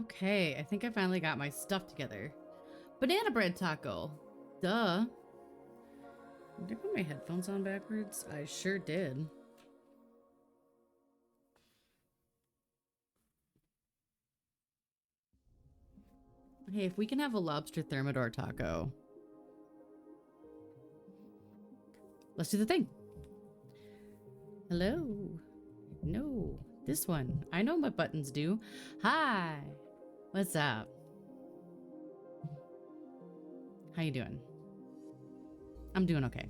Okay, I think I finally got my stuff together. Banana bread taco. Duh. Did I put my headphones on backwards? I sure did. Hey, if we can have a lobster thermidor taco. Let's do the thing. Hello. No, this one. I know what buttons do. Hi. What's up? How you doing? I'm doing okay.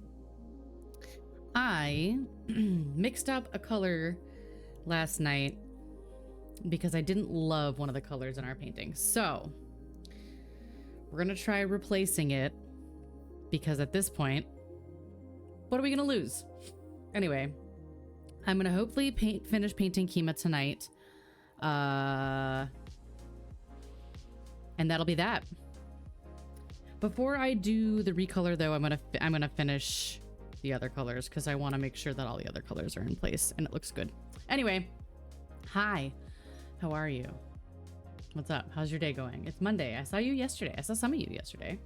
I mixed up a color last night because I didn't love one of the colors in our painting. So we're gonna try replacing it because at this point, what are we gonna lose? Anyway, I'm gonna hopefully finish painting Kima tonight. And that'll be that. Before I do the recolor though, I'm gonna finish the other colors because I want to make sure that all the other colors are in place and it looks good. Anyway, hi. How are you? What's up? How's your day going? It's Monday. I saw you yesterday. I saw some of you yesterday.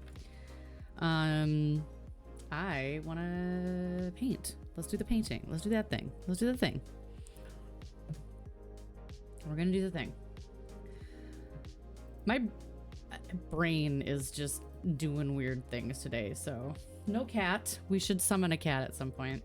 I want to paint. Let's do the painting. Let's do that thing. Let's do the thing. We're going to do the thing. My brain is just doing weird things today, so no cat. We should summon a cat at some point.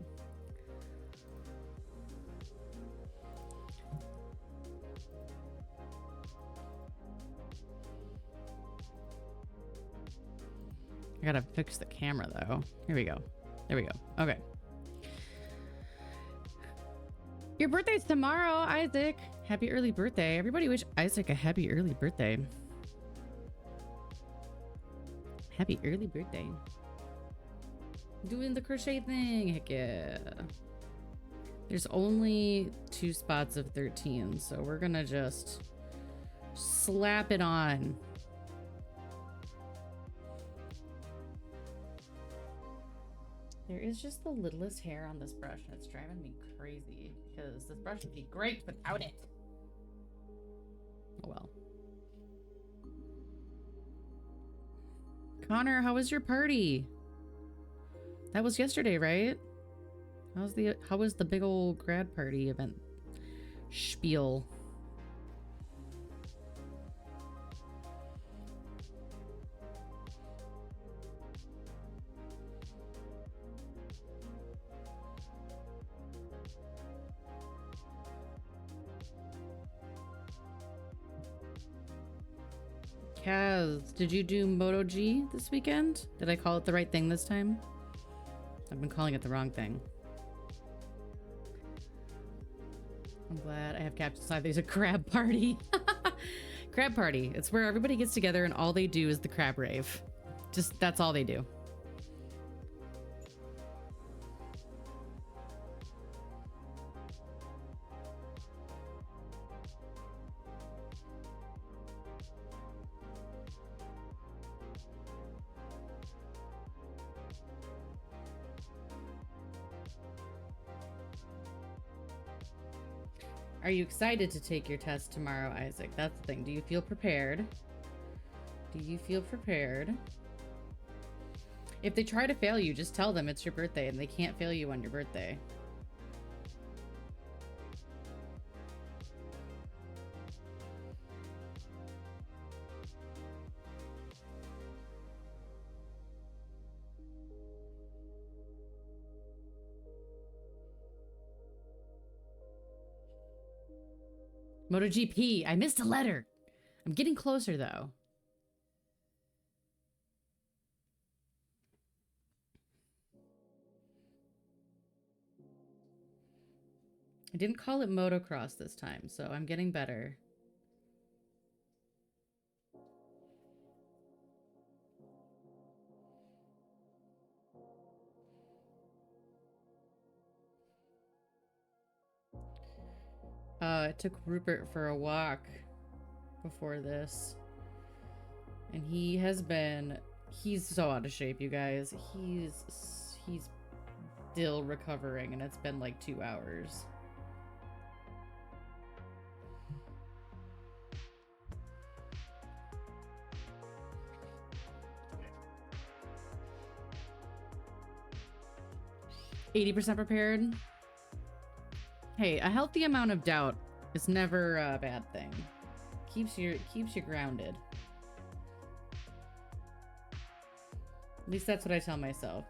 I gotta fix the camera though. Here we go. There we go. Okay. Your birthday's tomorrow, Isaac. Happy early birthday. Everybody wish Isaac a happy early birthday. Happy early birthday. Doing the crochet thing. Heck yeah. There's only 2 spots of 13, so we're gonna just slap it on. There is just the littlest hair on this brush, and it's driving me crazy because this brush would be great without it. Oh well. Connor, how was your party? That was yesterday, right? How was the big old grad party event spiel? Kaz, did you do Moto G this weekend? Did I call it the right thing this time? I've been calling it the wrong thing. I'm glad I have Captain Side. There's a crab party. Crab party. It's where everybody gets together and all they do is the crab rave. Just, that's all they do. Are you excited to take your test tomorrow, Isaac? That's the thing. Do you feel prepared? Do you feel prepared? If they try to fail you, just tell them it's your birthday and they can't fail you on your birthday. MotoGP. I missed a letter. I'm getting closer, though. I didn't call it motocross this time, so I'm getting better. I took Rupert for a walk before this. And he's so out of shape, you guys. He's still recovering, and it's been like 2 hours. 80% prepared. Hey, a healthy amount of doubt is never a bad thing. Keeps you grounded. At least that's what I tell myself.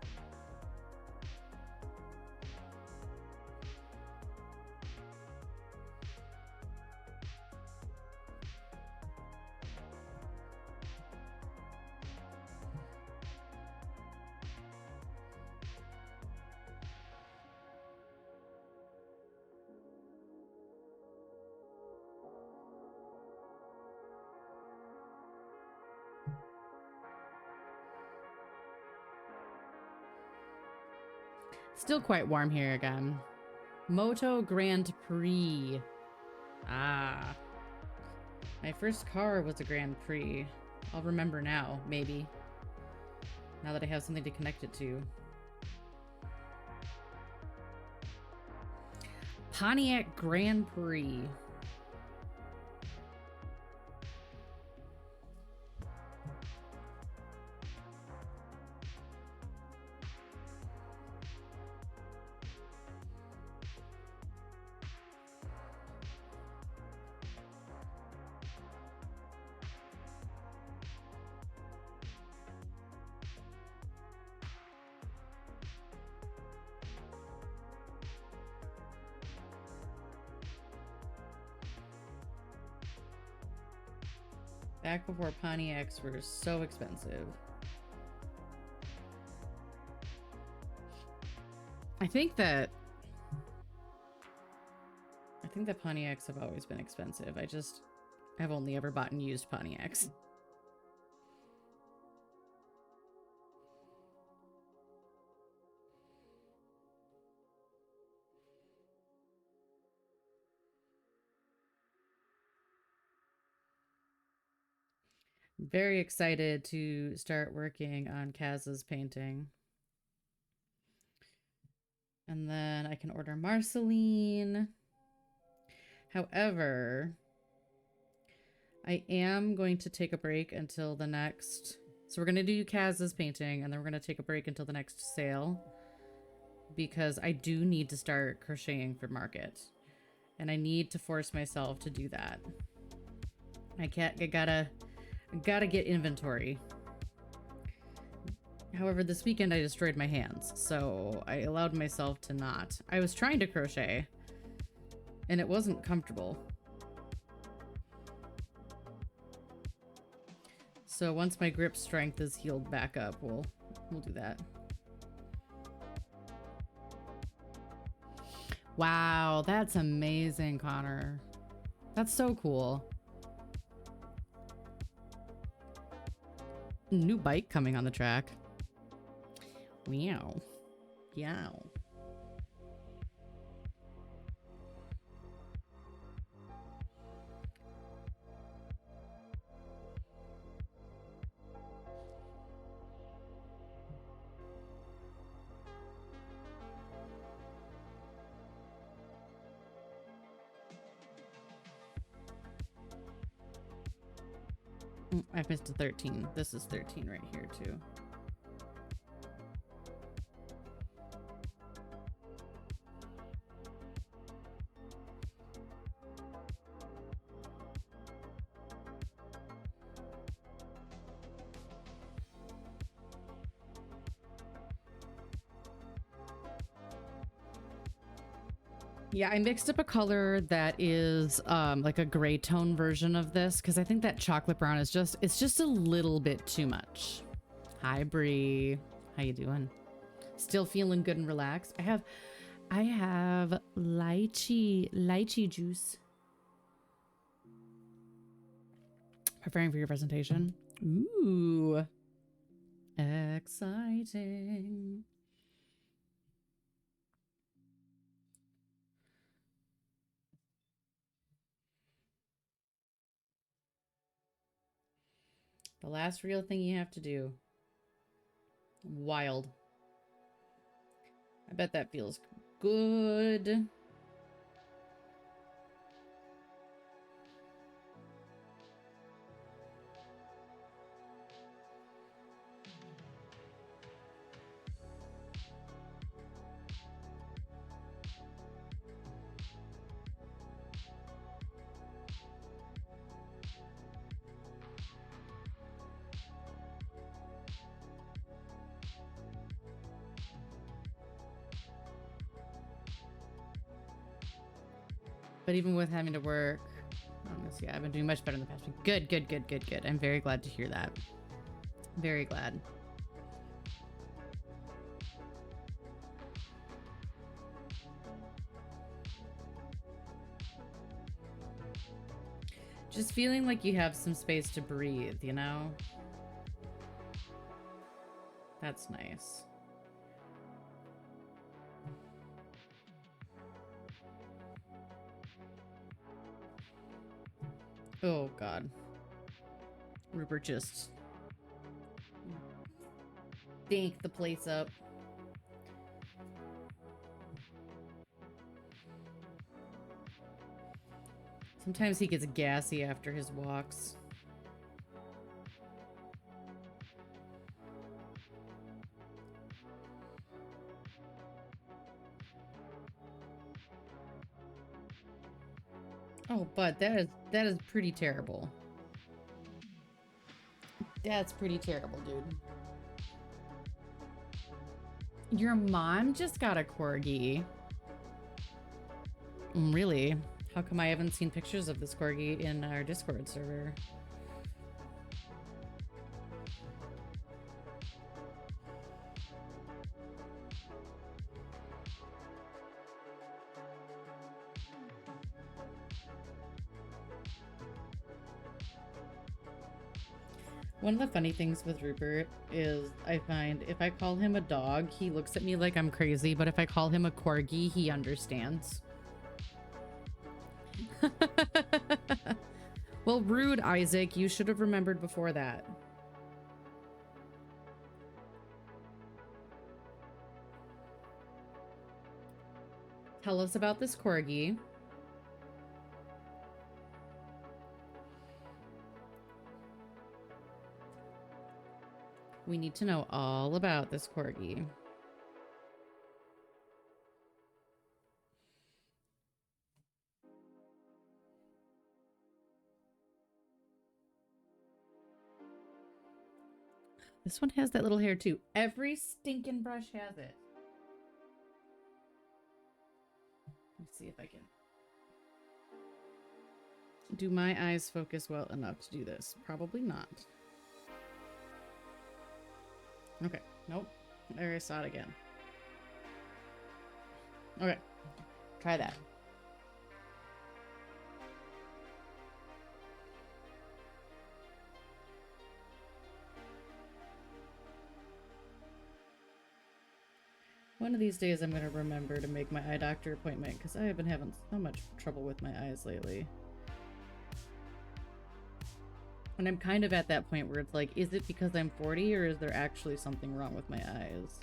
Still quite warm here again. Moto Grand Prix. Ah. My first car was a Grand Prix. I'll remember now, maybe. Now that I have something to connect it to. Pontiac Grand Prix. Back before Pontiacs were so expensive. I think that Pontiacs have always been expensive. I've only ever bought and used Pontiacs. Very excited to start working on Kaz's painting. And then I can order Marceline. However, I am going to take a break until the next... So we're going to do Kaz's painting, and then we're going to take a break until the next sale. Because I do need to start crocheting for market. And I need to force myself to do that. I gotta get inventory. However, this weekend I destroyed my hands, so I allowed myself to not. I was trying to crochet, and it wasn't comfortable. So once my grip strength is healed back up, we'll do that. Wow, that's amazing, Connor. That's so cool. New bike coming on the track. Meow. Yow. I missed a 13. This is 13 right here, too. Yeah, I mixed up a color that is like a gray tone version of this because I think that chocolate brown is just a little bit too much. Hi Bree, how you doing? Still feeling good and relaxed? I have lychee juice. Preparing for your presentation. Ooh, exciting. The last real thing you have to do. Wild. I bet that feels good. But even with having to work on this, yeah, I've been doing much better in the past week. Good, good, good, good, good. I'm very glad to hear that. Very glad. Just feeling like you have some space to breathe, you know? That's nice. Oh, God. Rupert just stank the place up. Sometimes he gets gassy after his walks. Oh, but that is pretty terrible. That's pretty terrible, dude. Your mom just got a corgi. Really? How come I haven't seen pictures of this corgi in our Discord server? One of the funny things with Rupert is I find if I call him a dog, he looks at me like I'm crazy, but if I call him a corgi, he understands. Well, rude, Isaac. You should have remembered before that. Tell us about this corgi. We need to know all about this corgi. This one has that little hair too. Every stinking brush has it. Let's see if I can. Do my eyes focus well enough to do this? Probably not. Okay. Nope. There, I saw it again. Okay. Try that. One of these days I'm going to remember to make my eye doctor appointment because I have been having so much trouble with my eyes lately. And I'm kind of at that point where it's like, is it because I'm 40 or is there actually something wrong with my eyes?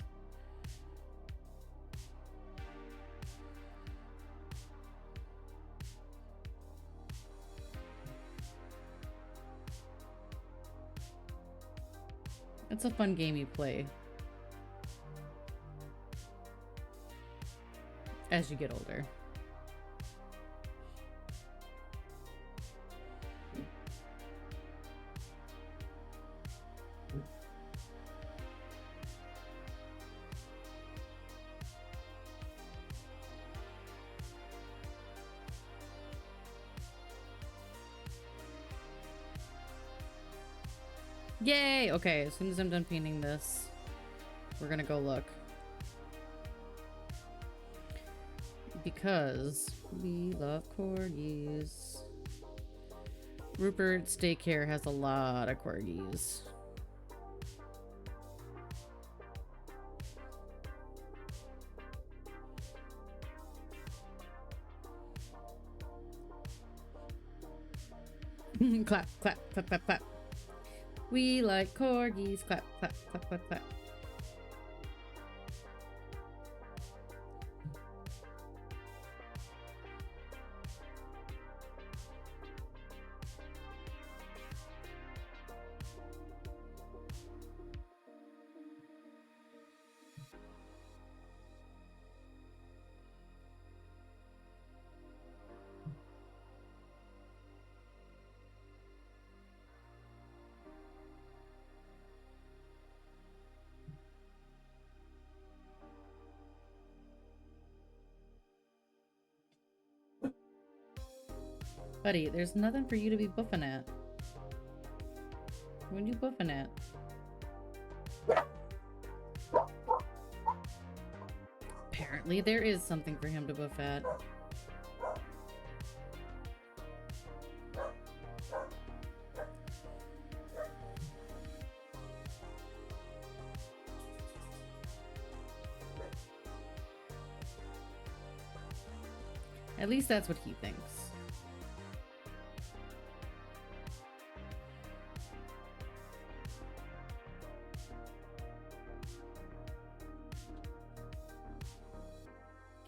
It's a fun game you play as you get older. Yay! Okay, as soon as I'm done painting this, we're gonna go look. Because we love corgis. Rupert's daycare has a lot of corgis. Clap, clap, clap, clap, clap. We like corgis. Clap, clap, clap, clap, clap. Buddy, there's nothing for you to be buffing at. What are you buffing at? Apparently there is something for him to buff at. At least that's what he thinks.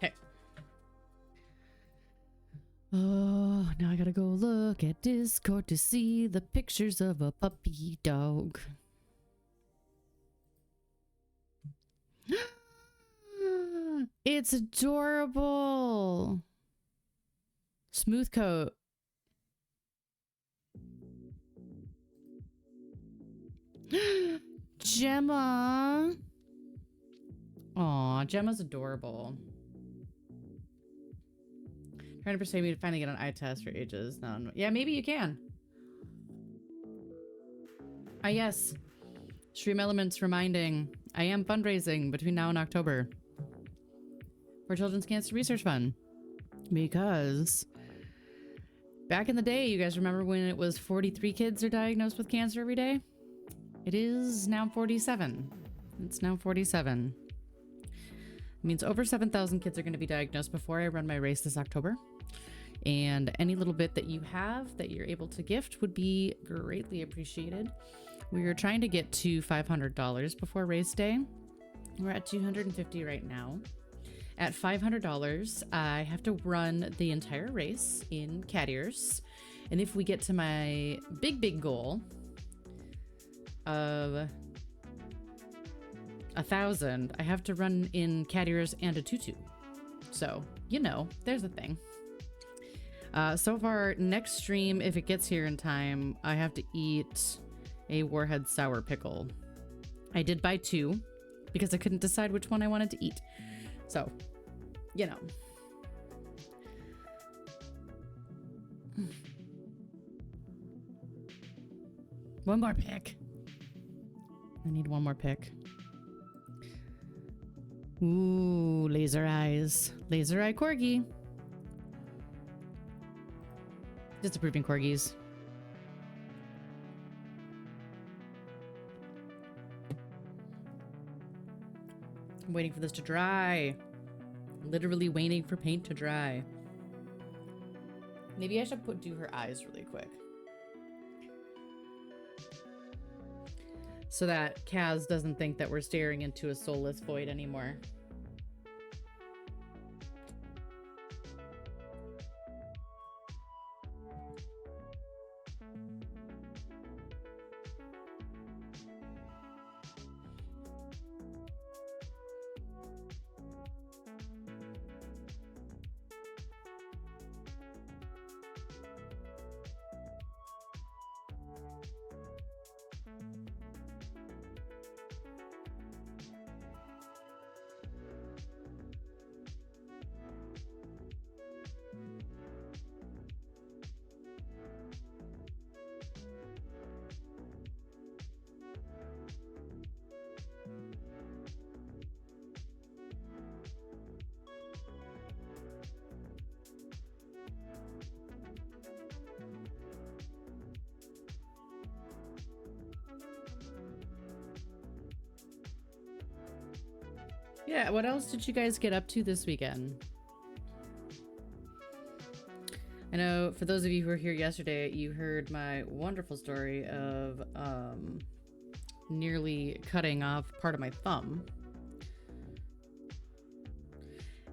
Okay. Oh, now I gotta go look at Discord to see the pictures of a puppy dog. It's adorable. Smooth coat. Gemma. Aw, Gemma's adorable. Trying to persuade me to finally get an eye test for ages. No, yeah, maybe you can. Ah, yes. Stream Elements reminding. I am fundraising between now and October for Children's Cancer Research Fund. Because back in the day, you guys remember when it was 43 kids are diagnosed with cancer every day? It is now 47. It's now 47. It means over 7,000 kids are going to be diagnosed before I run my race this October. And any little bit that you have that you're able to gift would be greatly appreciated. We are trying to get to $500 before race day. We're at $250 right now. At $500, I have to run the entire race in cat ears. And if we get to my big goal of 1,000, I have to run in cat ears and a tutu. So, you know, there's a thing. So far, next stream, if it gets here in time, I have to eat a Warhead sour pickle. I did buy 2 because I couldn't decide which one I wanted to eat. So, you know. One more pick. I need one more pick. Ooh, laser eyes. Laser eye corgi. Disapproving corgis. I'm waiting for this to dry. Literally waiting for paint to dry. Maybe I should do her eyes really quick. So that Kaz doesn't think that we're staring into a soulless void anymore. Yeah, what else did you guys get up to this weekend? I know for those of you who were here yesterday, you heard my wonderful story of nearly cutting off part of my thumb.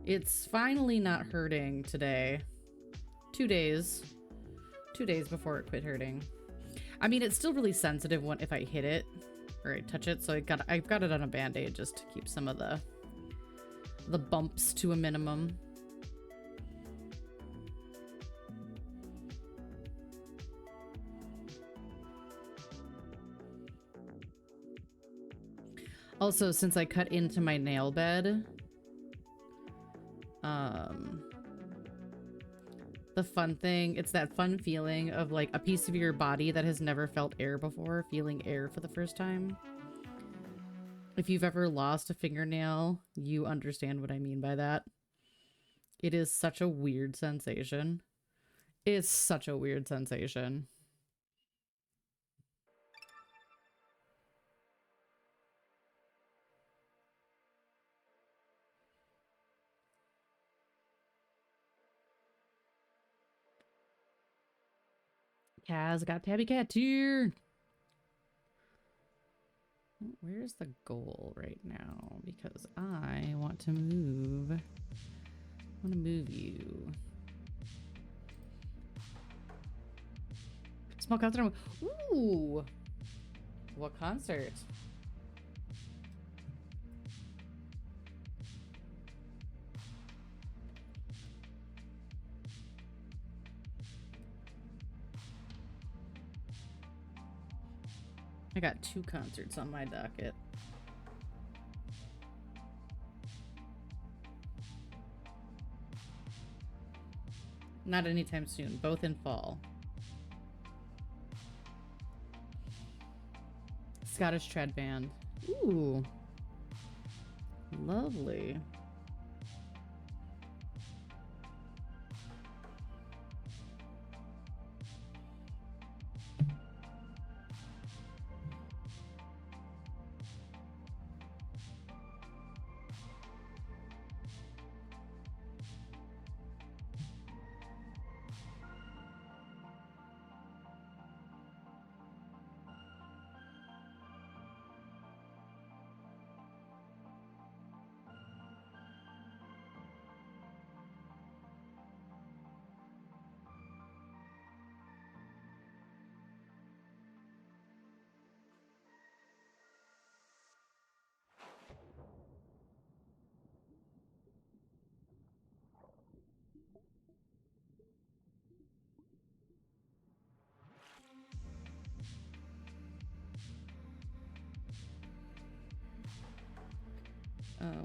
It's finally not hurting today. 2 days. 2 days before it quit hurting. I mean, it's still really sensitive if I hit it or I touch it, so I've got it on a band-aid just to keep some of the bumps to a minimum. Also, since I cut into my nail bed, the fun thing. It's that fun feeling of like a piece of your body that has never felt air before, feeling air for the first time. If you've ever lost a fingernail, you understand what I mean by that. It is such a weird sensation. It's such a weird sensation. Kaz got Tabby Cat tier. Where's the goal right now? Because I want to move. I want to move you. Small concert. Ooh. What concert? I got 2 concerts on my docket. Not anytime soon, both in fall. Scottish trad band. Ooh. Lovely.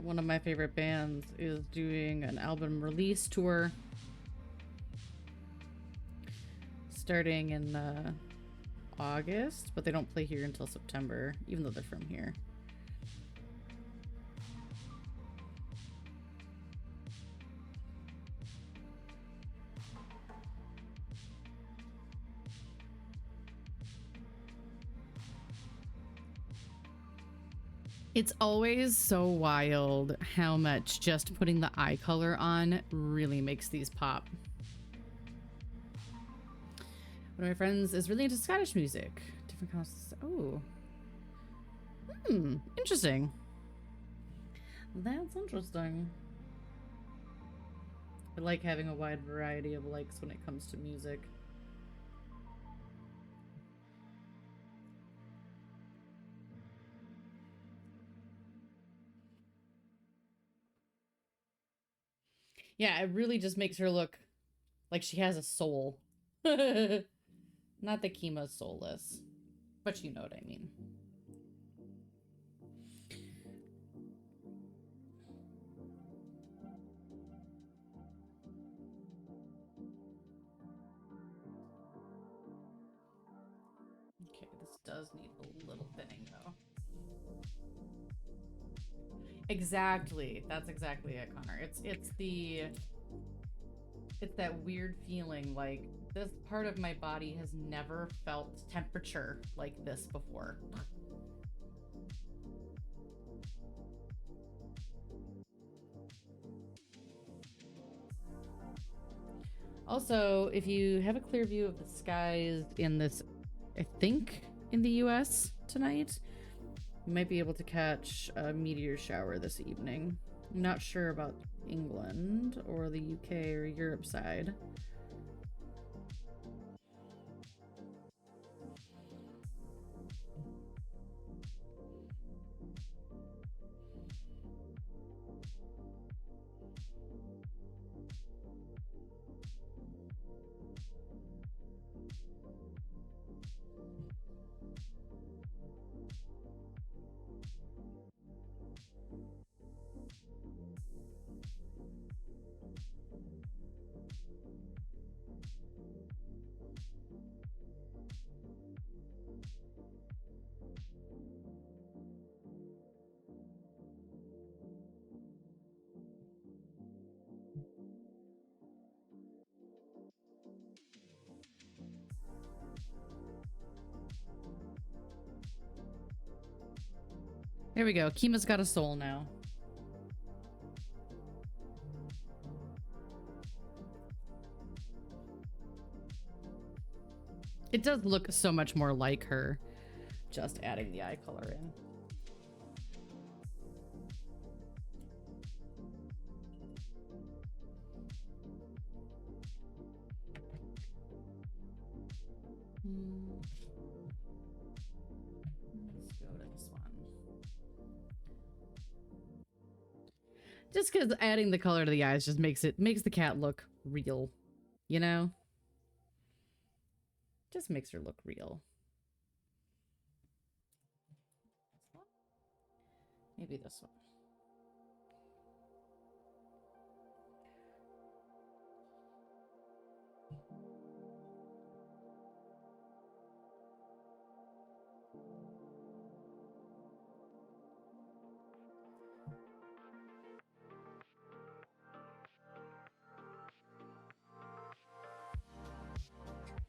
One of my favorite bands is doing an album release tour starting in August, but they don't play here until September, even though they're from here. It's always so wild how much just putting the eye color on really makes these pop. One of my friends is really into Scottish music. Different kinds. Oh. Interesting. That's interesting. I like having a wide variety of likes when it comes to music. Yeah, it really just makes her look like she has a soul. Not that Kima's soulless, but you know what I mean. Okay, this does need a little thinning though. Exactly. That's exactly it, Connor. It's that weird feeling like this part of my body has never felt temperature like this before. Also, if you have a clear view of the skies in this, I think in the US tonight, you might be able to catch a meteor shower this evening. I'm not sure about England or the UK or Europe side. There we go. Kima's got a soul now. It does look so much more like her, just adding the eye color in. Let's go to this one. Just because adding the color to the eyes just makes the cat look real, you know? Just makes her look real. Maybe this one.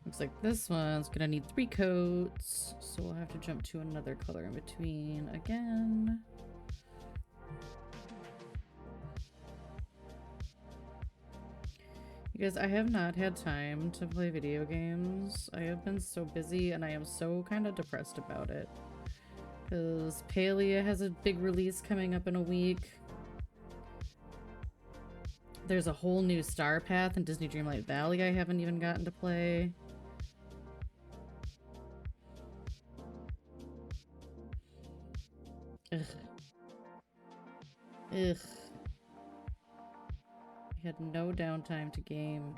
Looks like this one's gonna need 3 coats, so we'll have to jump to another color in between again. Because I have not had time to play video games. I have been so busy and I am so kind of depressed about it. Because Palia has a big release coming up in a week. There's a whole new Star Path in Disney Dreamlight Valley I haven't even gotten to play. Ugh. Ugh. I had no downtime to game.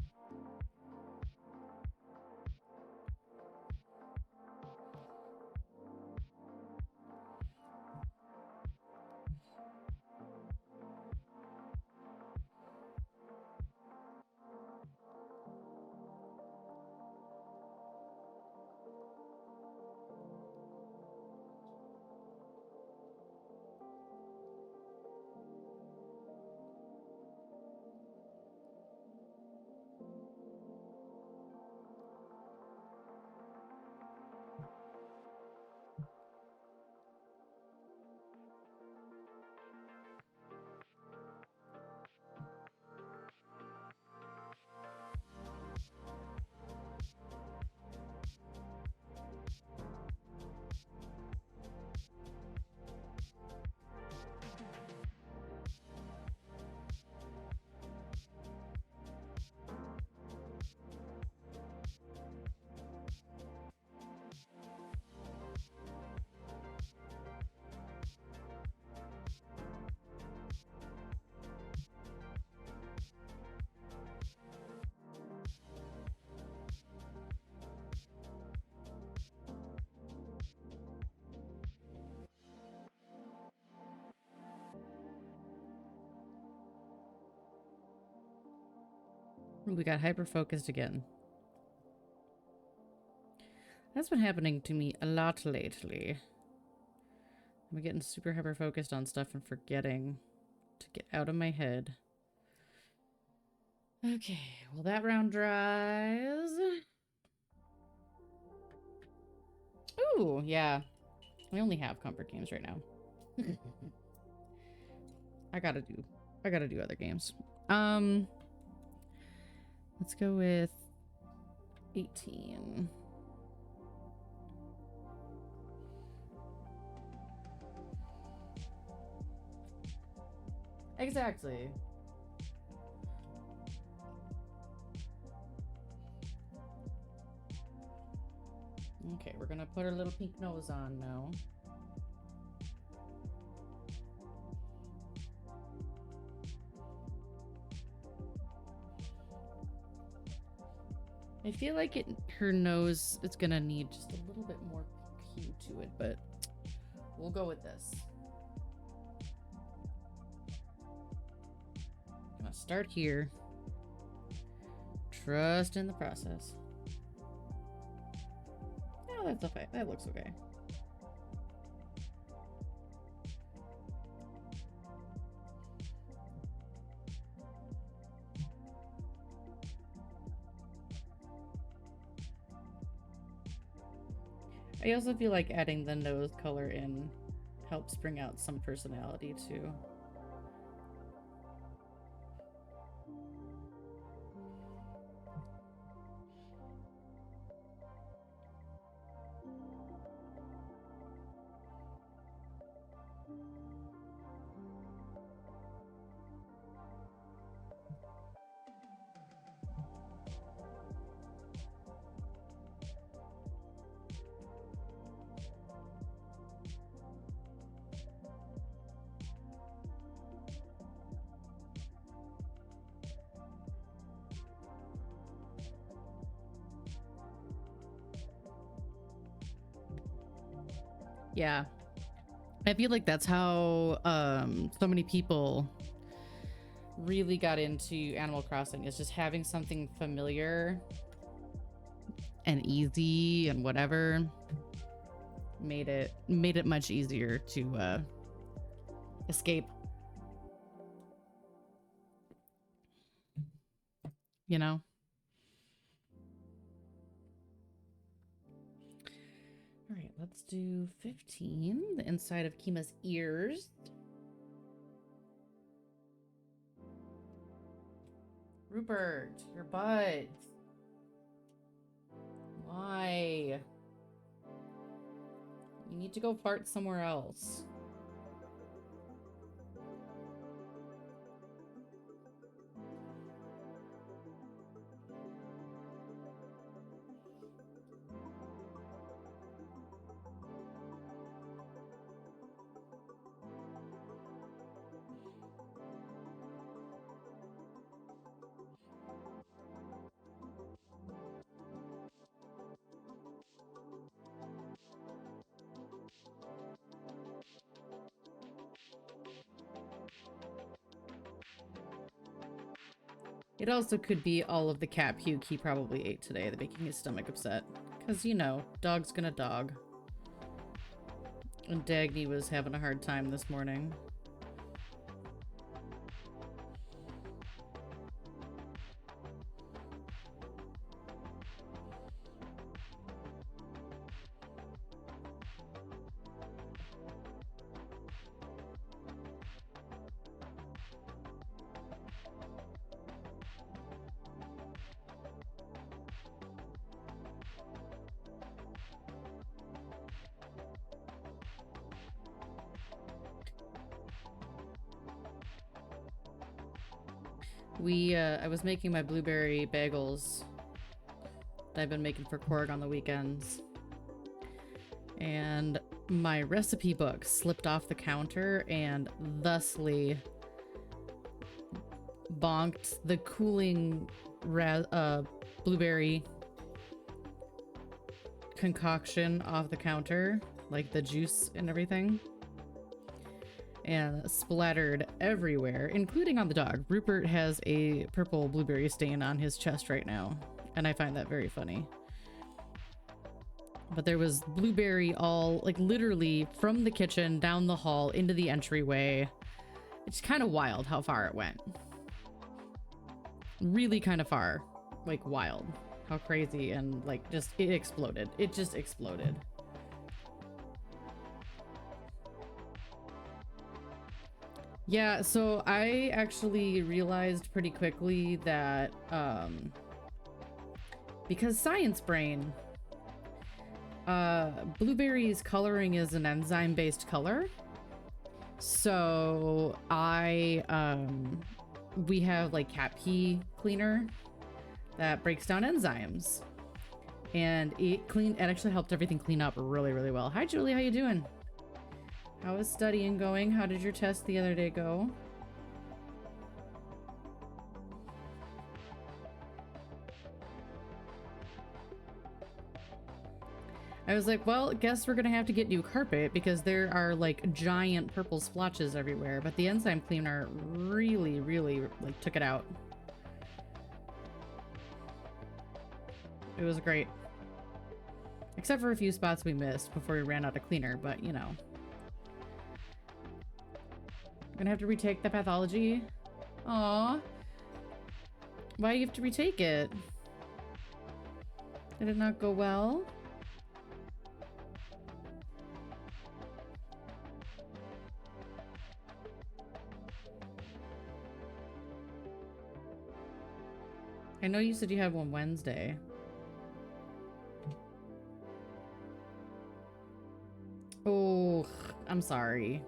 We got hyper-focused again. That's been happening to me a lot lately. I'm getting super hyper-focused on stuff and forgetting to get out of my head. Okay, well that round dries. Ooh, yeah. I only have comfort games right now. I gotta do other games. Let's go with 18. Exactly. Okay, we're gonna put our little pink nose on now. I feel like her nose is gonna need just a little bit more hue to it, but we'll go with this. Gonna start here. Trust in the process. Oh, that's okay. That looks okay. I also feel like adding the nose color in helps bring out some personality too. Yeah. I feel like that's how so many people really got into Animal Crossing, is just having something familiar and easy and whatever made it much easier to escape, you know. All right, let's do 15, the inside of Kima's ears. Rupert, your butt. Why? You need to go fart somewhere else. It also could be all of the cat puke he probably ate today that making his stomach upset. Because, you know, dog's gonna dog. And Dagny was having a hard time this morning. I was making my blueberry bagels that I've been making for Korg on the weekends. And my recipe book slipped off the counter and thusly bonked the cooling blueberry concoction off the counter, like the juice and everything, and splattered everywhere, including on the dog. Rupert has a purple blueberry stain on his chest right now, and I find that very funny. But there was blueberry all, like, literally from the kitchen down the hall into the entryway. It's kind of wild how far it went. Really kind of far. Like, wild. How crazy, and, like, just, it exploded. It just exploded. Yeah, so I actually realized pretty quickly that, because science brain, blueberry's coloring is an enzyme-based color. So we have like cat pee cleaner that breaks down enzymes, and it actually helped everything clean up really, really well. Hi, Julie, how you doing? How is studying going? How did your test the other day go? I was like, well, guess we're gonna have to get new carpet because there are like giant purple splotches everywhere, but the enzyme cleaner really, really like took it out. It was great. Except for a few spots we missed before we ran out of cleaner, but you know. I'm gonna have to retake the pathology. Aww. Why do you have to retake it? Did it not go well? I know you said you had one Wednesday. Oh, I'm sorry.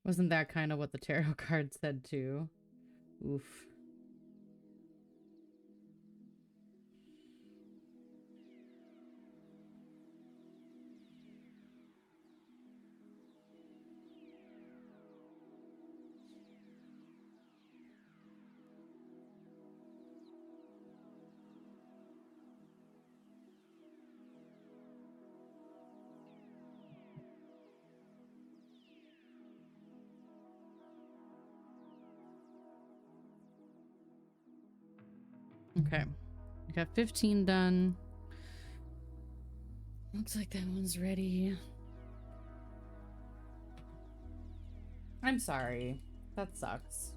Wasn't that kind of what the tarot card said too? Oof. Okay. We got 15 done. Looks like that one's ready. I'm sorry. That sucks.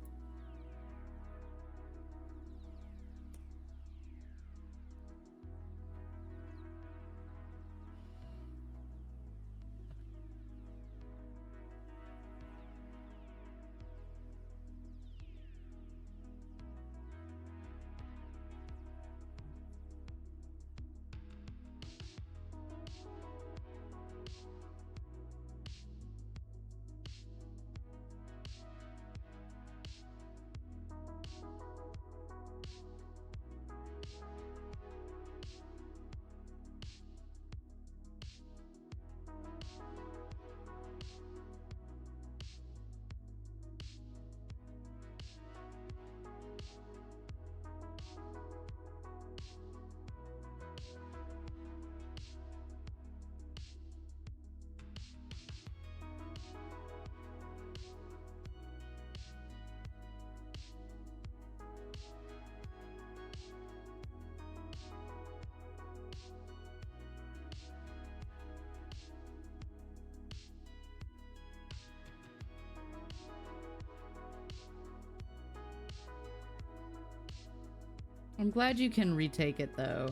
I'm glad you can retake it though.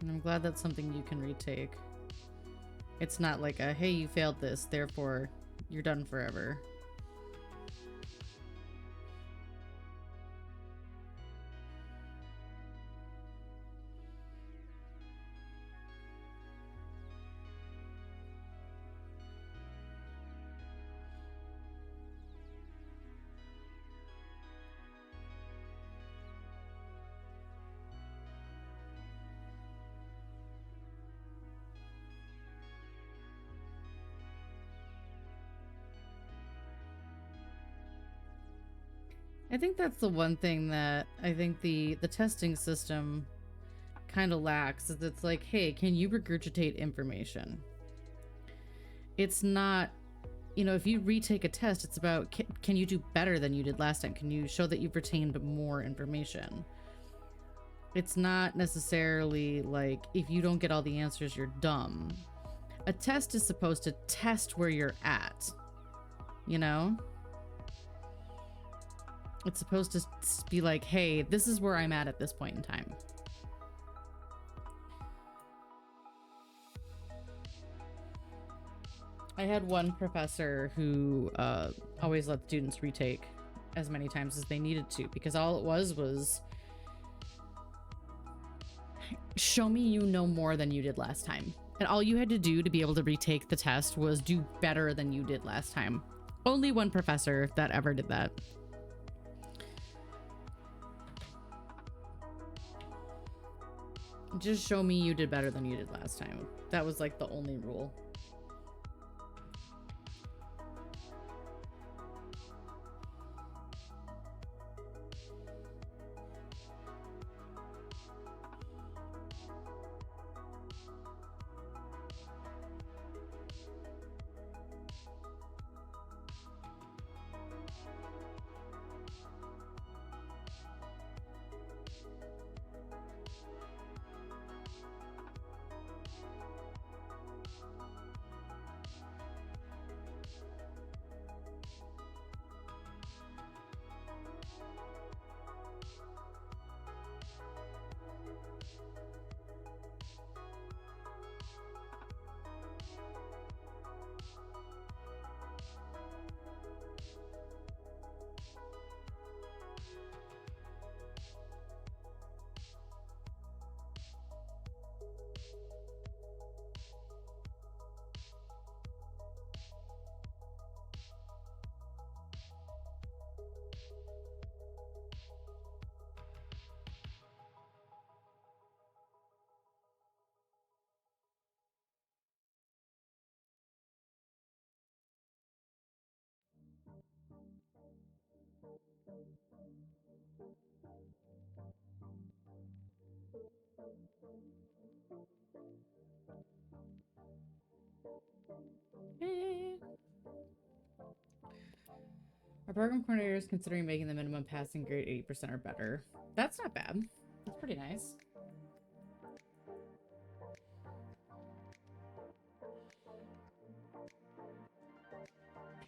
And I'm glad that's something you can retake. It's not like a, hey, you failed this, therefore you're done forever. I think that's the one thing that I think the testing system kind of lacks is it's like, hey, can you regurgitate information? It's not, you know, if you retake a test, it's about can you do better than you did last time? Can you show that you've retained more information? It's not necessarily like if you don't get all the answers, you're dumb. A test is supposed to test where you're at, you know? It's supposed to be like, hey, this is where I'm at this point in time. I had one professor who always let students retake as many times as they needed to, because all it was show me you know more than you did last time. And all you had to do to be able to retake the test was do better than you did last time. Only one professor that ever did that. Just show me you did better than you did last time. That was like the only rule. Our program coordinator is considering making the minimum passing grade 80% or better. That's not bad. That's pretty nice.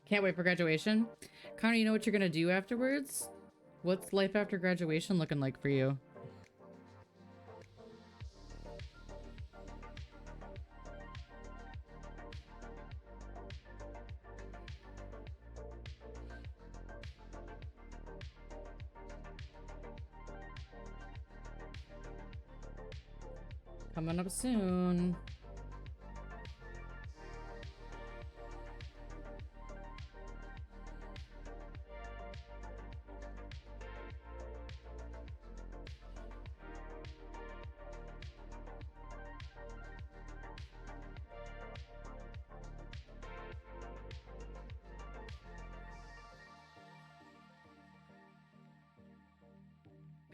Can't wait for graduation. Connor, you know what you're gonna do afterwards? What's life after graduation looking like for you? Coming up soon.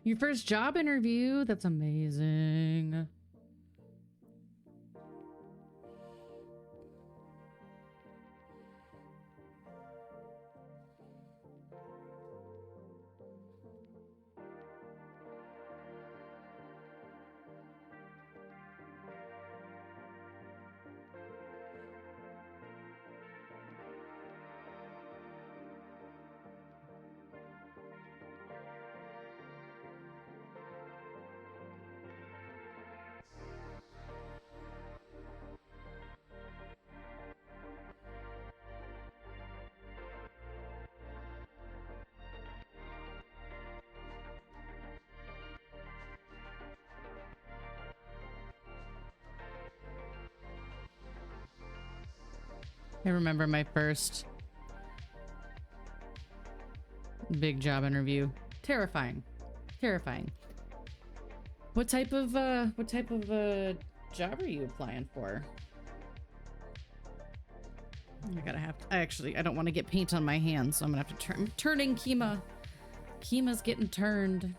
Your first job interview? That's amazing. I remember my first big job interview. Terrifying. Terrifying. What type of job are you applying for? I don't want to get paint on my hands, so I'm gonna have to turn. I'm turning Kima. Kima's getting turned.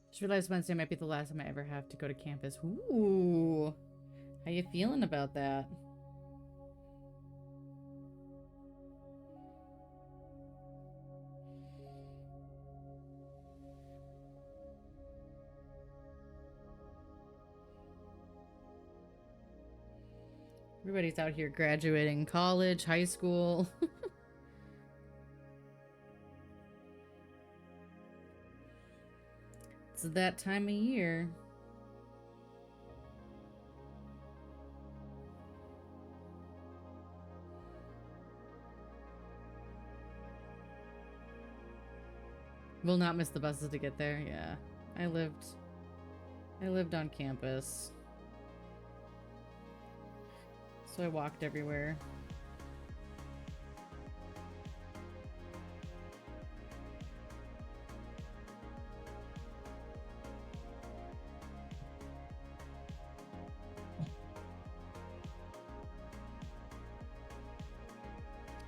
Just realized Wednesday might be the last time I ever have to go to campus. Ooh. How you feeling about that? Everybody's out here graduating college, high school. It's that time of year. Will not miss the buses to get there. Yeah. I lived on campus. So I walked everywhere.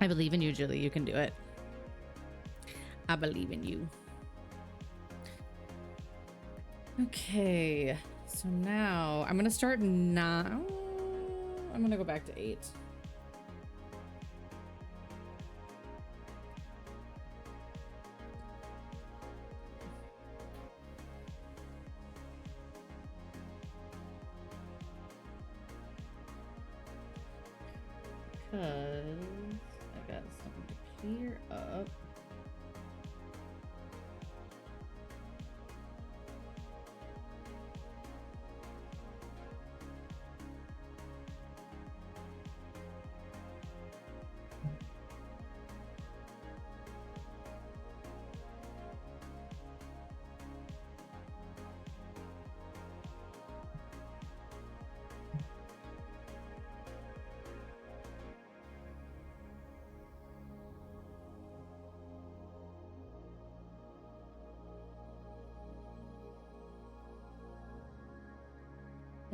I believe in you, Julie. You can do it. I believe in you. Okay. So now I'm going to start now. I'm going to go back to 8. Because I got something to clear up.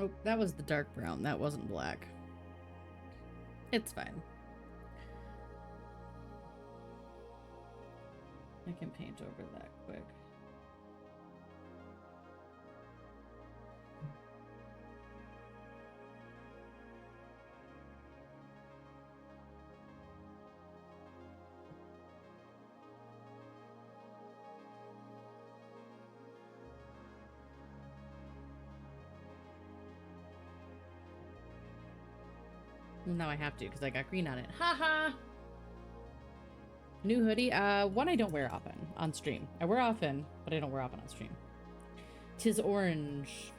Oh, that was the dark brown. That wasn't black. It's fine. I can paint over that quick. Well, now I have to because I got green on it. Haha! New hoodie. One I don't wear often on stream. I wear often, but I don't wear often on stream. 'Tis orange.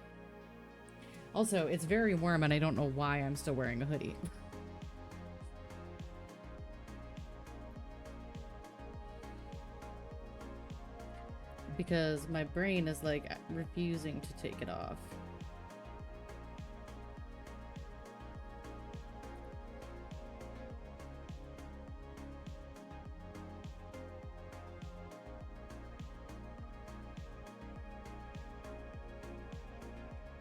Also, it's very warm and I don't know why I'm still wearing a hoodie. Because my brain is like refusing to take it off.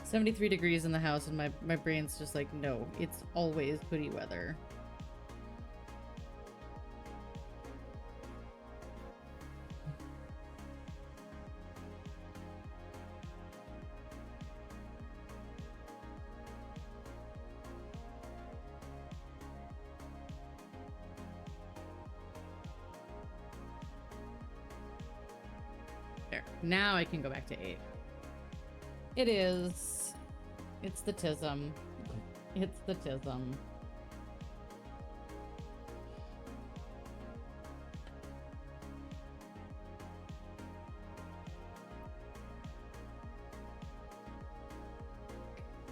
"73 degrees in the house," and my brain's just like, no, it's always hoodie weather. There. Now I can go back to 8. It is. It's the tism. It's the tism.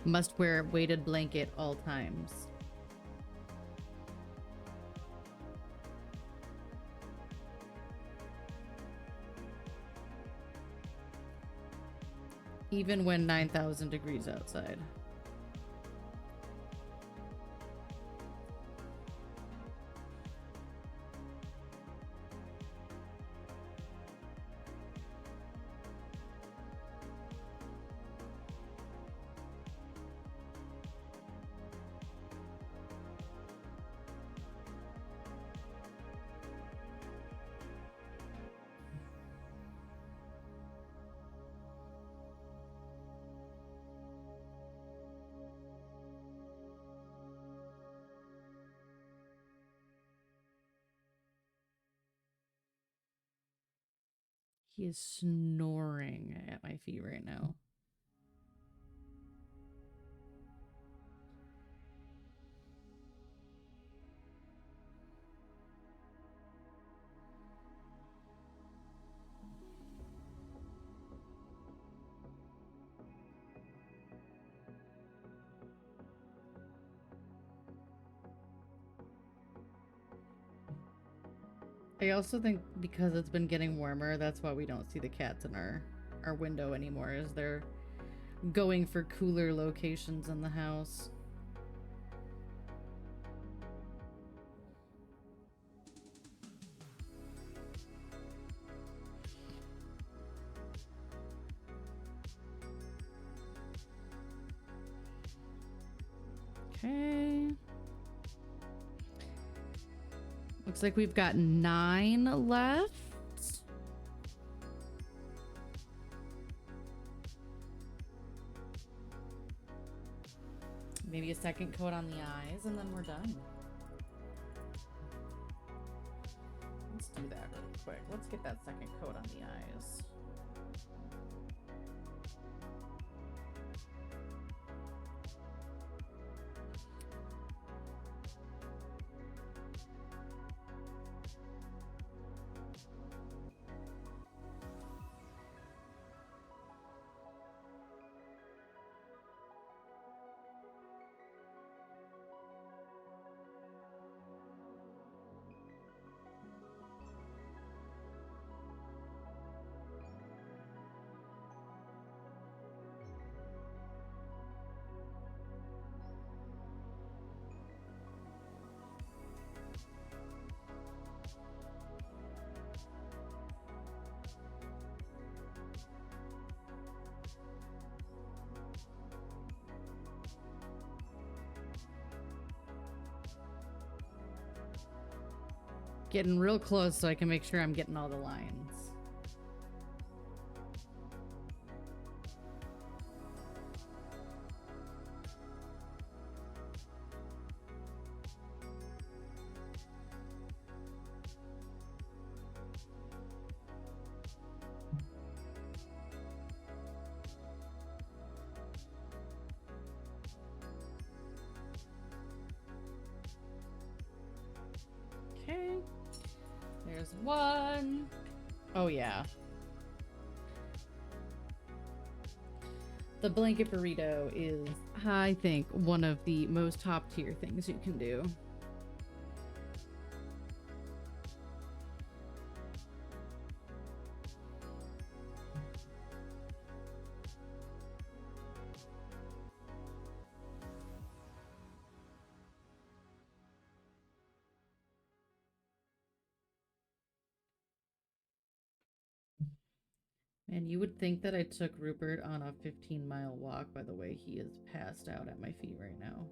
Must wear weighted blanket all times. Even when 9,000 degrees outside. He is snoring at my feet right now. I also think because it's been getting warmer, that's why we don't see the cats in our window anymore, is they're going for cooler locations in the house. Okay. Looks like we've got 9 left. Maybe a second coat on the eyes and then we're done. Let's do that really quick. Let's get that second coat on the eyes. Getting real close so I can make sure I'm getting all the lines. Okay. There's one. Oh, yeah. The blanket burrito is, I think, one of the most top tier things you can do. And you would think that I took Rupert on a 15-mile walk. By the way, he is passed out at my feet right now.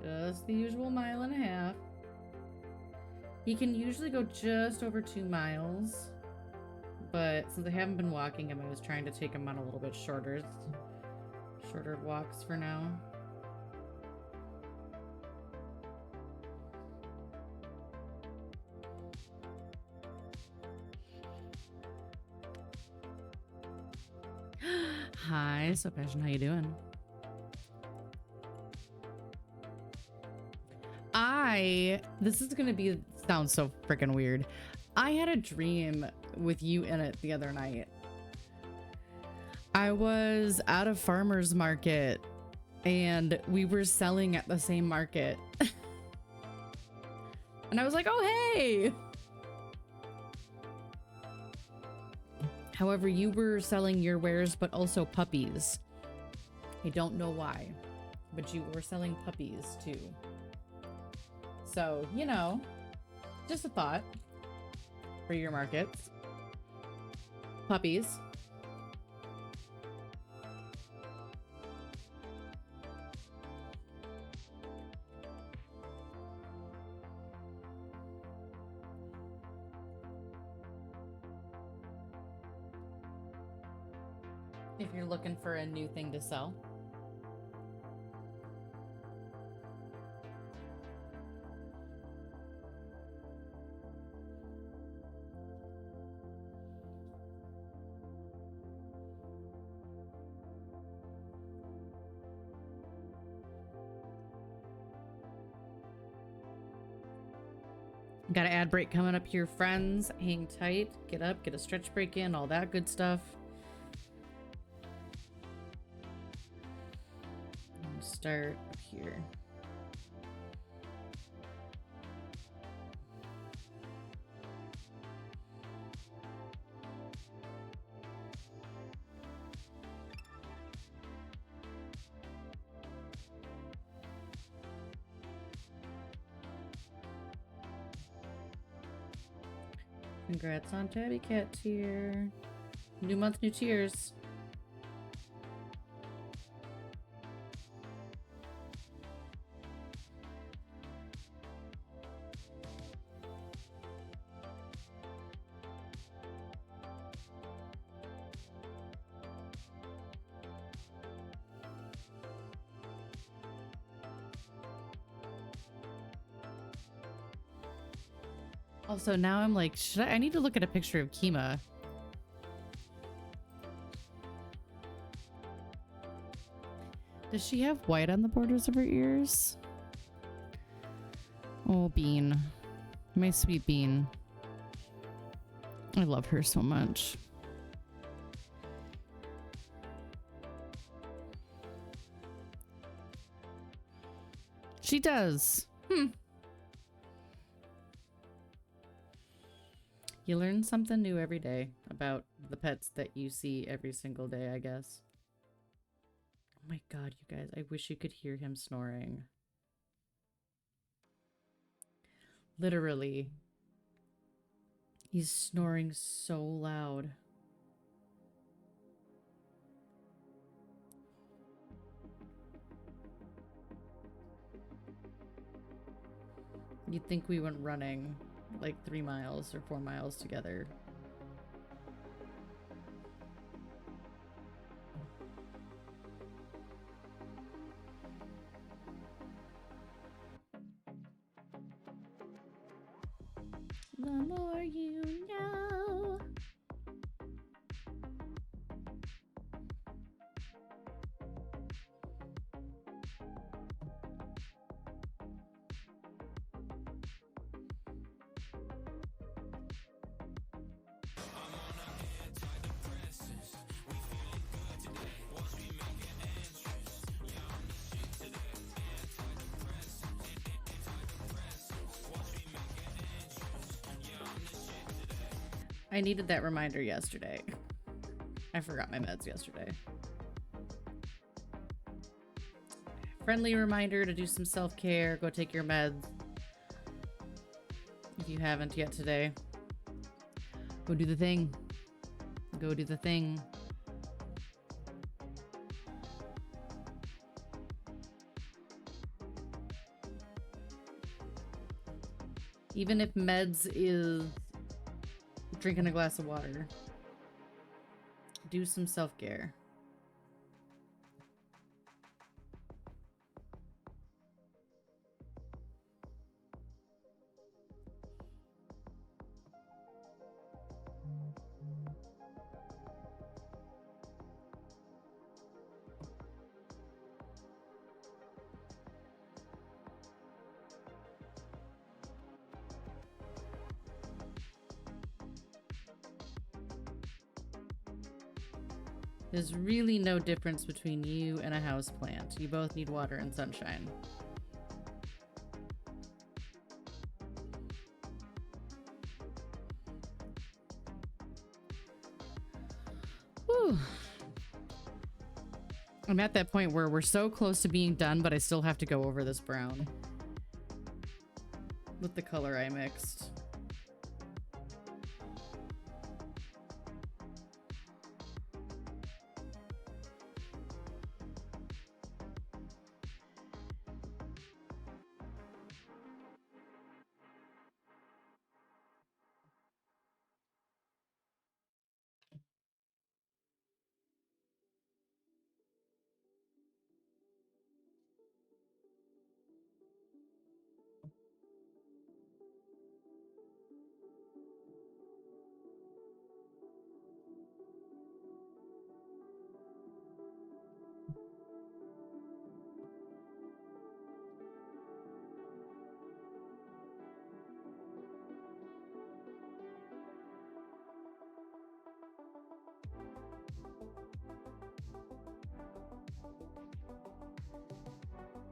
Just the usual 1.5 miles. He can usually go just over 2 miles. But since I haven't been walking him, I was trying to take him on a little bit shorter walks for now. Hi, so Passion, how you doing? This is gonna be, sounds so freaking weird. I had a dream with you in it the other night. I was at a farmer's market and we were selling at the same market. And I was like, oh, hey. However, you were selling your wares, but also puppies. I don't know why, but you were selling puppies too. So, you know, just a thought for your markets. Puppies. If you're looking for a new thing to sell. Got an ad break coming up here, friends. Hang tight, get up, get a stretch break in, all that good stuff. Start up here. Congrats on Tabby Cat tier. New month, new tiers. Also, now I'm like, I need to look at a picture of Kima. Does she have white on the borders of her ears? Oh, Bean. My sweet Bean. I love her so much. She does. You learn something new every day about the pets that you see every single day, I guess. Oh my god, you guys, I wish you could hear him snoring. Literally. He's snoring so loud. You'd think we went running like 3 miles or 4 miles together. The more you know. I needed that reminder yesterday. I forgot my meds yesterday. Friendly reminder to do some self-care. Go take your meds. If you haven't yet today. Go do the thing. Go do the thing. Even if meds is drinking a glass of water, do some self-care. There's really no difference between you and a houseplant. You both need water and sunshine. Whew. I'm at that point where we're so close to being done, but I still have to go over this brown with the color I mixed.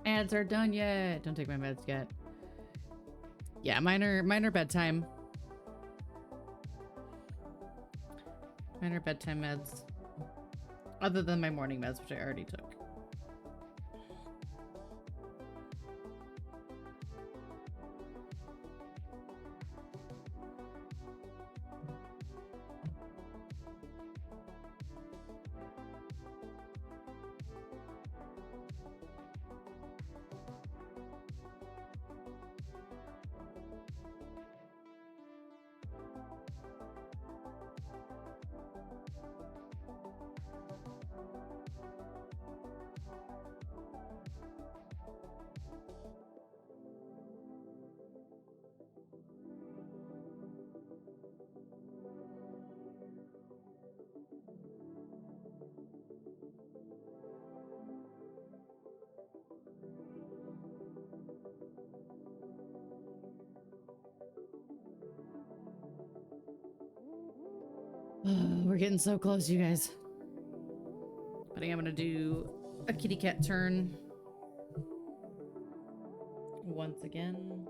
Ads are done yet. Don't take my meds yet. Yeah, minor bedtime. Minor bedtime meds. Other than my morning meds, which I already took. We're getting so close, you guys. But I am gonna do a kitty cat turn once again.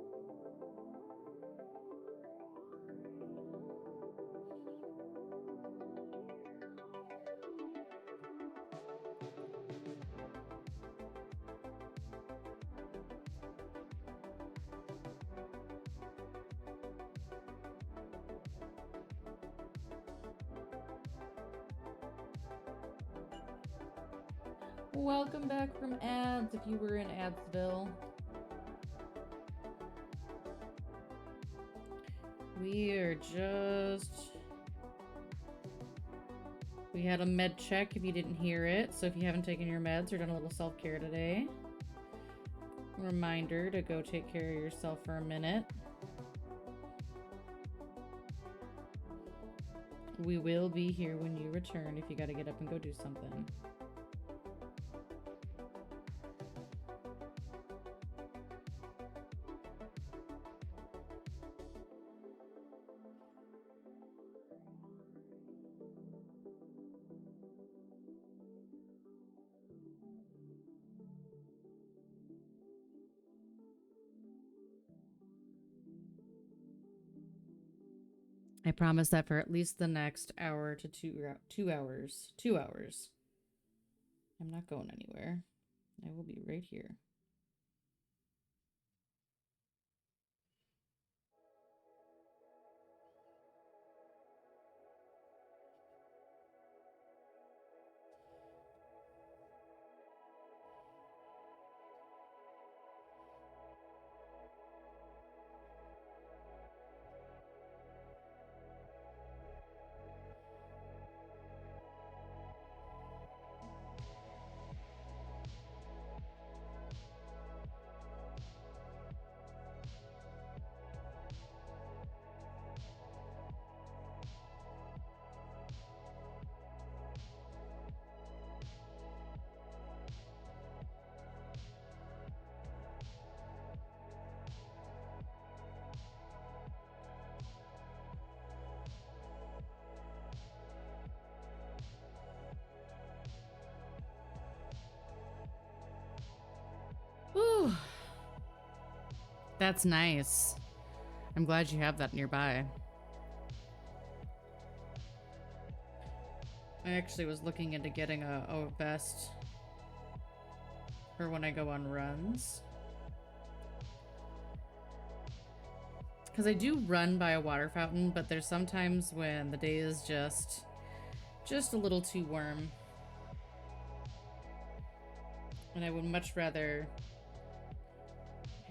Welcome back from ads if you were in Adsville. We are just... We had a med check if you didn't hear it, so if you haven't taken your meds or done a little self-care today, reminder to go take care of yourself for a minute. We will be here when you return if you gotta get up and go do something. I promise that for at least the next hour to 2 hours. 2 hours. I'm not going anywhere. I will be right here. Whew. That's nice. I'm glad you have that nearby. I actually was looking into getting a vest for when I go on runs. Because I do run by a water fountain, but there's sometimes when the day is just a little too warm. And I would much rather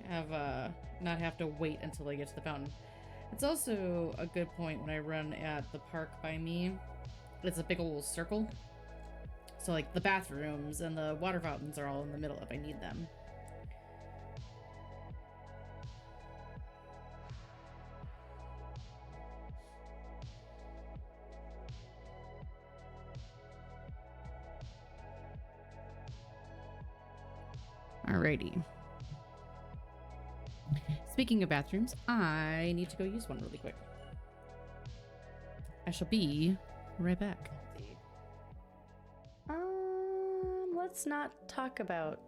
have not have to wait until I get to the fountain. It's also a good point when I run at the park by me. It's a big old circle. So like the bathrooms and the water fountains are all in the middle if I need them. Alrighty. Speaking of bathrooms, I need to go use one really quick. I shall be right back. Let's not talk about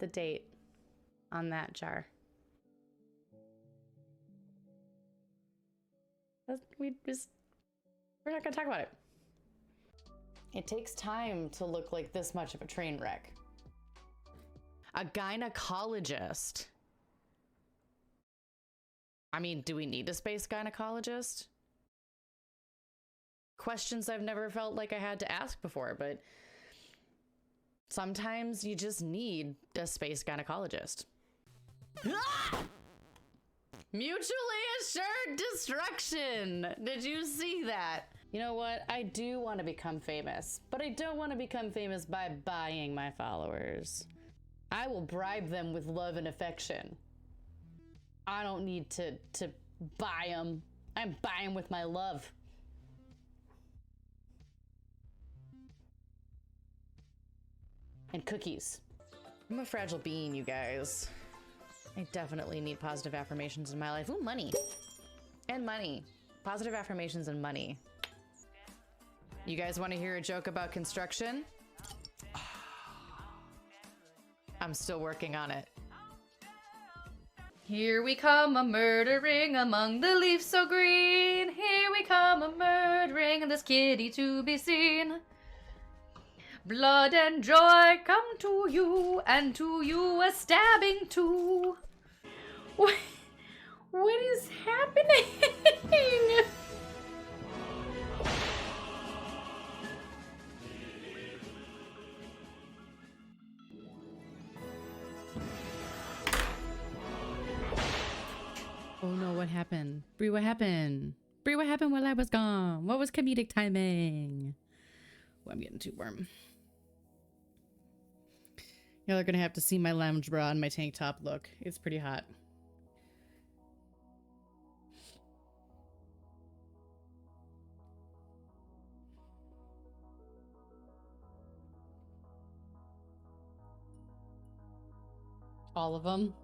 the date on that jar. We're not gonna talk about it. It takes time to look like this much of a train wreck. A gynecologist. I mean, do we need a space gynecologist? Questions I've never felt like I had to ask before, but sometimes you just need a space gynecologist. Ah! Mutually assured destruction! Did you see that? You know what? I do want to become famous, but I don't want to become famous by buying my followers. I will bribe them with love and affection. I don't need to buy them. I'm buying with my love. And cookies. I'm a fragile being, you guys. I definitely need positive affirmations in my life. Ooh, money. And money. Positive affirmations and money. You guys want to hear a joke about construction? I'm still working on it. Here we come a-murdering among the leaves so green. Here we come a-murdering and this kitty to be seen. Blood and joy come to you, and to you a stabbing too. What is happening? Bree, what happened? Bree, what happened while I was gone? What was comedic timing? Oh, I'm getting too warm. Y'all are gonna have to see my lounge bra and my tank top look. It's pretty hot. All of them.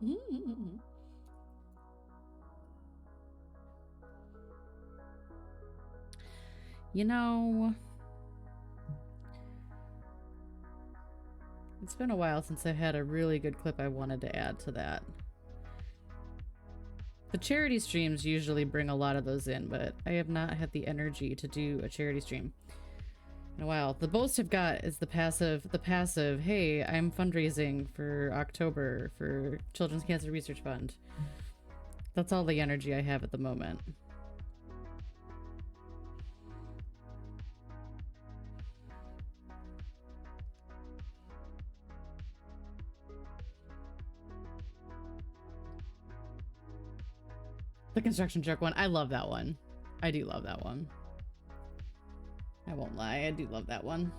You know, it's been a while since I've had a really good clip I wanted to add to that. The charity streams usually bring a lot of those in, but I have not had the energy to do a charity stream in a while. The most I've got is the passive, hey, I'm fundraising for October for Children's Cancer Research Fund. That's all the energy I have at the moment. The construction truck one, I love that one. I do love that one. I won't lie, I do love that one.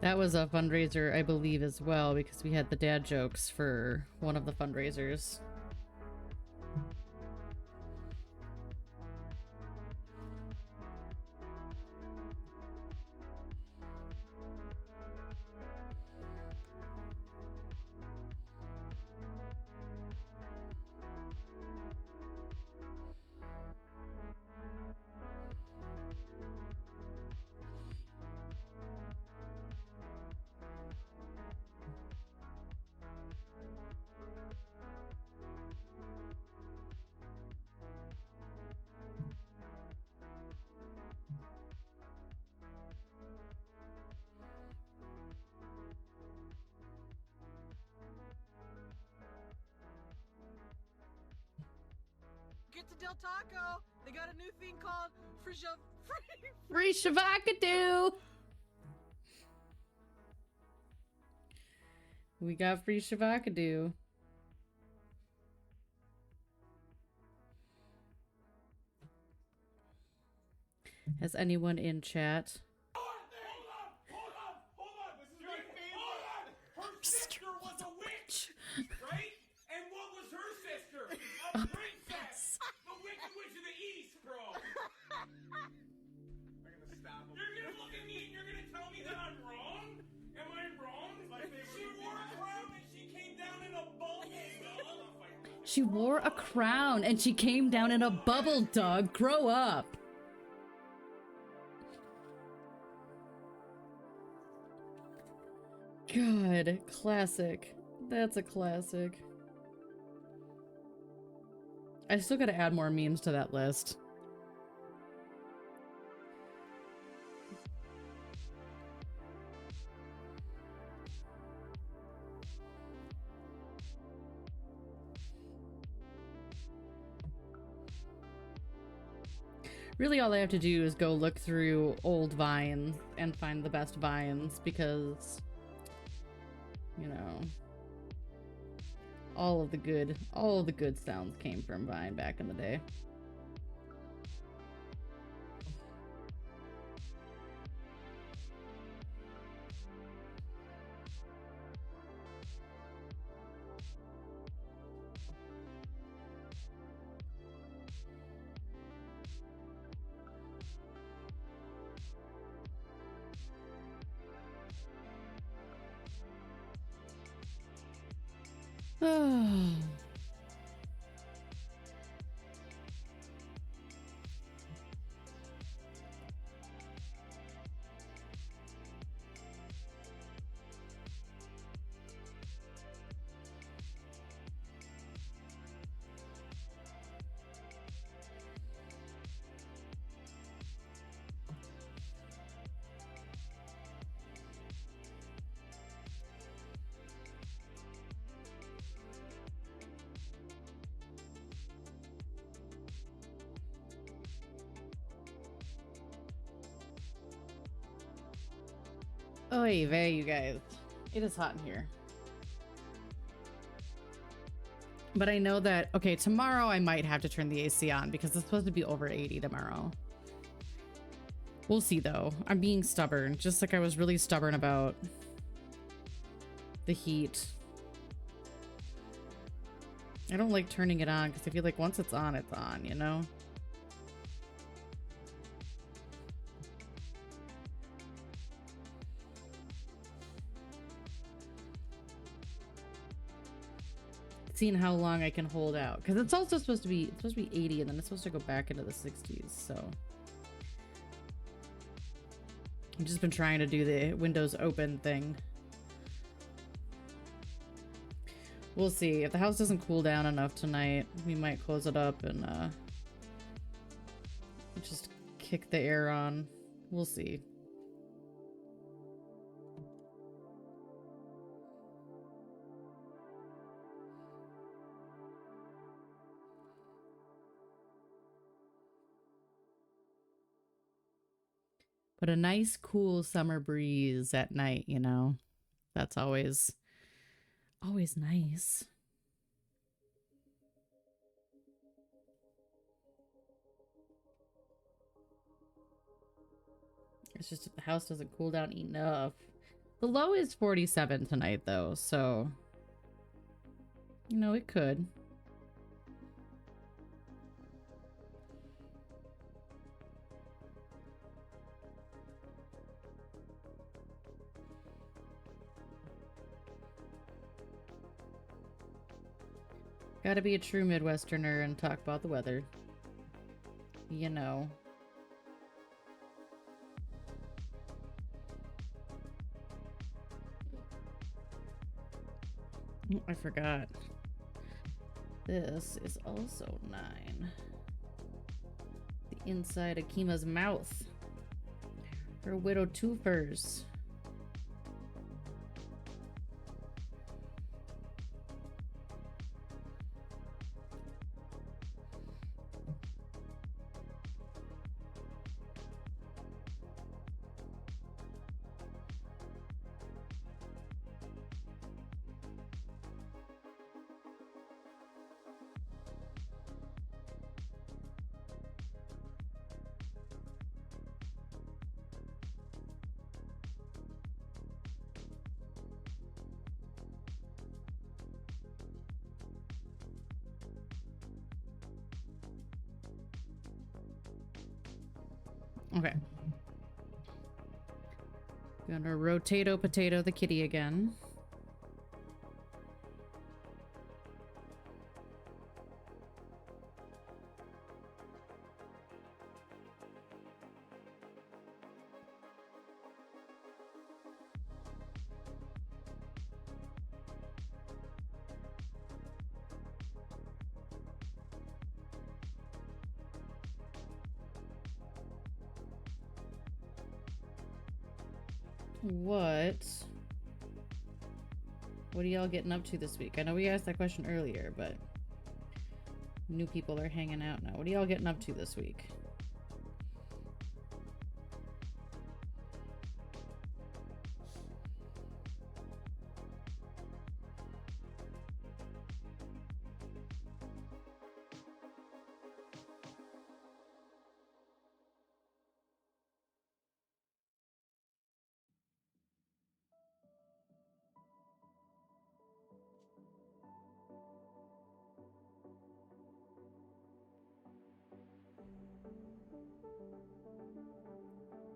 That was a fundraiser, I believe, as well, because we had the dad jokes for one of the fundraisers. Get to Del Taco. They got a new thing called Free Shavakadu! We got free Shavakadu. Has anyone in chat? Hold on! This is my favorite. Her sister was a witch, right? And what was her sister? A princess. The Wicked Witch of the East, bro. I'm gonna stop him. You're gonna look at me and you're gonna tell me that I'm wrong? Am I wrong? She wore a crown and she came down in a bubble, dog. She wore a crown and she came down in a bubble, dog. Grow up. God, classic. That's a classic. I still gotta add more memes to that list. Really, all I have to do is go look through old Vines and find the best Vines because, you know, all of the good sounds came from Vine back in the day. Oh. Oy vey, you guys. It is hot in here. But I know that, okay, tomorrow I might have to turn the AC on because it's supposed to be over 80 tomorrow. We'll see though. I'm being stubborn, just like I was really stubborn about the heat. I don't like turning it on because I feel like once it's on, you know? Seeing how long I can hold out because it's also supposed to be 80 and then it's supposed to go back into the 60s. So I've just been trying to do the windows open thing. We'll see. If the house doesn't cool down enough tonight, we might close it up and just kick the air on. We'll see. But a nice cool summer breeze at night, you know, that's always nice. It's just if the house doesn't cool down enough. The low is 47 tonight though, so you know, it could. Gotta be a true Midwesterner and talk about the weather. You know. Oh, I forgot. This is also 9. The inside of Kima's mouth. Her widow twofers. Okay. Gonna rotato potato the kitty again. What are y'all getting up to this week? I know we asked that question earlier, but new people are hanging out now. What are y'all getting up to this week?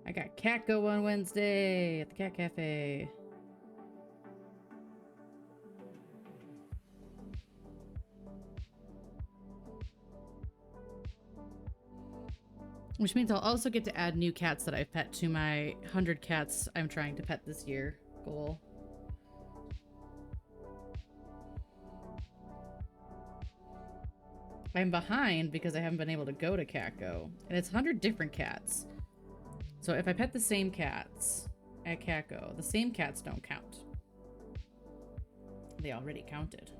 I got Cat Go on Wednesday at the Cat Cafe. Which means I'll also get to add new cats that I've pet to my 100 cats I'm trying to pet this year goal. I'm behind because I haven't been able to go to Cat Go. And it's 100 different cats. So if I pet the same cats at Cat Go, the same cats don't count. They already counted.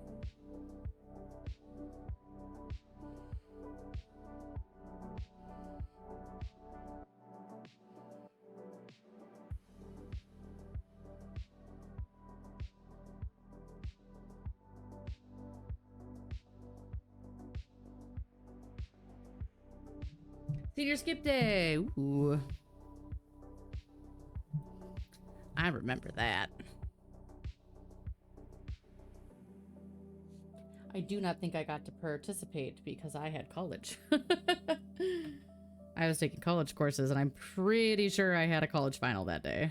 Senior skip day. Ooh. I remember that. I do not think I got to participate because I had college. I was taking college courses and I'm pretty sure I had a college final that day.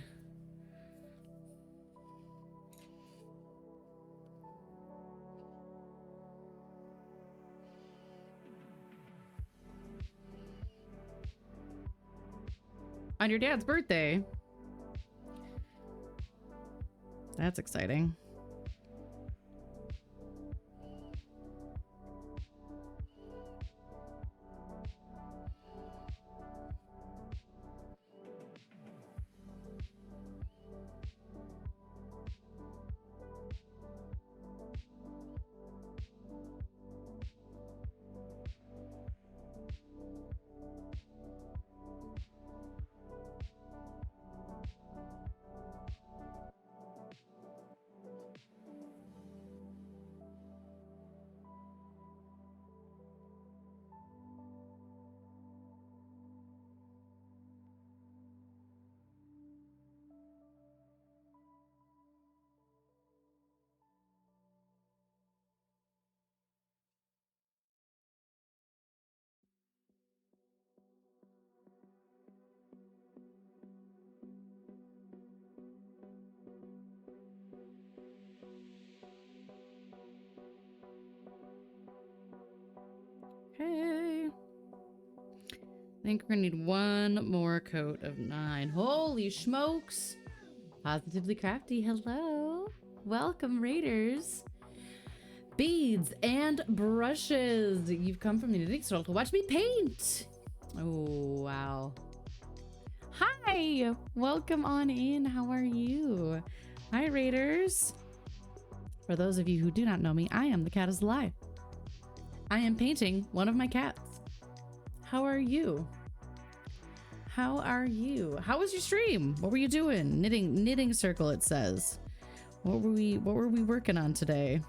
On your dad's birthday. That's exciting. Okay. I think we're gonna need one more coat of 9. Holy smokes! Positively Crafty, hello. Welcome, Raiders. Beads and brushes. You've come from the knitting store to watch me paint. Oh, wow. Hi! Welcome on in. How are you? Hi, Raiders. For those of you who do not know me, I am the cat is alive. I am painting one of my cats. How are you? How are you? How was your stream? What were you doing? Knitting circle, it says. What were we working on today?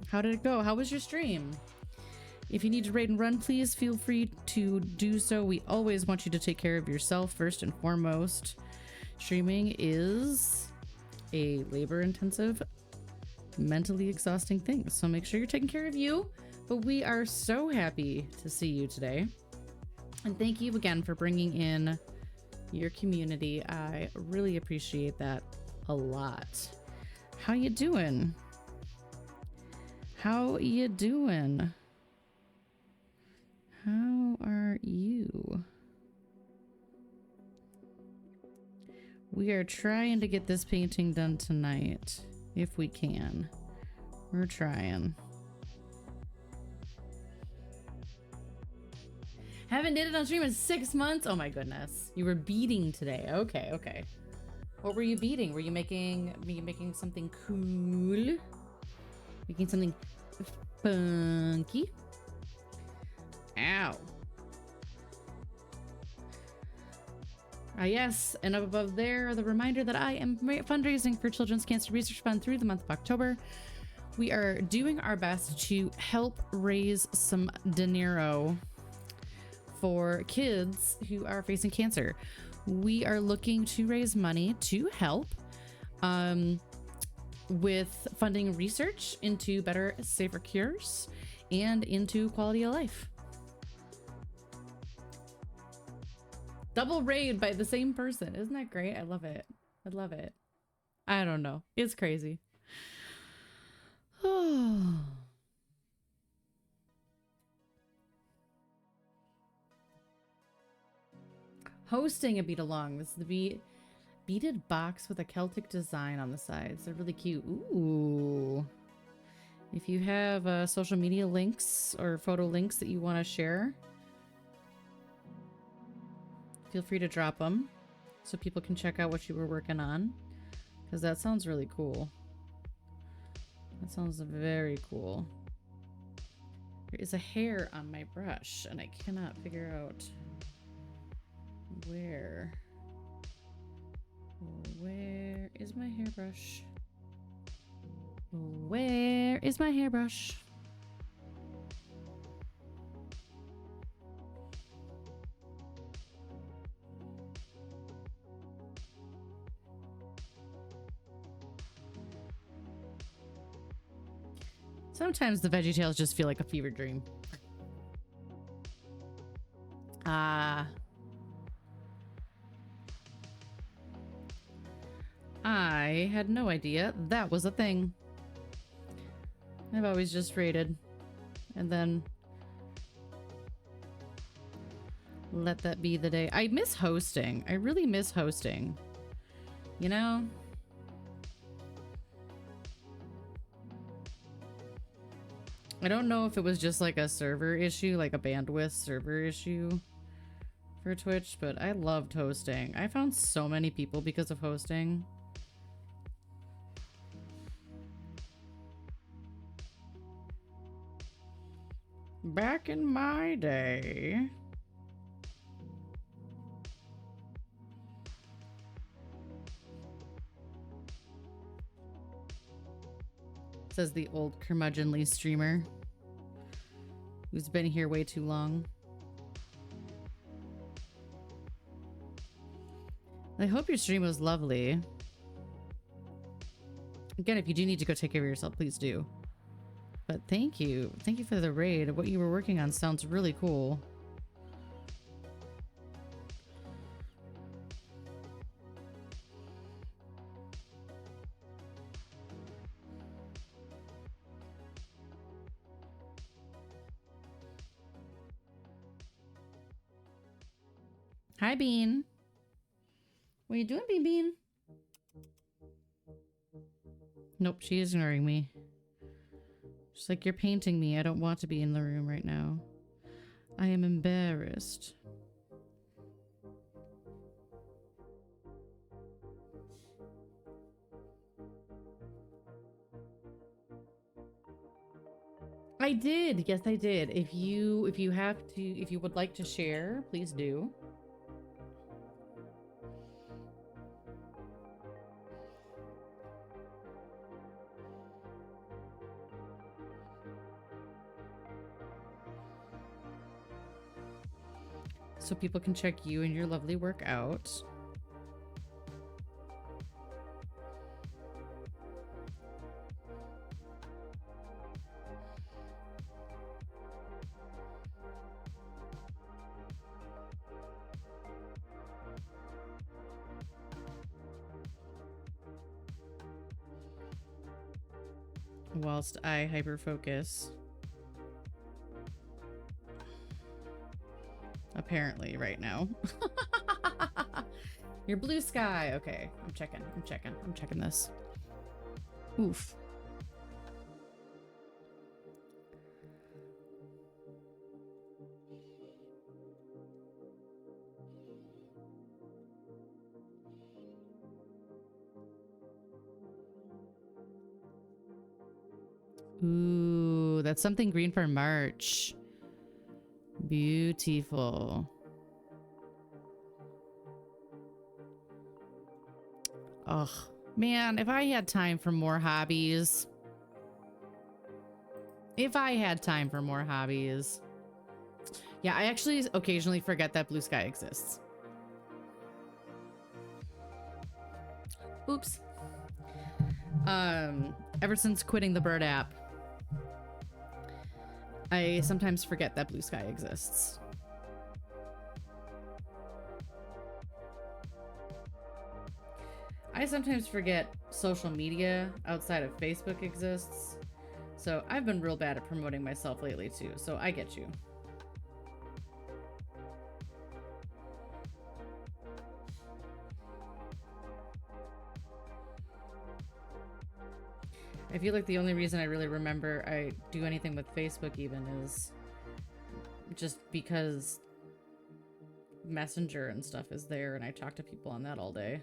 How did it go? How was your stream? If you need to raid and run, please feel free to do so. We always want you to take care of yourself first and foremost. Streaming is a labor-intensive, mentally exhausting thing, so make sure you're taking care of you. But we are so happy to see you today. And thank you again for bringing in your community. I really appreciate that a lot. How you doing? How you doing? How are you? We are trying to get this painting done tonight, if we can. We're trying. Haven't knitted on stream in 6 months? Oh my goodness. You were beading today. Okay, okay. What were you beading? Were you making something cool? Making something funky? Ow. Yes, and up above there, the reminder that I am fundraising for Children's Cancer Research Fund through the month of October. We are doing our best to help raise some dinero for kids who are facing cancer. We are looking to raise money to help with funding research into better, safer cures and into quality of life. Double raid by the same person. Isn't that great? I love it. I love it. I don't know. It's crazy. Oh. Hosting a beat along. This is the beaded box with a Celtic design on the sides. They're really cute. Ooh. If you have social media links or photo links that you want to share, feel free to drop them so people can check out what you were working on, because that sounds really cool. That sounds very cool. There is a hair on my brush and I cannot figure out where is my hairbrush? Where is my hairbrush? Sometimes the VeggieTales just feel like a fever dream. I had no idea that was a thing. I've always just raided and then let that be the day. I miss hosting. I really miss hosting. You know? I don't know if it was just like a server issue, like a bandwidth server issue for Twitch, but I loved hosting. I found so many people because of hosting. Back in my day. Says the old curmudgeonly streamer who's been here way too long. I hope your stream was lovely. Again, if you do need to go take care of yourself, please do. But thank you. Thank you for the raid. What you were working on sounds really cool. Hi, Bean. What are you doing, Bean Bean? Nope, she is ignoring me. She's like, you're painting me. I don't want to be in the room right now. I am embarrassed. I did. Yes, I did. If you would like to share, please do. So people can check you and your lovely work out. Whilst I hyper-focus. Apparently right now. Your blue sky. Okay, I'm checking this. Oof. Ooh, that's something green for March. Beautiful. Ugh, man, if I had time for more hobbies. If I had time for more hobbies. Yeah, I actually occasionally forget that blue sky exists. Oops. Ever since quitting the Bird app, I sometimes forget that blue sky exists. I sometimes forget social media outside of Facebook exists. So I've been real bad at promoting myself lately too, so I get you. I feel like the only reason I really remember I do anything with Facebook even is just because Messenger and stuff is there and I talk to people on that all day.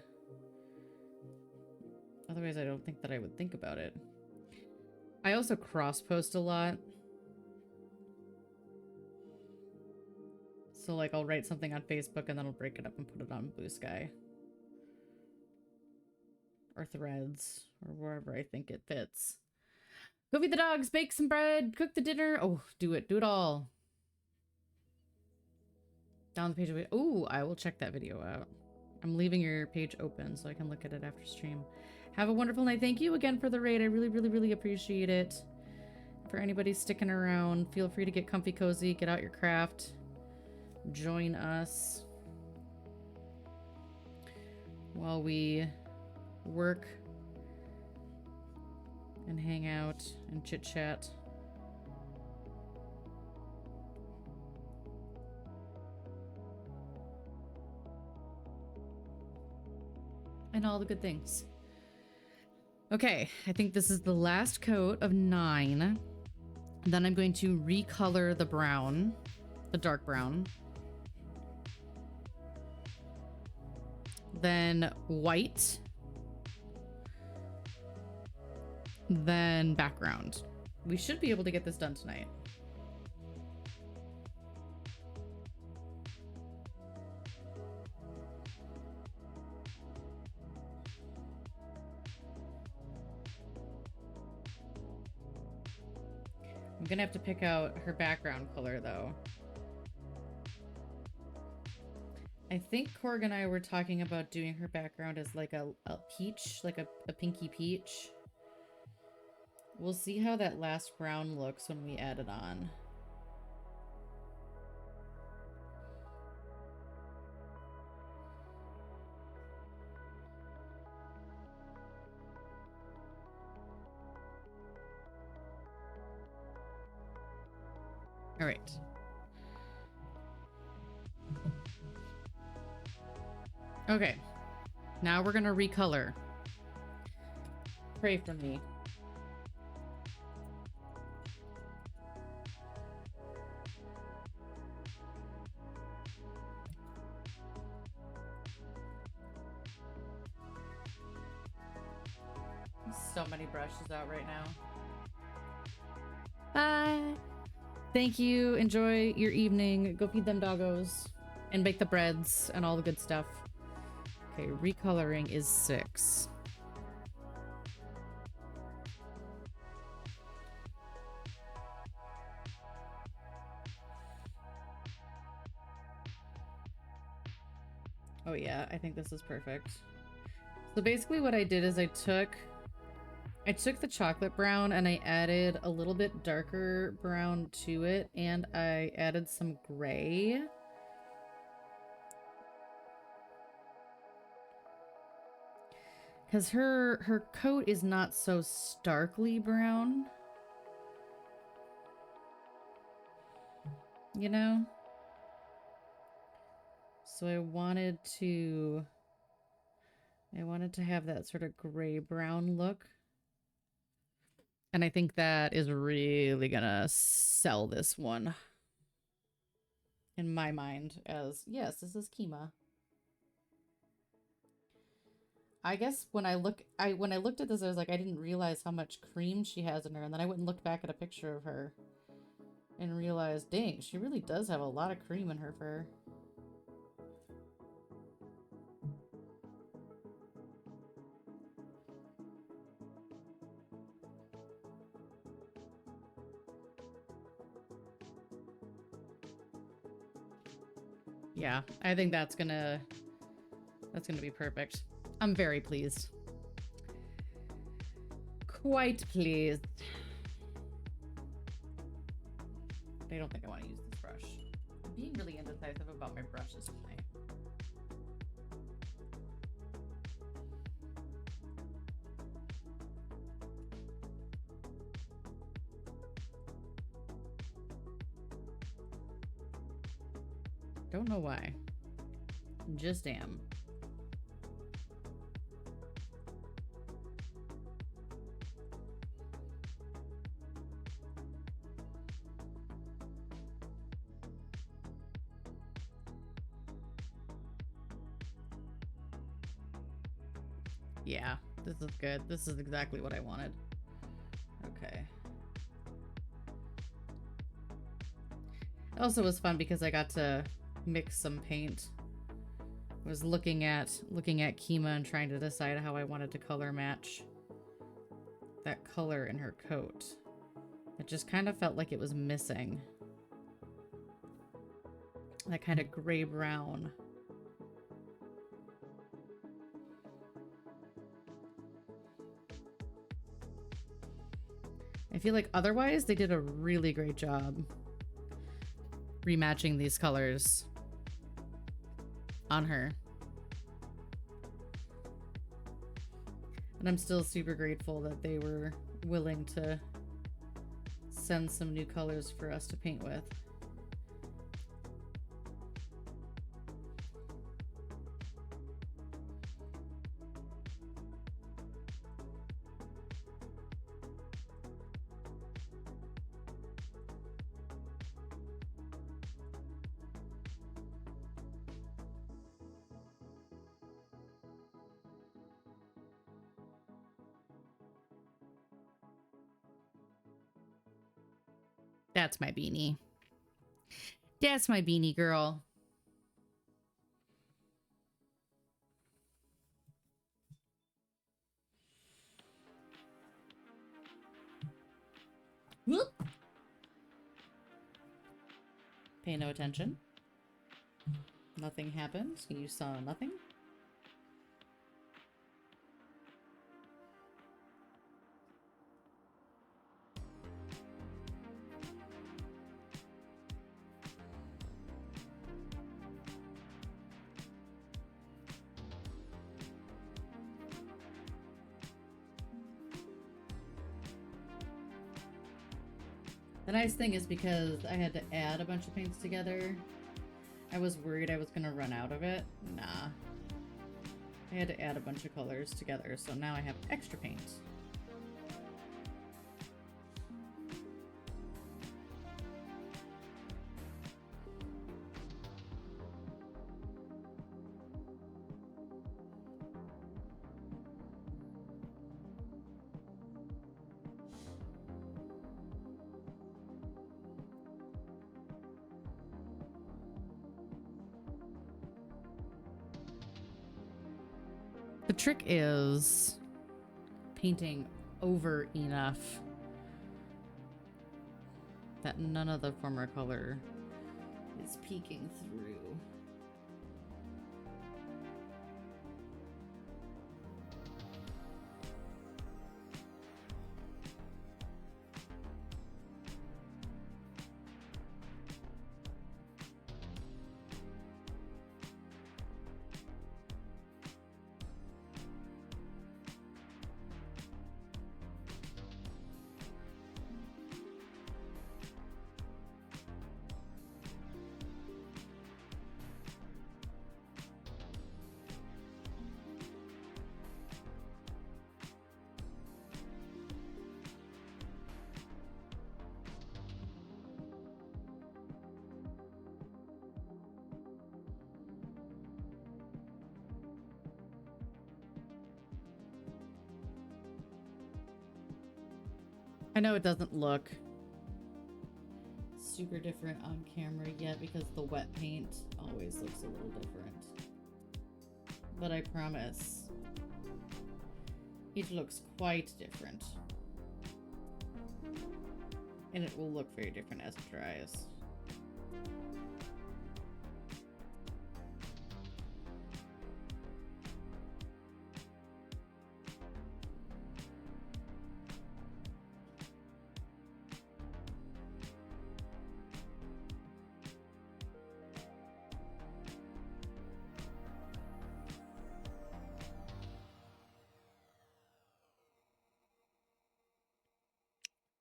Otherwise, I don't think that I would think about it. I also cross-post a lot. So like I'll write something on Facebook and then I'll break it up and put it on Blue Sky. Or Threads, or wherever I think it fits. Go feed the dogs, bake some bread, cook the dinner. Oh, do it all. Down the page. Ooh, I will check that video out. I'm leaving your page open so I can look at it after stream. Have a wonderful night. Thank you again for the raid. I really, really, really appreciate it. for anybody sticking around. Feel free to get comfy cozy, get out your craft, join us while we work and hang out and chit chat. And all the good things. Okay, I think this is the last coat of 9. Then I'm going to recolor the brown, the dark brown. Then white. Then background. We should be able to get this done tonight. I'm gonna have to pick out her background color though. I think Korg and I were talking about doing her background as like a peach, like a pinky peach. We'll see how that last brown looks when we add it on. All right. Okay. Now we're gonna recolor. Pray for me. So many brushes out right now. Bye. Thank you. Enjoy your evening. Go feed them doggos and bake the breads and all the good stuff. Okay, recoloring is 6. Oh yeah, I think this is perfect. So basically what I did is I took the chocolate brown and I added a little bit darker brown to it, and I added some gray. Because her coat is not so starkly brown. You know? So I wanted to have that sort of gray brown look. And I think that is really gonna sell this one. In my mind as, yes, this is Kima. I guess when I looked at this, I was like, I didn't realize how much cream she has in her. And then I went and looked back at a picture of her and realized, dang, she really does have a lot of cream in her fur. Yeah, I think that's gonna be perfect. I'm very pleased. Quite pleased. I don't think I want to use this brush. I'm being really indecisive about my brushes tonight. Don't know why. Just am. Yeah, this is good. This is exactly what I wanted. Okay. It also was fun because I got to mix some paint. I was looking at Kima and trying to decide how I wanted to color match that color in her coat. It just kind of felt like it was missing. That kind of gray brown. I feel like otherwise they did a really great job rematching these colors on her. And I'm still super grateful that they were willing to send some new colors for us to paint with. That's my beanie. That's my beanie girl. Whoop. Pay no attention. Nothing happened. You saw nothing. The nice thing is because I had to add a bunch of paints together, I was worried I was gonna run out of it. Nah. I had to add a bunch of colors together, so now I have extra paint. The trick is painting over enough that none of the former color is peeking through. I know it doesn't look super different on camera yet because the wet paint always looks a little different. But I promise it looks quite different. And it will look very different as it dries.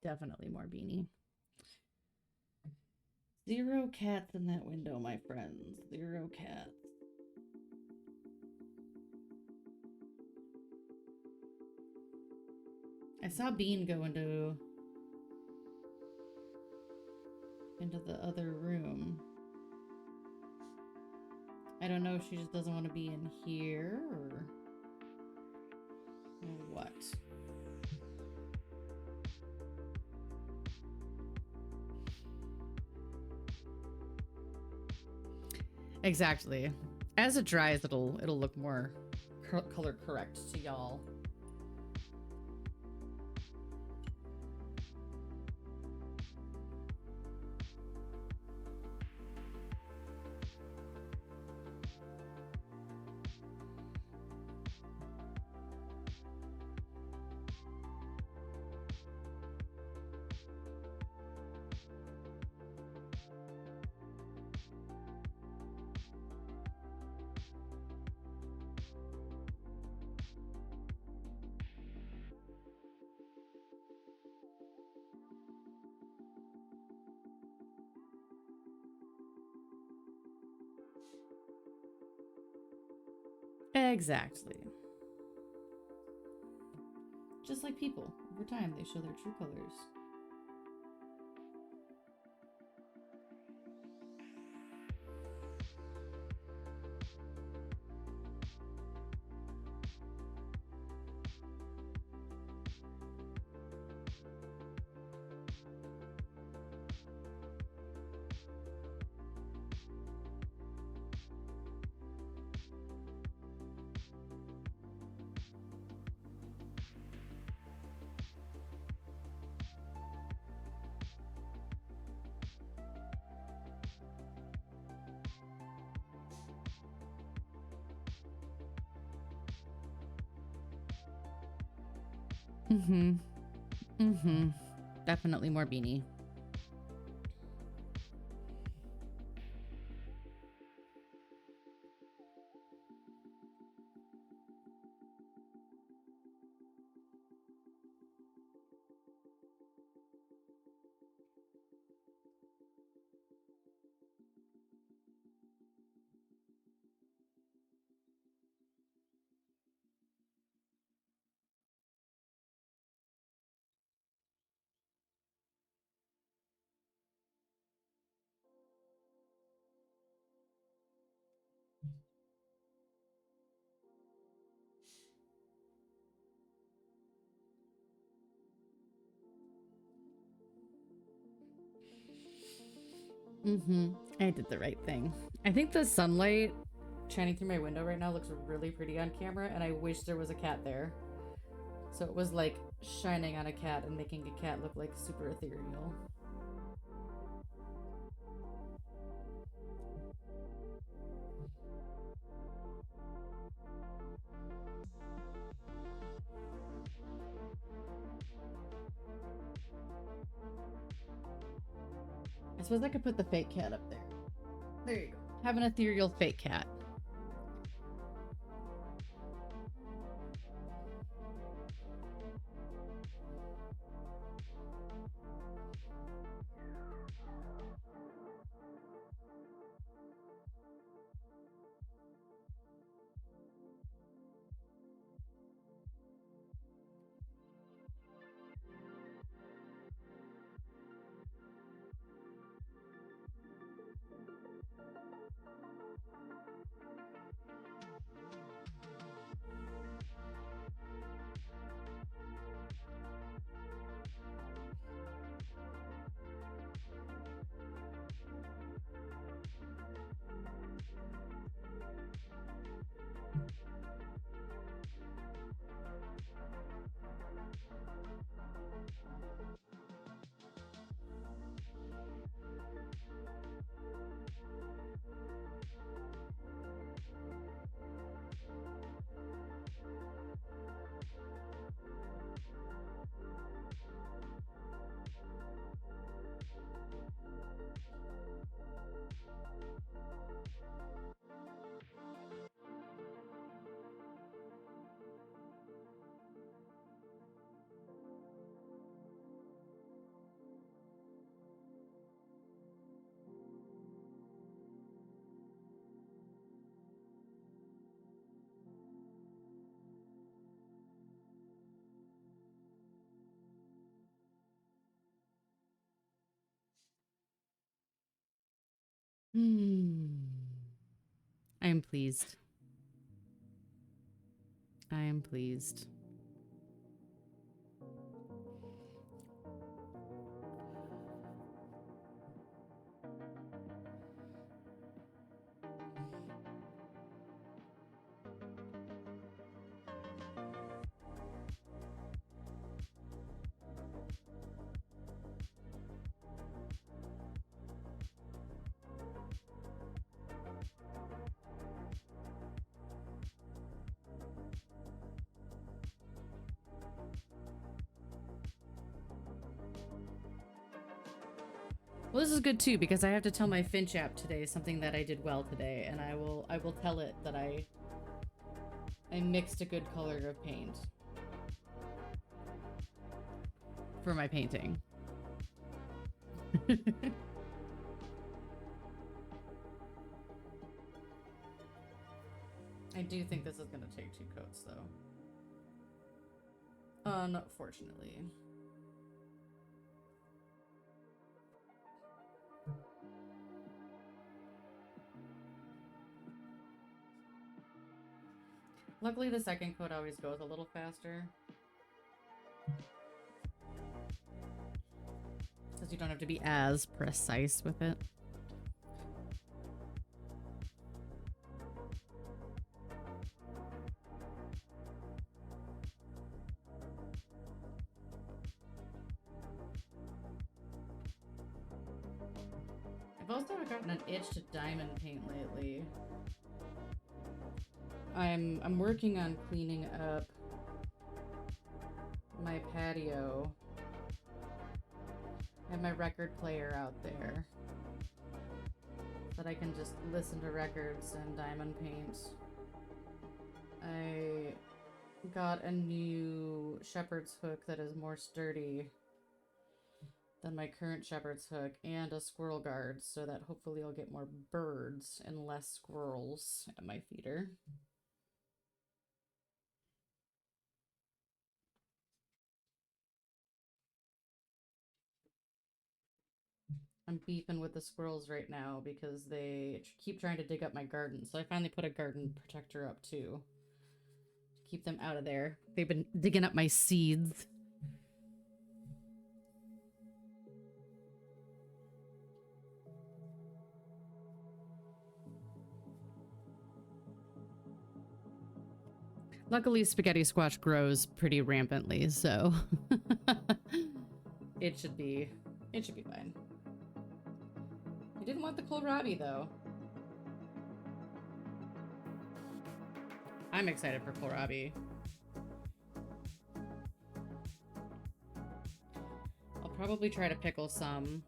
Definitely more beanie. 0 cats in that window, my friends. 0 cats. I saw Bean go into the other room. I don't know if she just doesn't want to be in here or what. Exactly. As it dries, it'll look more color correct to y'all. Exactly. Just like people, over time they show their true colors. Mm-hmm. Mm-hmm. Definitely more beanie. Mm-hmm. I did the right thing. I think the sunlight shining through my window right now looks really pretty on camera, and I wish there was a cat there. So it was like shining on a cat and making a cat look like super ethereal. I suppose I could put the fake cat up there. There you go. Have an ethereal fake cat. I am pleased. I am pleased. Well, this is good too because I have to tell my Finch app today something that I did well today, and I will tell it that I mixed a good color of paint for my painting. I do think this is gonna take 2 coats, though. Unfortunately. Luckily, the second coat always goes a little faster. Because you don't have to be as precise with it. I've also gotten an itch to diamond paint lately. I'm working on cleaning up my patio. I have my record player out there so that I can just listen to records and diamond paint. I got a new shepherd's hook that is more sturdy than my current shepherd's hook, and a squirrel guard, so that hopefully I'll get more birds and less squirrels at my feeder. I'm beefing with the squirrels right now because they keep trying to dig up my garden, so I finally put a garden protector up too to keep them out of there. They've been digging up my seeds. Luckily, spaghetti squash grows pretty rampantly, so it should be fine. I didn't want the kohlrabi though. I'm excited for kohlrabi. I'll probably try to pickle some,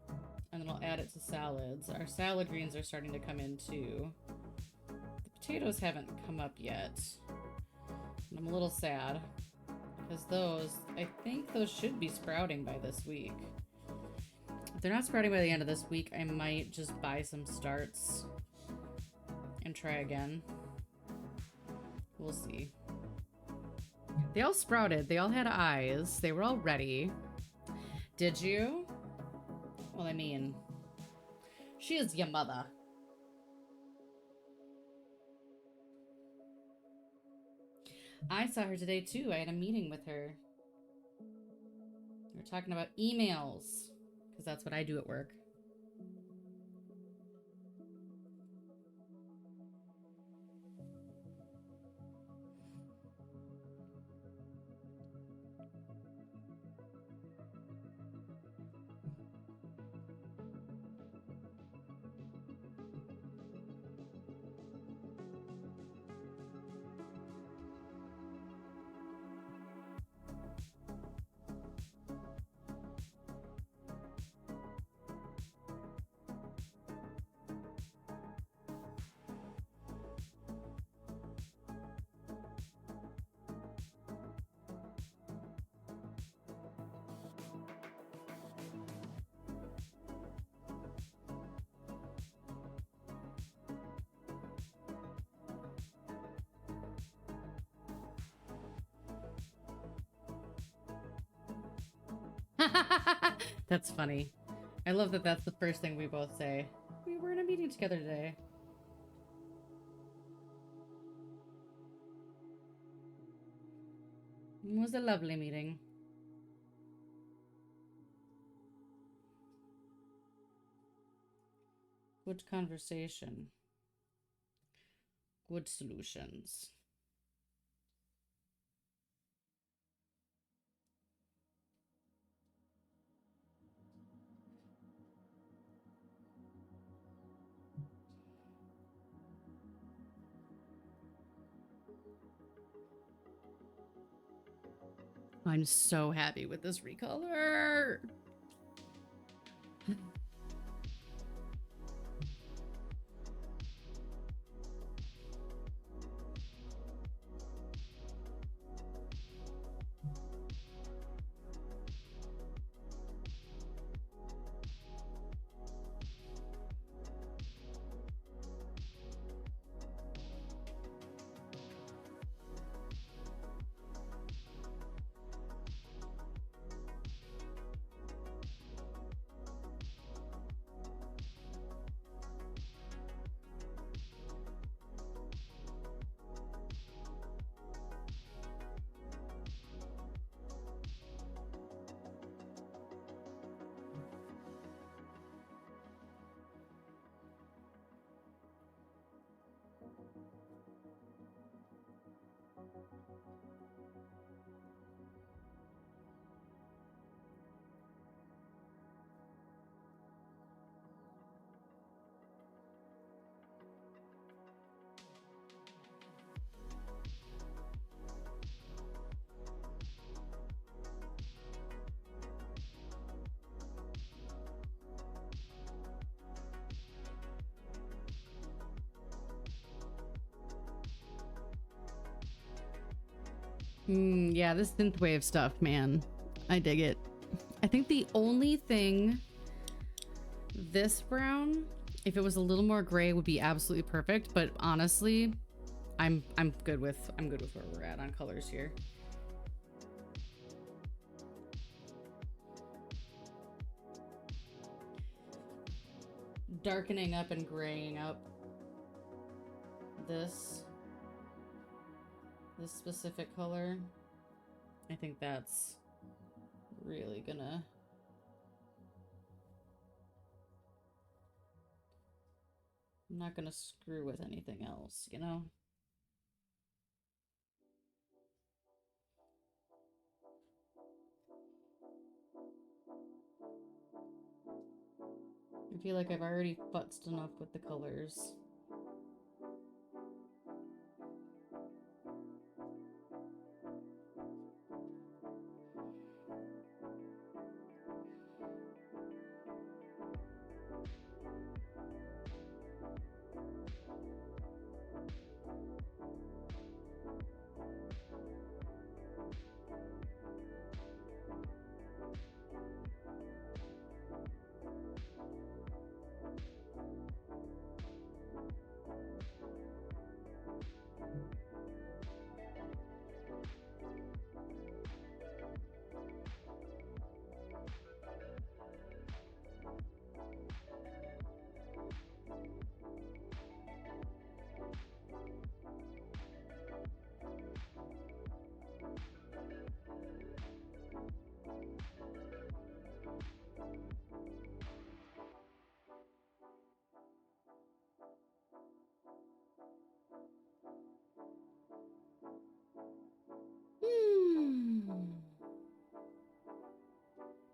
and then I'll add it to salads. Our salad greens are starting to come in too. The potatoes haven't come up yet. And I'm a little sad because I think those should be sprouting by this week. If they're not sprouting by the end of this week, I might just buy some starts and try again. We'll see. They all sprouted. They all had eyes. They were all ready. Did you? Well, I mean, she is your mother. I saw her today too. I had a meeting with her. We were talking about emails, because that's what I do at work. That's funny. I love that that's the first thing we both say. We were in a meeting together today. It was a lovely meeting. Good conversation. Good solutions. I'm so happy with this recolor. Yeah, this synthwave stuff, man. I dig it. I think the only thing this brown, if it was a little more gray, would be absolutely perfect. But honestly, I'm good with where we're at on colors here. Darkening up and graying up this specific color, I think that's really gonna I'm not gonna screw with anything else, you know? I feel like I've already futzed enough with the colors.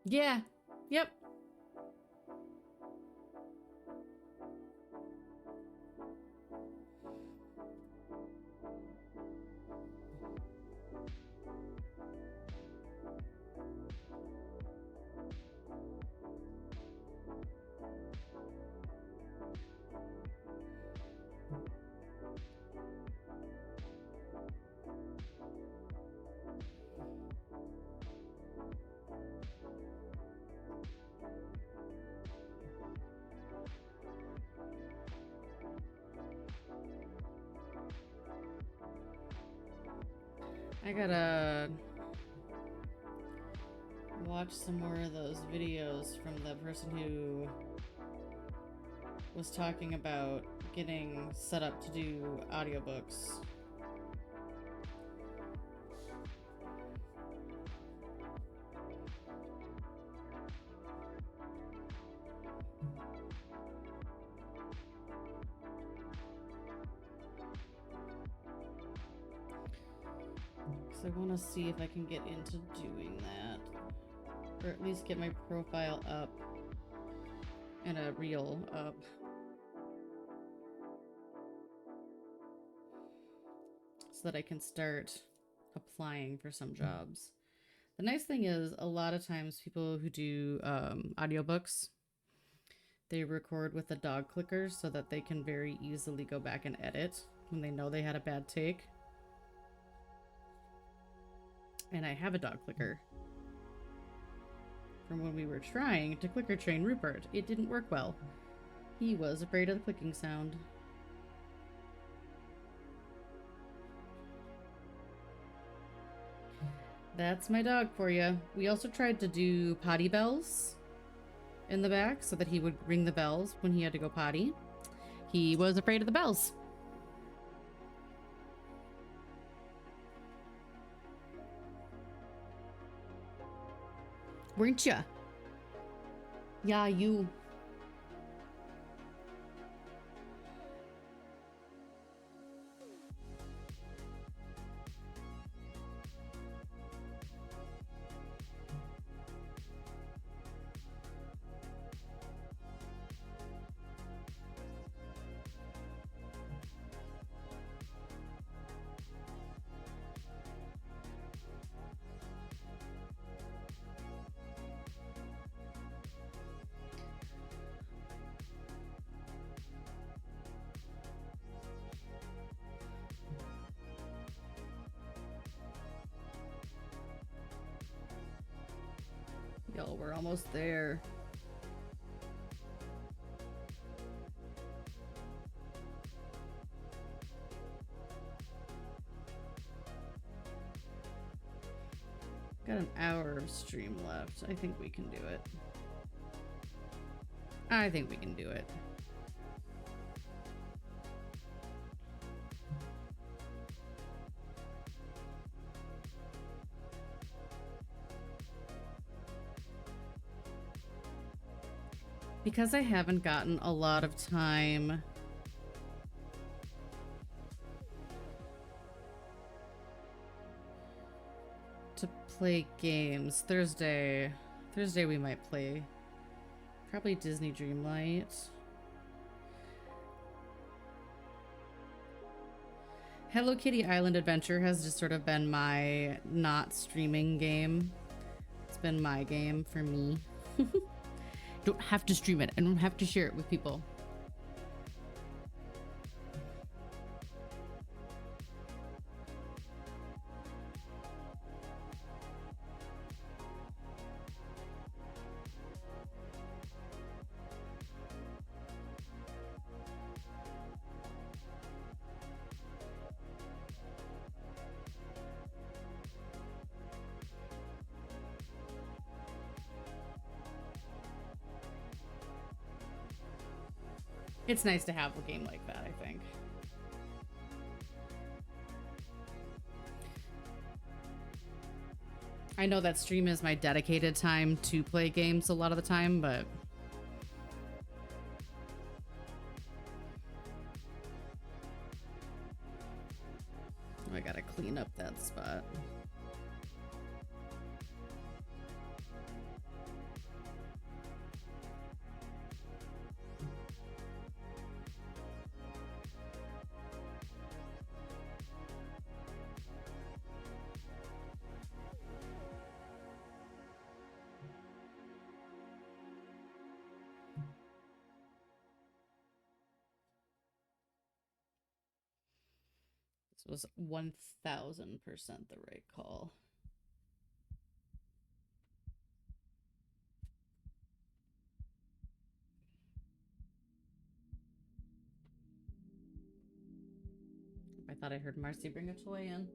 Yeah. Yep. I gotta watch some more of those videos from the person who was talking about getting set up to do audiobooks. So I want to see if I can get into doing that, or at least get my profile up and a reel up. So that I can start applying for some jobs. The nice thing is, a lot of times people who do audiobooks, they record with a dog clicker so that they can very easily go back and edit when they know they had a bad take. And I have a dog clicker from when we were trying to clicker train Rupert. It didn't work well. He was afraid of the clicking sound. That's my dog for you. We also tried to do potty bells in the back so that he would ring the bells when he had to go potty. He was afraid of the bells. Weren't ya? Yeah, you. go. We're almost there. Got an hour of stream left. I think we can do it. I think we can do it. Because I haven't gotten a lot of time to play games. Thursday we might play probably Disney Dreamlight. Hello Kitty Island Adventure has just sort of been my not streaming game. It's been my game for me. Don't have to stream it. I don't have to share it with people. It's nice to have a game like that, I think. I know that stream is my dedicated time to play games a lot of the time, but I gotta clean up that spot. Was 1000% the right call. I thought I heard Marcy bring a toy in.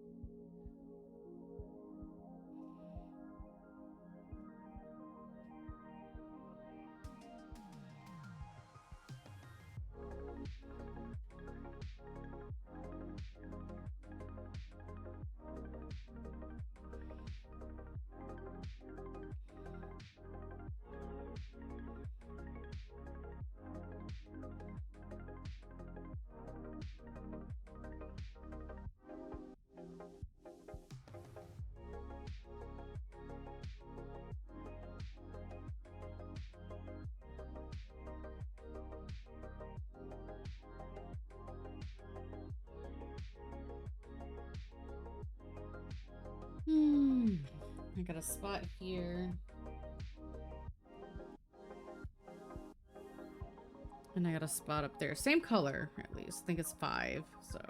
I got a spot here. And I got a spot up there. Same color, at least. I think it's 5, so.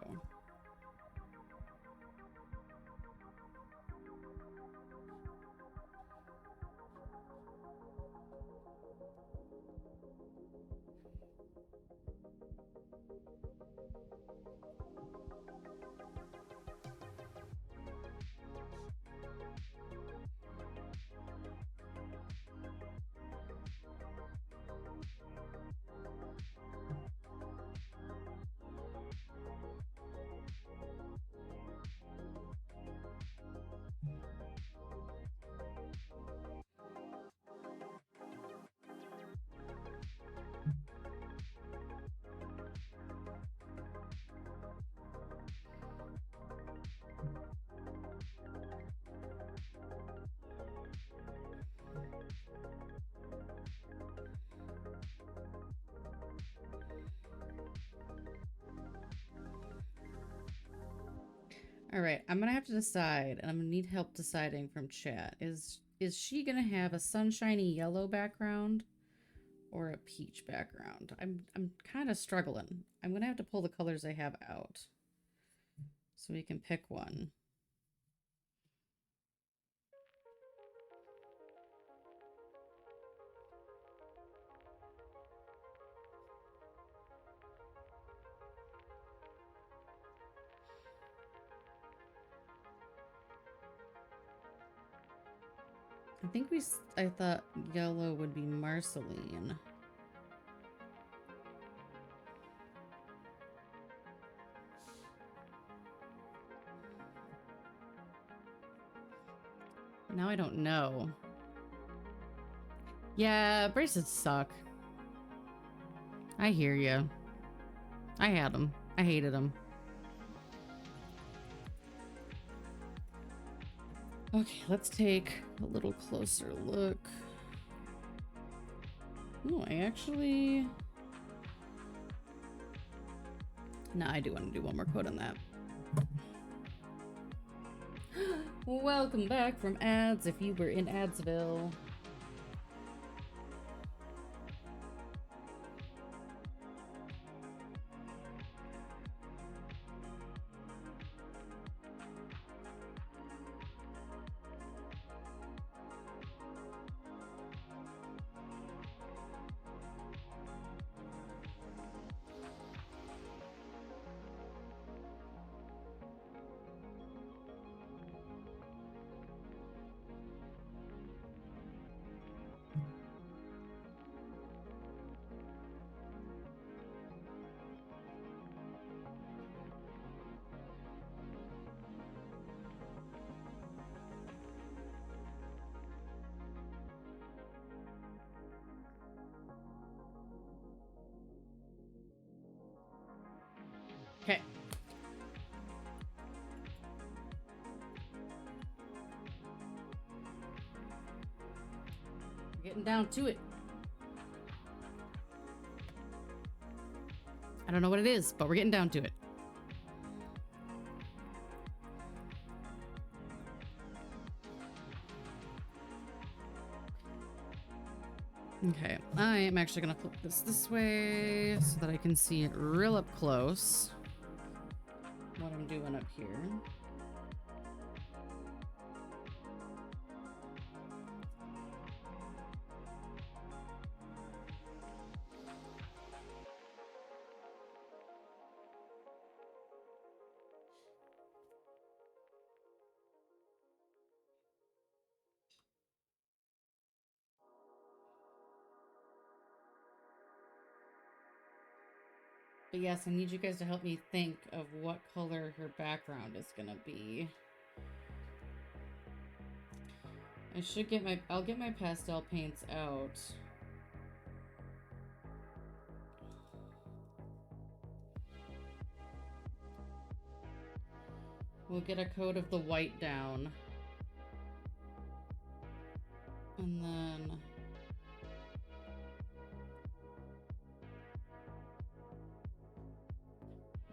All right, I'm gonna have to decide, and I'm gonna need help deciding from chat. Is she gonna have a sunshiny yellow background or a peach background? I'm kind of struggling. I'm gonna have to pull the colors I have out so we can pick one. I thought yellow would be Marceline. Now I don't know. Yeah, bracelets suck. I hear you. I had them. I hated them. Okay, let's take a little closer look. No, I actually... No, I do want to do one more coat on that. Welcome back from ads if you were in Adsville. Okay. We're getting down to it. I don't know what it is, but we're getting down to it. Okay, I am actually gonna flip this way so that I can see it real up close. What I'm doing up here. But yes, I need you guys to help me think of what color her background is gonna be. I'll get my pastel paints out. We'll get a coat of the white down. And then...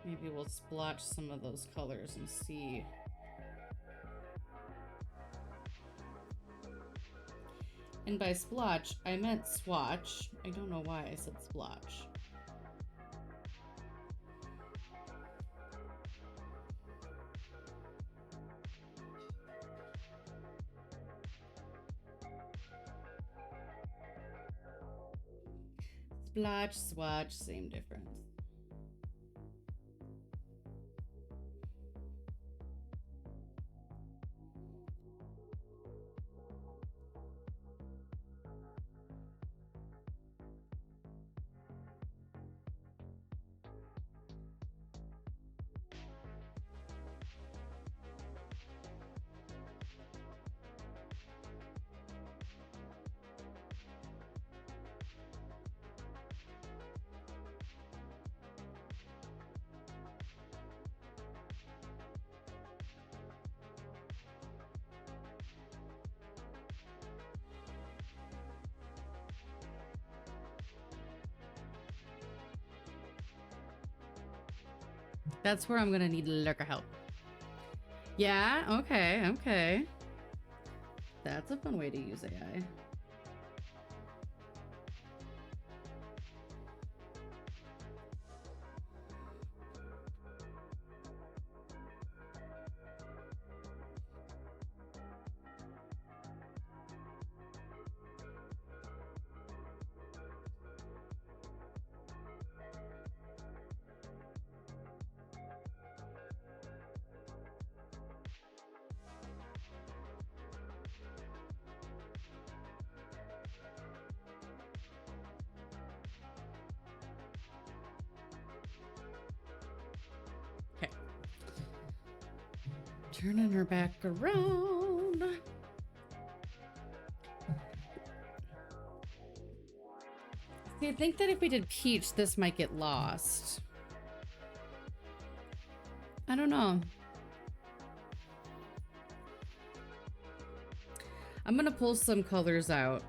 maybe we'll splotch some of those colors and see. And by splotch, I meant swatch. I don't know why I said splotch. Splotch, swatch, same difference. That's where I'm gonna need lurker help. Yeah, okay, okay. That's a fun way to use AI. Turning her back around. See, I think that if we did peach, this might get lost. I don't know. I'm gonna pull some colors out.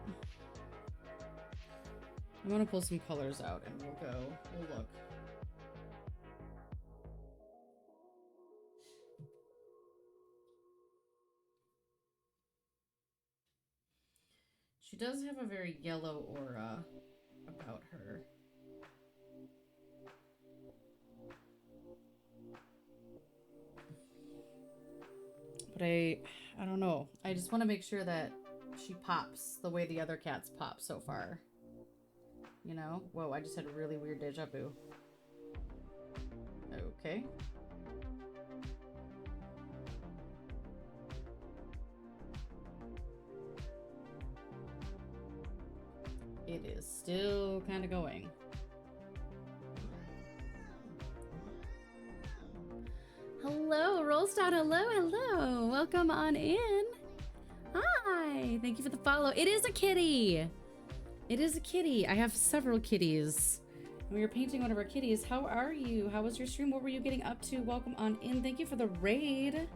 I'm gonna pull some colors out and we'll look. She does have a very yellow aura about her. But I don't know. I just want to make sure that she pops the way the other cats pop so far. You know? Whoa, I just had a really weird deja vu. Okay. It is still kind of going. Hello, Rollstar. Hello. Welcome on in. Hi. Thank you for the follow. It is a kitty. It is a kitty. I have several kitties. We were painting one of our kitties. How are you? How was your stream? What were you getting up to? Welcome on in. Thank you for the raid.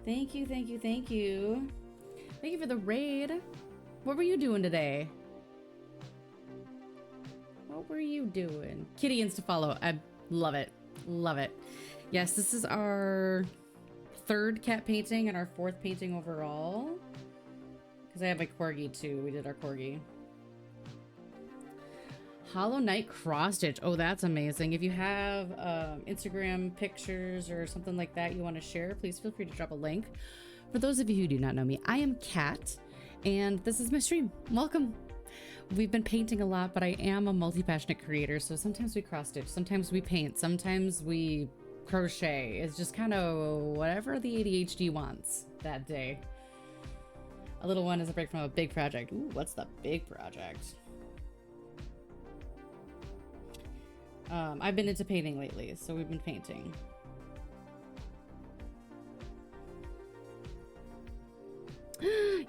Thank you. Thank you for the raid. What were you doing today? What were you doing? Kitty Insta follow. I love it. Love it. Yes, this is our 3rd cat painting and our 4th painting overall. Because I have my corgi too. We did our corgi. Hollow Knight cross stitch. Oh, that's amazing. If you have Instagram pictures or something like that you want to share, please feel free to drop a link. For those of you who do not know me, I am Kat, and this is my stream. Welcome. We've been painting a lot, but I am a multi-passionate creator, so sometimes we cross-stitch, sometimes we paint, sometimes we crochet. It's just kind of whatever the ADHD wants that day. A little one is a break from a big project. Ooh, what's the big project? I've been into painting lately, so we've been painting.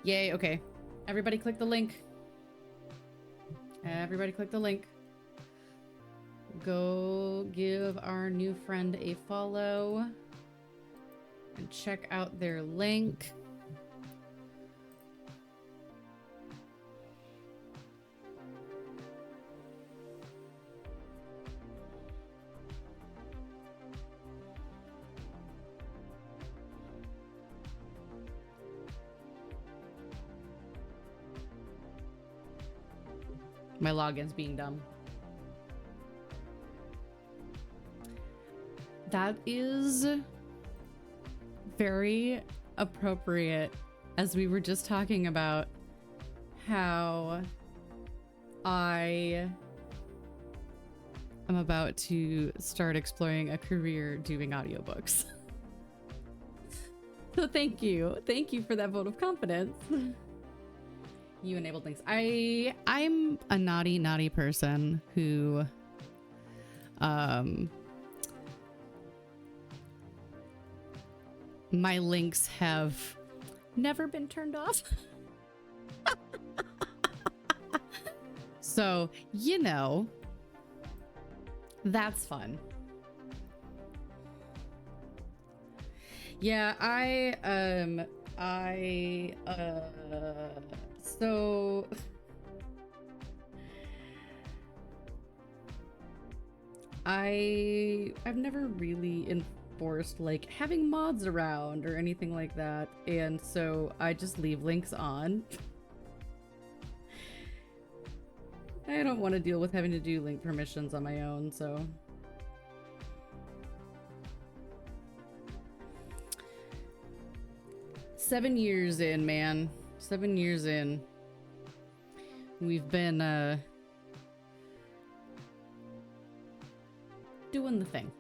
Yay, okay. Everybody click the link. Everybody click the link. Go give our new friend a follow and check out their link. My login's being dumb. That is very appropriate, as we were just talking about how I am about to start exploring a career doing audiobooks. So thank you. Thank you for that vote of confidence. You enabled things. I'm a naughty person who my links have never been turned off. So, you know, that's fun. Yeah, so I've never really enforced like having mods around or anything like that, and so I just leave links on. I don't want to deal with having to do link permissions on my own, so. Seven years in, man. 7 years in. We've been doing the thing.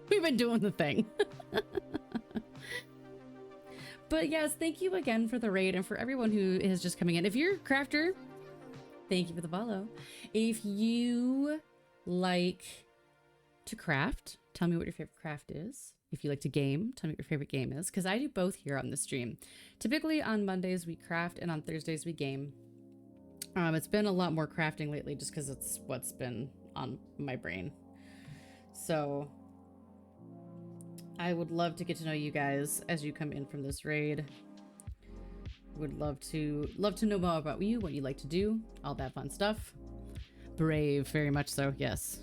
We've been doing the thing. But yes, thank you again for the raid and for everyone who is just coming in. If you're a crafter, thank you for the follow. If you like to craft, tell me what your favorite craft is. If you like to game, tell me what your favorite game is, because I do both here on the stream. Typically on Mondays we craft and on Thursdays we game. It's been a lot more crafting lately just because it's what's been on my brain. So I would love to get to know you guys as you come in from this raid. Would love to know more about you, what you like to do, all that fun stuff. Brave, very much so, yes.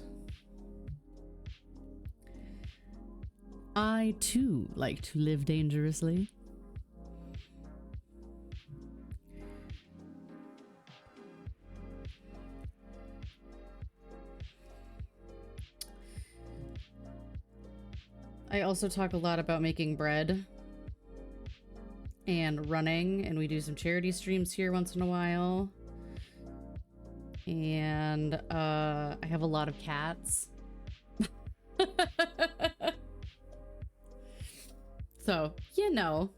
I too like to live dangerously. I also talk a lot about making bread and running, and we do some charity streams here once in a while. And I have a lot of cats. So, you know.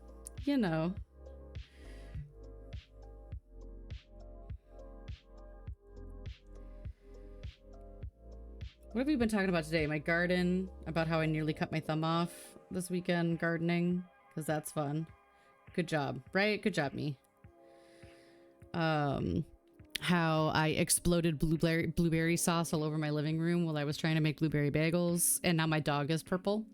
What have we been talking about today? My garden, about how I nearly cut my thumb off this weekend gardening, because that's fun. Good job, right? Good job, me. How I exploded blueberry sauce all over my living room while I was trying to make blueberry bagels, and now my dog is purple.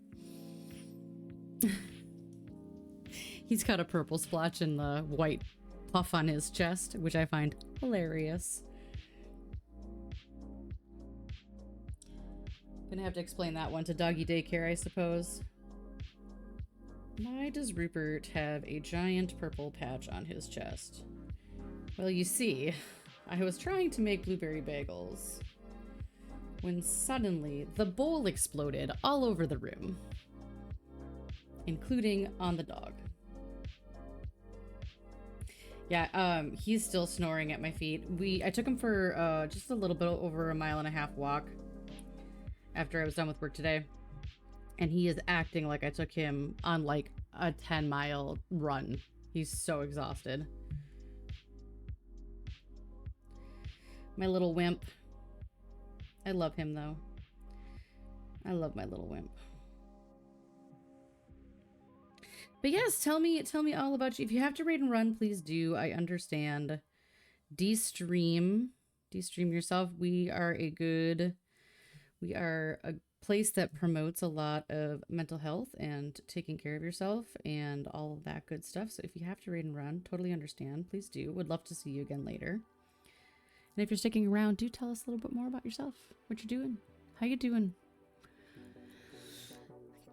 He's got a purple splotch and the white puff on his chest, which I find hilarious. Gonna have to explain that one to doggy daycare, I suppose. Why does Rupert have a giant purple patch on his chest? Well, you see, I was trying to make blueberry bagels when suddenly the bowl exploded all over the room, including on the dog. Yeah, he's still snoring at my feet. I took him for just a little bit over a 1.5 mile walk after I was done with work today, and he is acting like I took him on like a 10-mile run. He's so exhausted. My little wimp. I love him though. I love my little wimp. But yes, tell me all about you. If you have to raid and run, please do. I understand. De-stream yourself. We are a place that promotes a lot of mental health and taking care of yourself and all of that good stuff. So if you have to raid and run, totally understand. Please do. Would love to see you again later. And if you're sticking around, do tell us a little bit more about yourself. What you're doing. How you doing?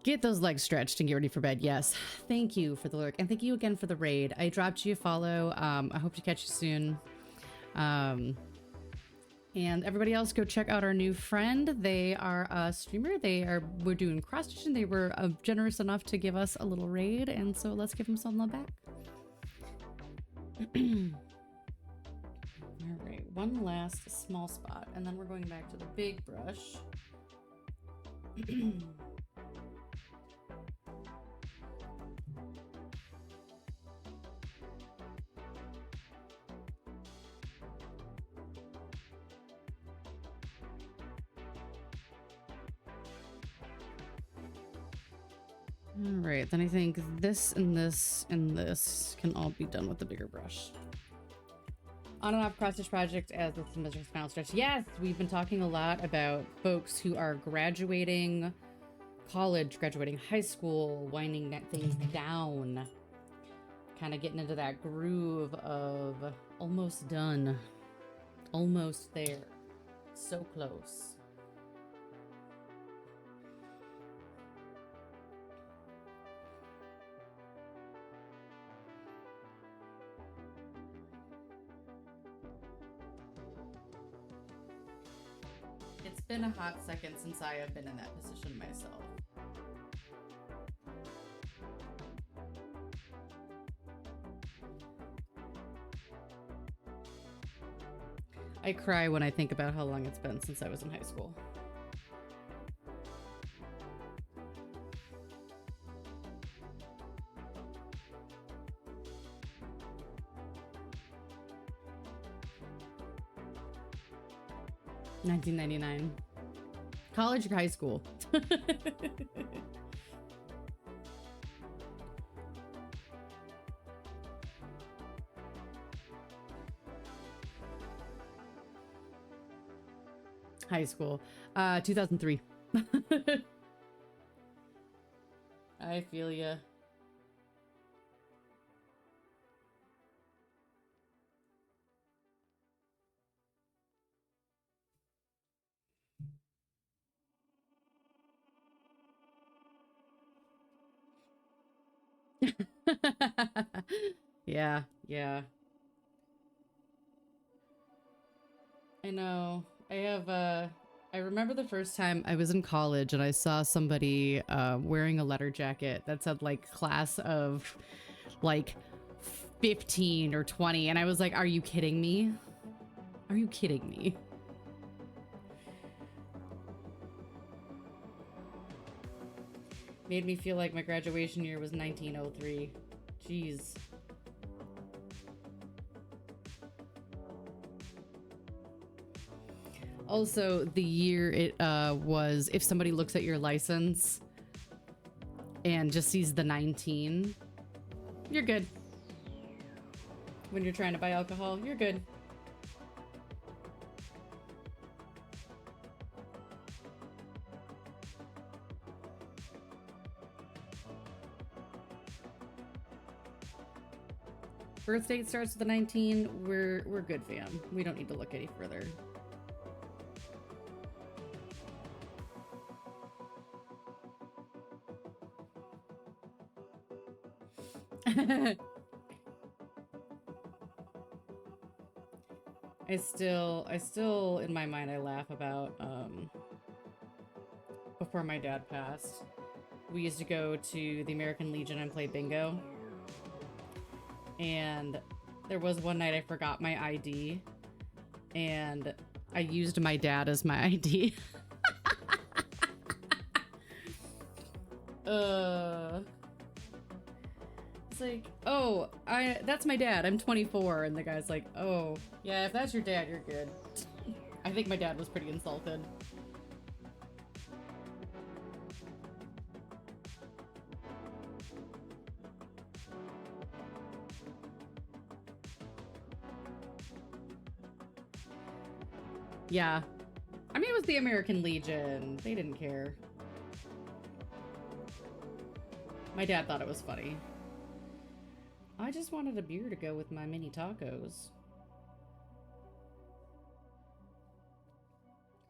Get those legs stretched and get ready for bed. Yes. Thank you for the lurk. And thank you again for the raid. I dropped you a follow. I hope to catch you soon. And everybody else, go check out our new friend. They are a streamer. We're doing cross stitching. They were generous enough to give us a little raid. And so let's give them some love back. All right. One last small spot. And then we're going back to the big brush. All right, then I think this and this and this can all be done with the bigger brush. On and off cross stitch project as the semester's final stretch. Yes, we've been talking a lot about folks who are graduating college, graduating high school, winding things down, kind of getting into that groove of almost done, almost there, so close. It's been a hot second since I have been in that position myself. I cry when I think about how long it's been since I was in high school. $19.99. College or high school? High school. 2003. I feel ya. Yeah, yeah. I know. I remember the first time I was in college and I saw somebody wearing a letter jacket that said like class of like 15 or 20, and I was like, are you kidding me? Are you kidding me? Made me feel like my graduation year was 1903. Jeez. Also, the year it was, if somebody looks at your license and just sees the 19, you're good. When you're trying to buy alcohol, you're good. Birth date starts with the 19. We're good, fam. We don't need to look any further. I still in my mind I laugh about before my dad passed, we used to go to the American Legion and play bingo. And there was one night I forgot my ID and I used my dad as my ID. It's like, oh, that's my dad. I'm 24. And the guy's like, oh, yeah, if that's your dad, you're good. I think my dad was pretty insulted. Yeah. I mean, it was the American Legion. They didn't care. My dad thought it was funny. I just wanted a beer to go with my mini tacos.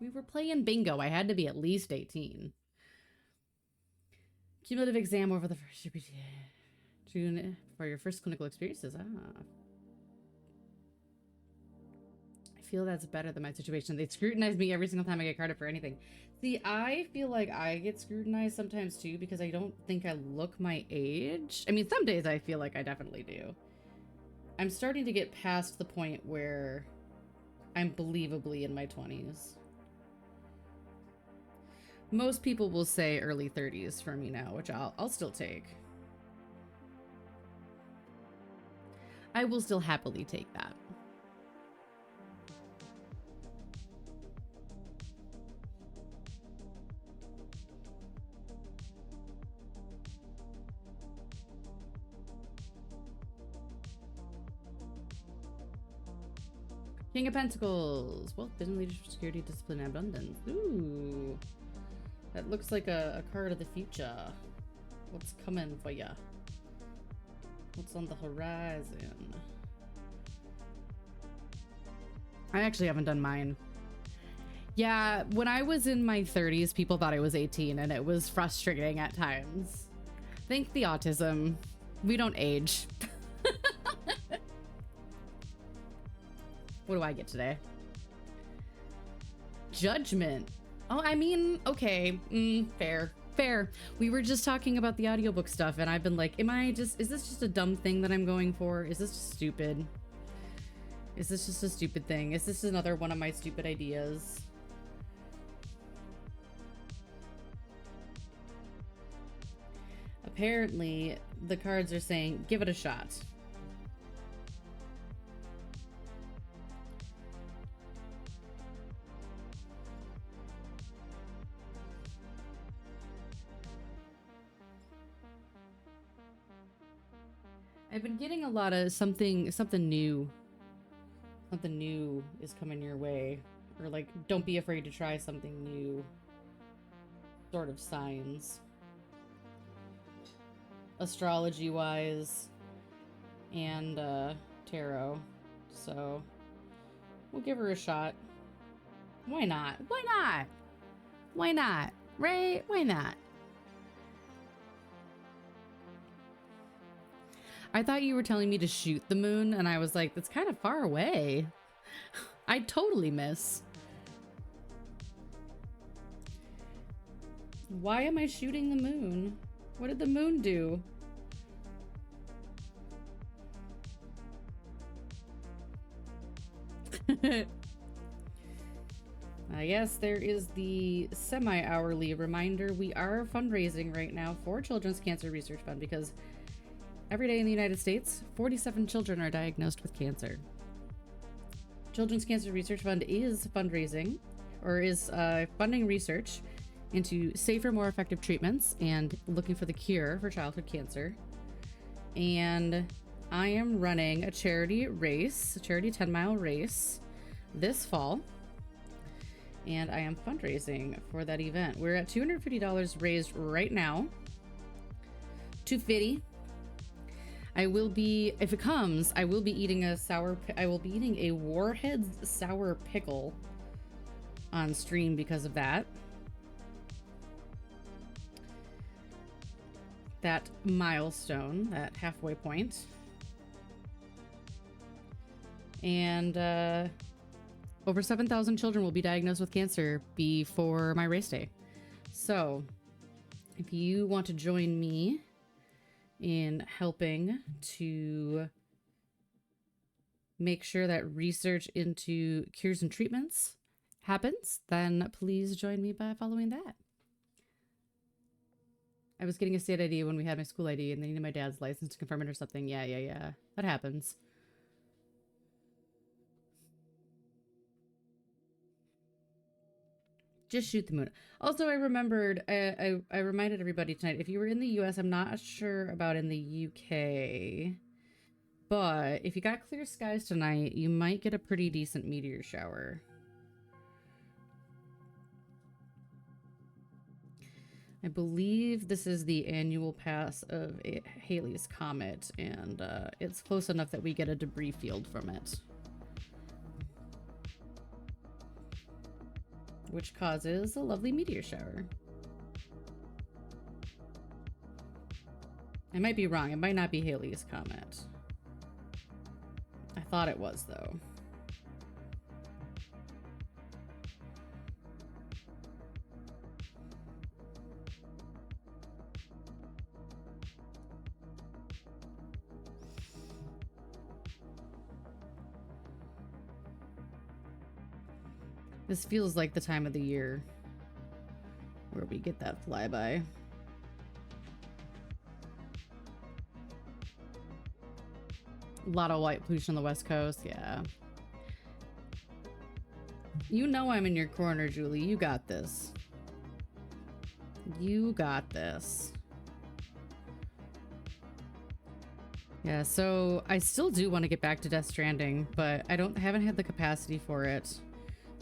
We were playing bingo. I had to be at least 18. Cumulative exam over the first June for your first clinical experiences. Ah. I feel that's better than my situation. They scrutinize me every single time I get carded for anything. See, I feel like I get scrutinized sometimes too because I don't think I look my age. I mean, some days I feel like I definitely do. I'm starting to get past the point where I'm believably in my 20s. Most people will say early 30s for me now, which I'll still take. I will still happily take that. King of Pentacles. Wealth, business, leadership, security, discipline, and abundance. Ooh. That looks like a card of the future. What's coming for ya? What's on the horizon? I actually haven't done mine. Yeah, when I was in my 30s, people thought I was 18, and it was frustrating at times. Thank the autism. We don't age. What do I get today? Judgment. Oh, I mean, okay. Fair. We were just talking about the audiobook stuff, and I've been like, is this just a dumb thing that I'm going for? Is this just stupid? Is this just a stupid thing? Is this another one of my stupid ideas? Apparently, the cards are saying, give it a shot. I've been getting a lot of something new. Something new is coming your way. Or like, don't be afraid to try something new. Sort of signs. Astrology wise. And tarot. So we'll give her a shot. Why not? Why not? Why not? Right? Why not? I thought you were telling me to shoot the moon, and I was like, that's kind of far away. I'd totally miss. Why am I shooting the moon? What did the moon do? Yes, there is the semi-hourly reminder. We are fundraising right now for Children's Cancer Research Fund because every day in the United States, 47 children are diagnosed with cancer. Children's Cancer Research Fund is fundraising, or is funding research into safer, more effective treatments and looking for the cure for childhood cancer. And I am running a charity race, a charity 10-mile race this fall. And I am fundraising for that event. We're at $250 raised right now. $250. I will be, if it comes, I will be eating a Warheads sour pickle on stream because of that. That milestone, that halfway point. And over 7,000 children will be diagnosed with cancer before my race day. So if you want to join me in helping to make sure that research into cures and treatments happens, then please join me by following that. I was getting a state ID when we had my school ID and they needed my dad's license to confirm it or something. Yeah. That happens. Just shoot the moon. Also, I remembered, I reminded everybody tonight, if you were in the US, I'm not sure about in the UK, but if you got clear skies tonight, you might get a pretty decent meteor shower. I believe this is the annual pass of Halley's Comet, and it's close enough that we get a debris field from it, which causes a lovely meteor shower. I might be wrong. It might not be Halley's Comet. I thought it was, though. This feels like the time of the year where we get that flyby. A lot of white pollution on the West Coast, yeah. You know I'm in your corner, Julie. You got this. You got this. Yeah, so I still do want to get back to Death Stranding, but haven't had the capacity for it.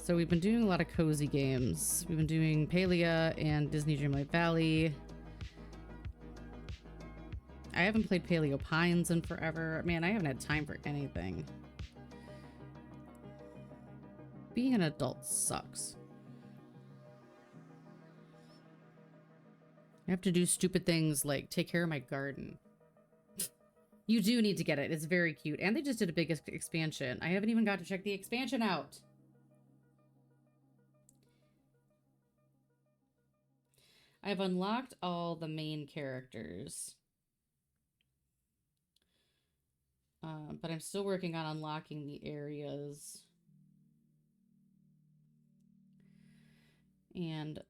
So we've been doing a lot of cozy games. We've been doing Palia and Disney Dreamlight Valley. I haven't played Paleo Pines in forever. Man, I haven't had time for anything. Being an adult sucks. I have to do stupid things like take care of my garden. You do need to get it. It's very cute. And they just did a big expansion. I haven't even got to check the expansion out. I've unlocked all the main characters. But I'm still working on unlocking the areas. And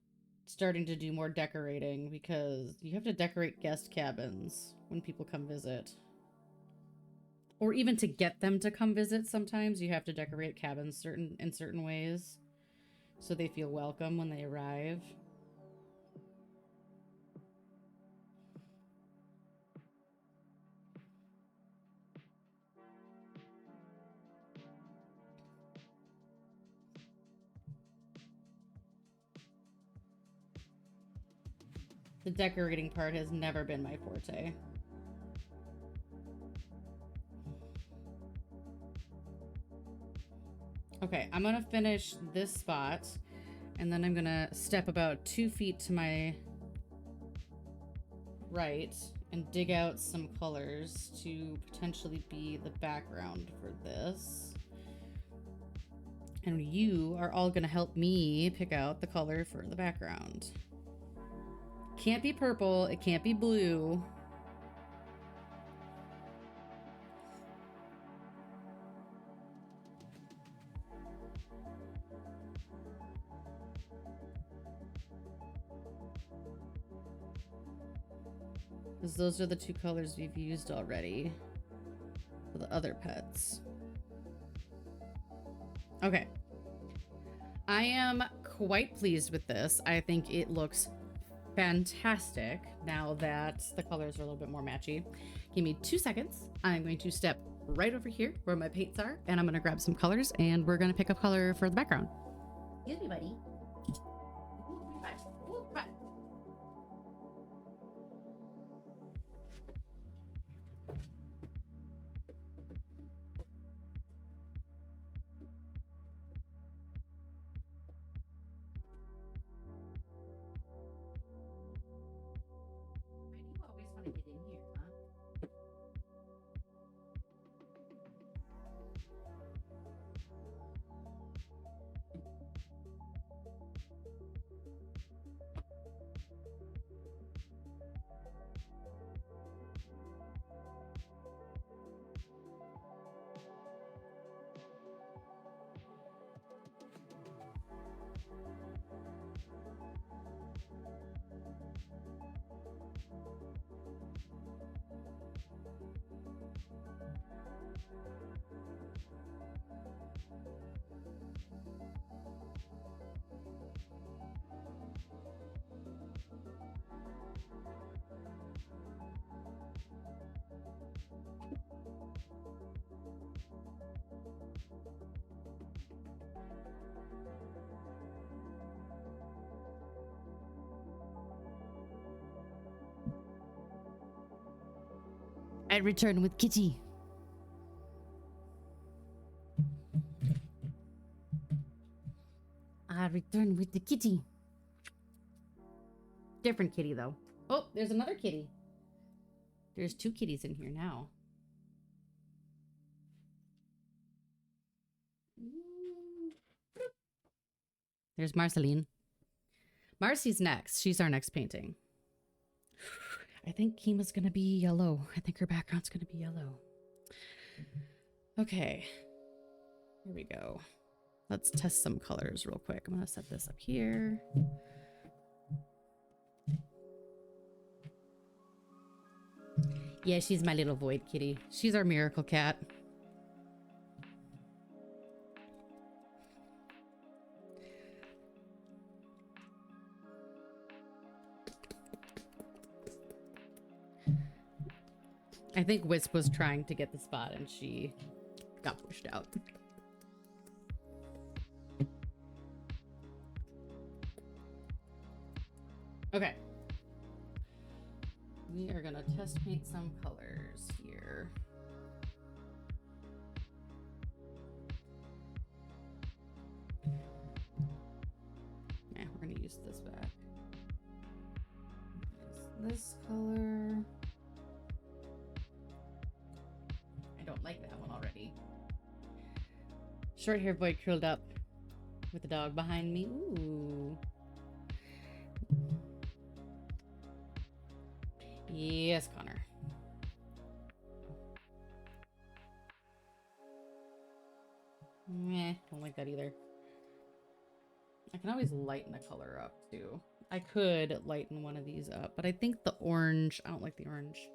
starting to do more decorating because you have to decorate guest cabins when people come visit. Or even to get them to come visit, sometimes you have to decorate cabins in certain ways so they feel welcome when they arrive. The decorating part has never been my forte. Okay, I'm gonna finish this spot, and then I'm gonna step about 2 feet to my right and dig out some colors to potentially be the background for this. And you are all gonna help me pick out the color for the background. Can't be purple, it can't be blue. Because those are the 2 colors we've used already for the other pets. Okay. I am quite pleased with this. I think it looks fantastic now that the colors are a little bit more matchy. Give me 2 seconds. I'm going to step right over here where my paints are, and I'm going to grab some colors, and we're going to pick a color for the background. Excuse me, buddy. I return with Kitty. I return with the kitty. Different kitty, though. Oh, there's another kitty. There's 2 kitties in here now. There's Marceline. Marcy's next. She's our next painting. I think Kima's gonna be yellow. I think her background's gonna be yellow. Okay. Here we go. Let's test some colors real quick. I'm gonna set this up here. Yeah, she's my little void kitty. She's our miracle cat. I think Wisp was trying to get the spot and she got pushed out. Okay. We are gonna test paint some colors here. Yeah, we're gonna use this back. This color. I don't like that one already. Short hair boy curled up with the dog behind me. Ooh. Yes, Connor. Meh, don't like that either. I can always lighten the color up too. I could lighten one of these up, but I think the orange, I don't like the orange.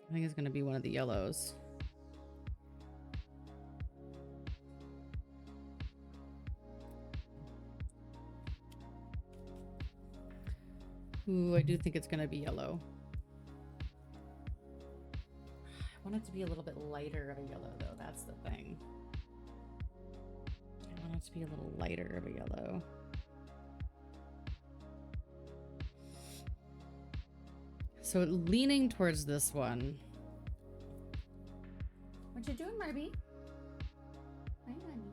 I think it's gonna be one of the yellows. Ooh, I do think it's gonna be yellow. I want it to be a little bit lighter of a yellow, though. That's the thing. I want it to be a little lighter of a yellow. So leaning towards this one. What you doing, Barbie? Hi, honey.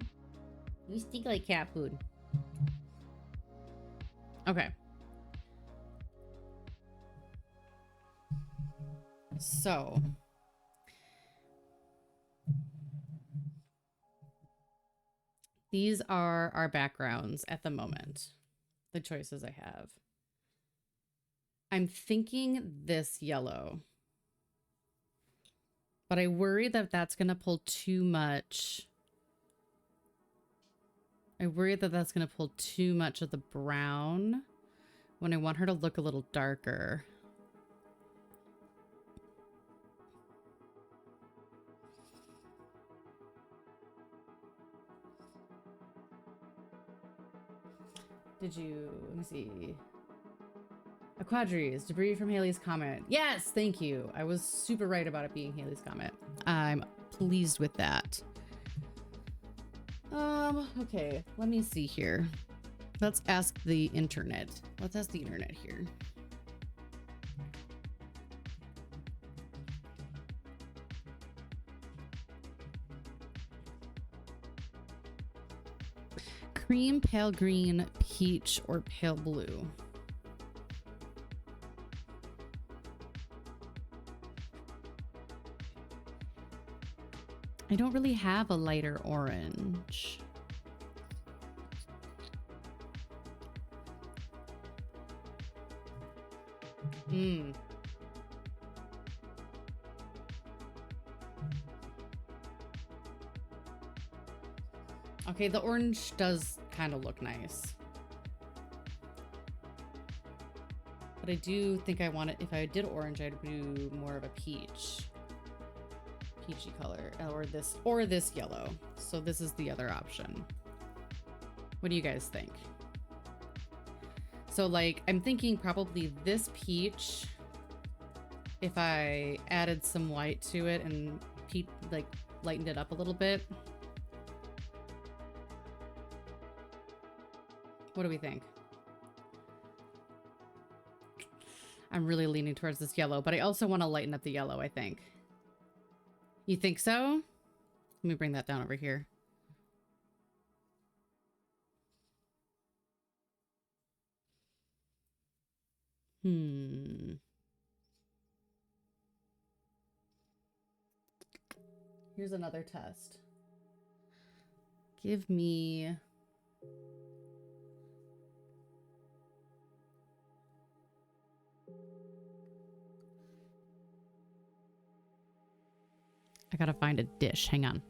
You stink like cat food. Okay. So. These are our backgrounds at the moment. The choices I have. I'm thinking this yellow. But I worry that that's going to pull too much. I worry that that's going to pull too much of the brown when I want her to look a little darker. Did you, let me see. A Quadries, debris from Halley's Comet. Yes, thank you. I was super right about it being Halley's Comet. I'm pleased with that. Okay, let me see here. Let's ask the internet. Let's ask the internet here. Cream, pale green, peach, or pale blue? I don't really have a lighter orange. Okay, the orange does kind of look nice. But I do think I want it, if I did orange, I'd do more of a peachy color, or this yellow. So this is the other option. What do you guys think? So like, I'm thinking probably this peach, if I added some white to it and like lightened it up a little bit. What do we think? I'm really leaning towards this yellow, but I also want to lighten up the yellow, I think. You think so? Let me bring that down over here. Here's another test. Give me... I gotta find a dish. Hang on.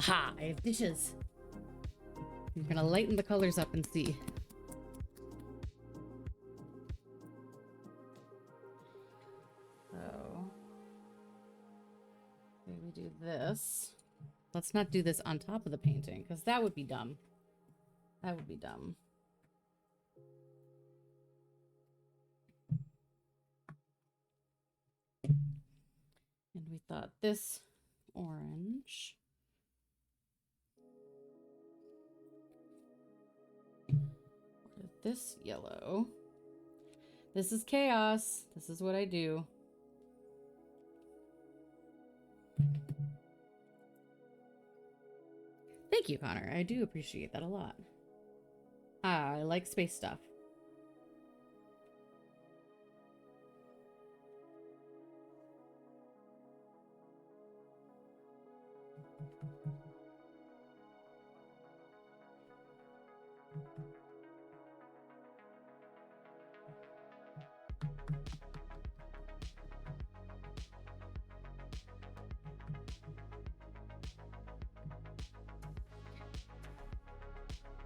Haha, I have dishes. I'm gonna lighten the colors up and see. So, maybe we do this. Let's not do this on top of the painting, because that would be dumb. That would be dumb. And we thought this orange. This yellow. This is chaos. This is what I do. Thank you, Connor. I do appreciate that a lot. I like space stuff.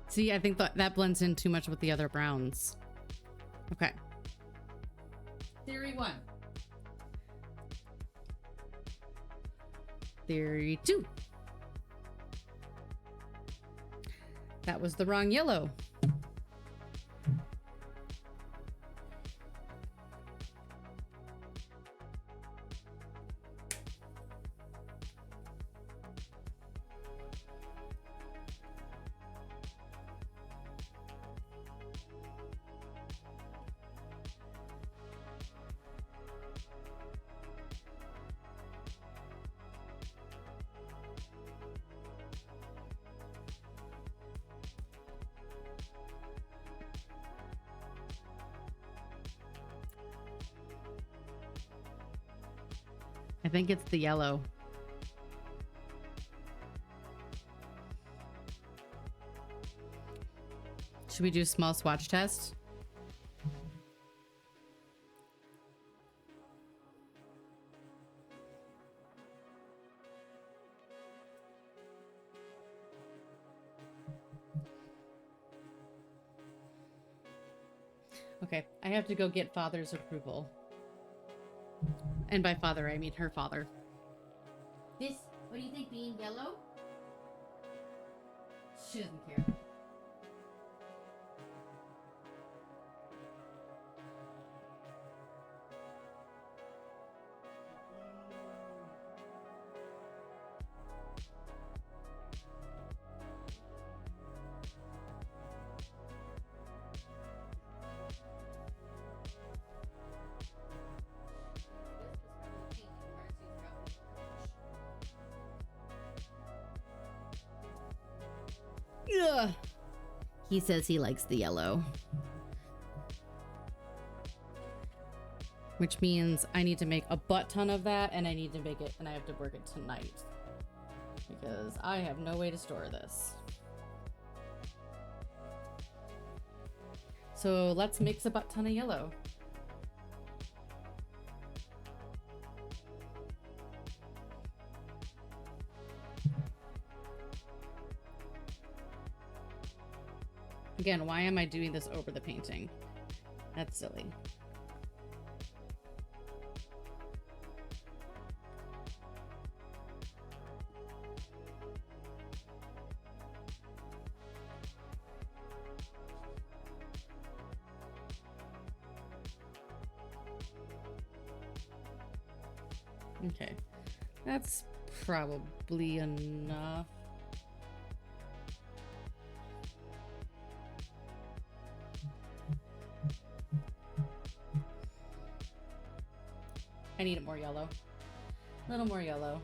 See, I think that blends in too much with the other browns. Okay. Theory 1. Theory 2. That was the wrong yellow. I think it's the yellow. Should we do a small swatch test? Okay, I have to go get father's approval. And by father, I mean her father. This, what do you think, being yellow? She doesn't care. Ugh. He says he likes the yellow. Which means I need to make a butt ton of that, and I need to make it, and I have to work it tonight. Because I have no way to store this. So let's mix a butt ton of yellow. Again, why am I doing this over the painting? That's silly. Okay, that's probably enough. I need it more yellow. A little more yellow.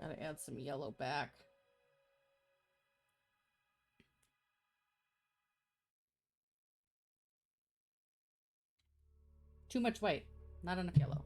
Gotta add some yellow back. Too much white, not enough yellow.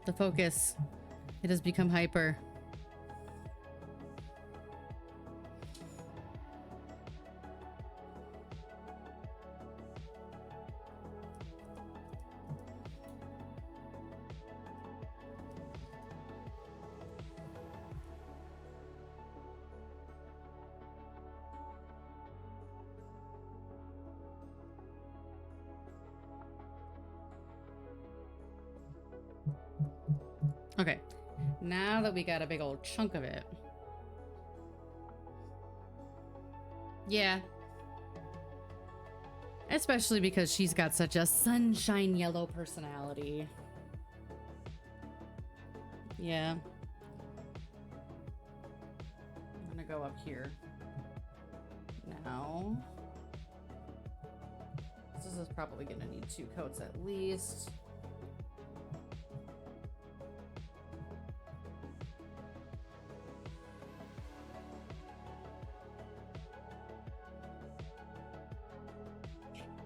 The focus. It has become hyper. Okay, now that we got a big old chunk of it. Yeah. Especially because she's got such a sunshine yellow personality. Yeah. I'm gonna go up here. Now. This is probably gonna need 2 coats at least.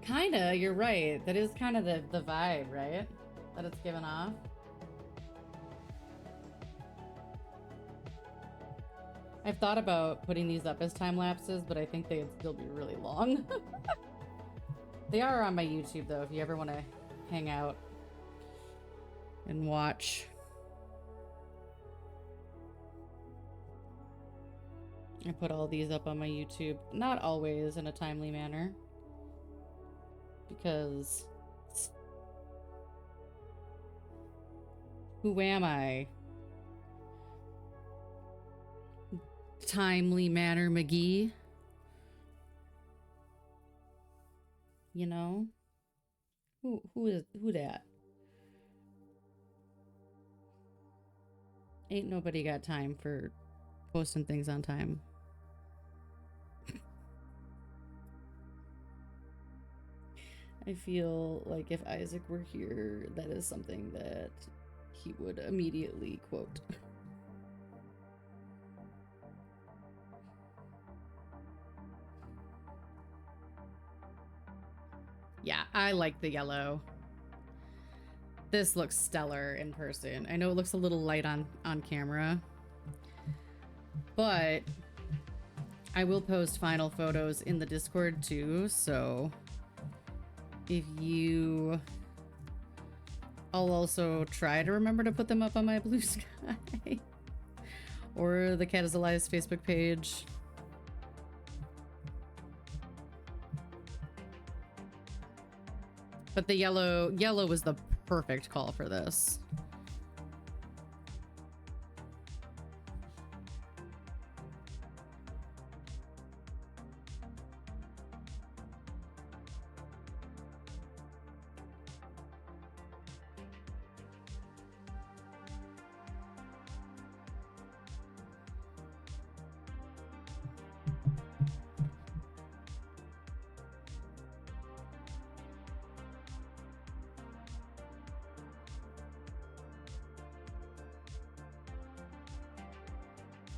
Kinda, you're right. That is kind of the vibe, right? That it's given off. I've thought about putting these up as time lapses, but I think they'd still be really long. They are on my YouTube though, if you ever want to hang out and watch. I put all these up on my YouTube, not always in a timely manner. Because who am I? Timely manner McGee. You know? Who that? Ain't nobody got time for posting things on time. I feel like if Isaac were here, that is something that he would immediately quote. Yeah, I like the yellow. This looks stellar in person. I know it looks a little light on camera, but I will post final photos in the Discord too, so if you... I'll also try to remember to put them up on my Blue Sky or the Cat is Alive's Facebook page. But the yellow was the perfect call for this.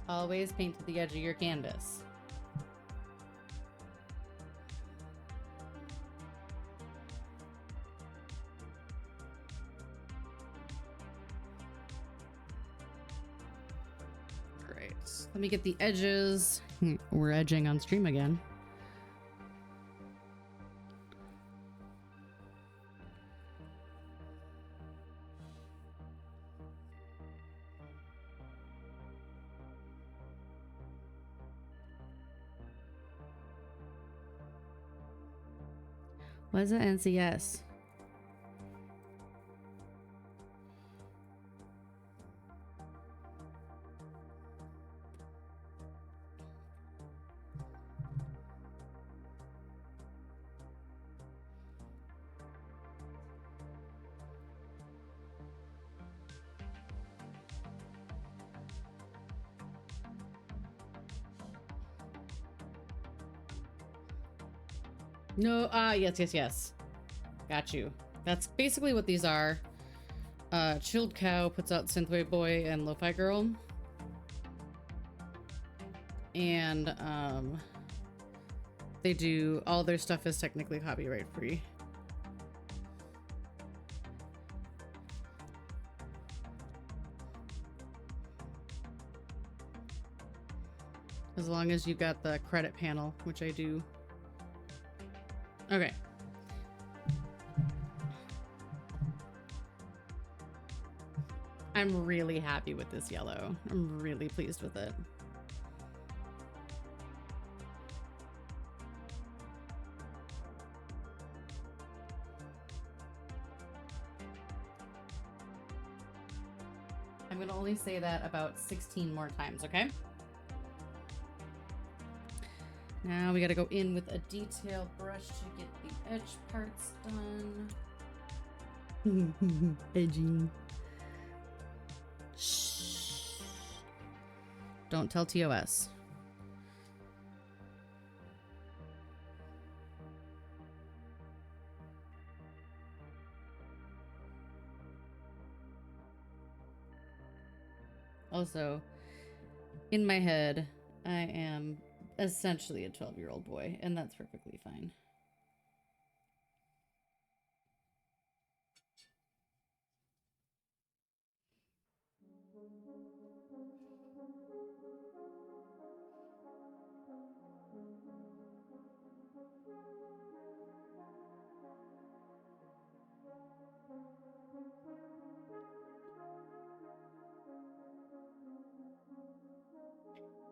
Always paint to the edge of your canvas. Let me get the edges. We're edging on stream again. What is it? NCS? No, yes. Got you. That's basically what these are. Chilled Cow puts out Synthwave Boy and Lo-Fi Girl. And, they do, all their stuff is technically copyright free. As long as you've got the credit panel, which I do. Okay. I'm really happy with this yellow. I'm really pleased with it. I'm gonna only say that about 16 more times, okay? Now we gotta go in with a detail brush to get the edge parts done. Edging. Shh. Don't tell TOS. Also, in my head, I am essentially a 12-year-old boy, and that's perfectly fine.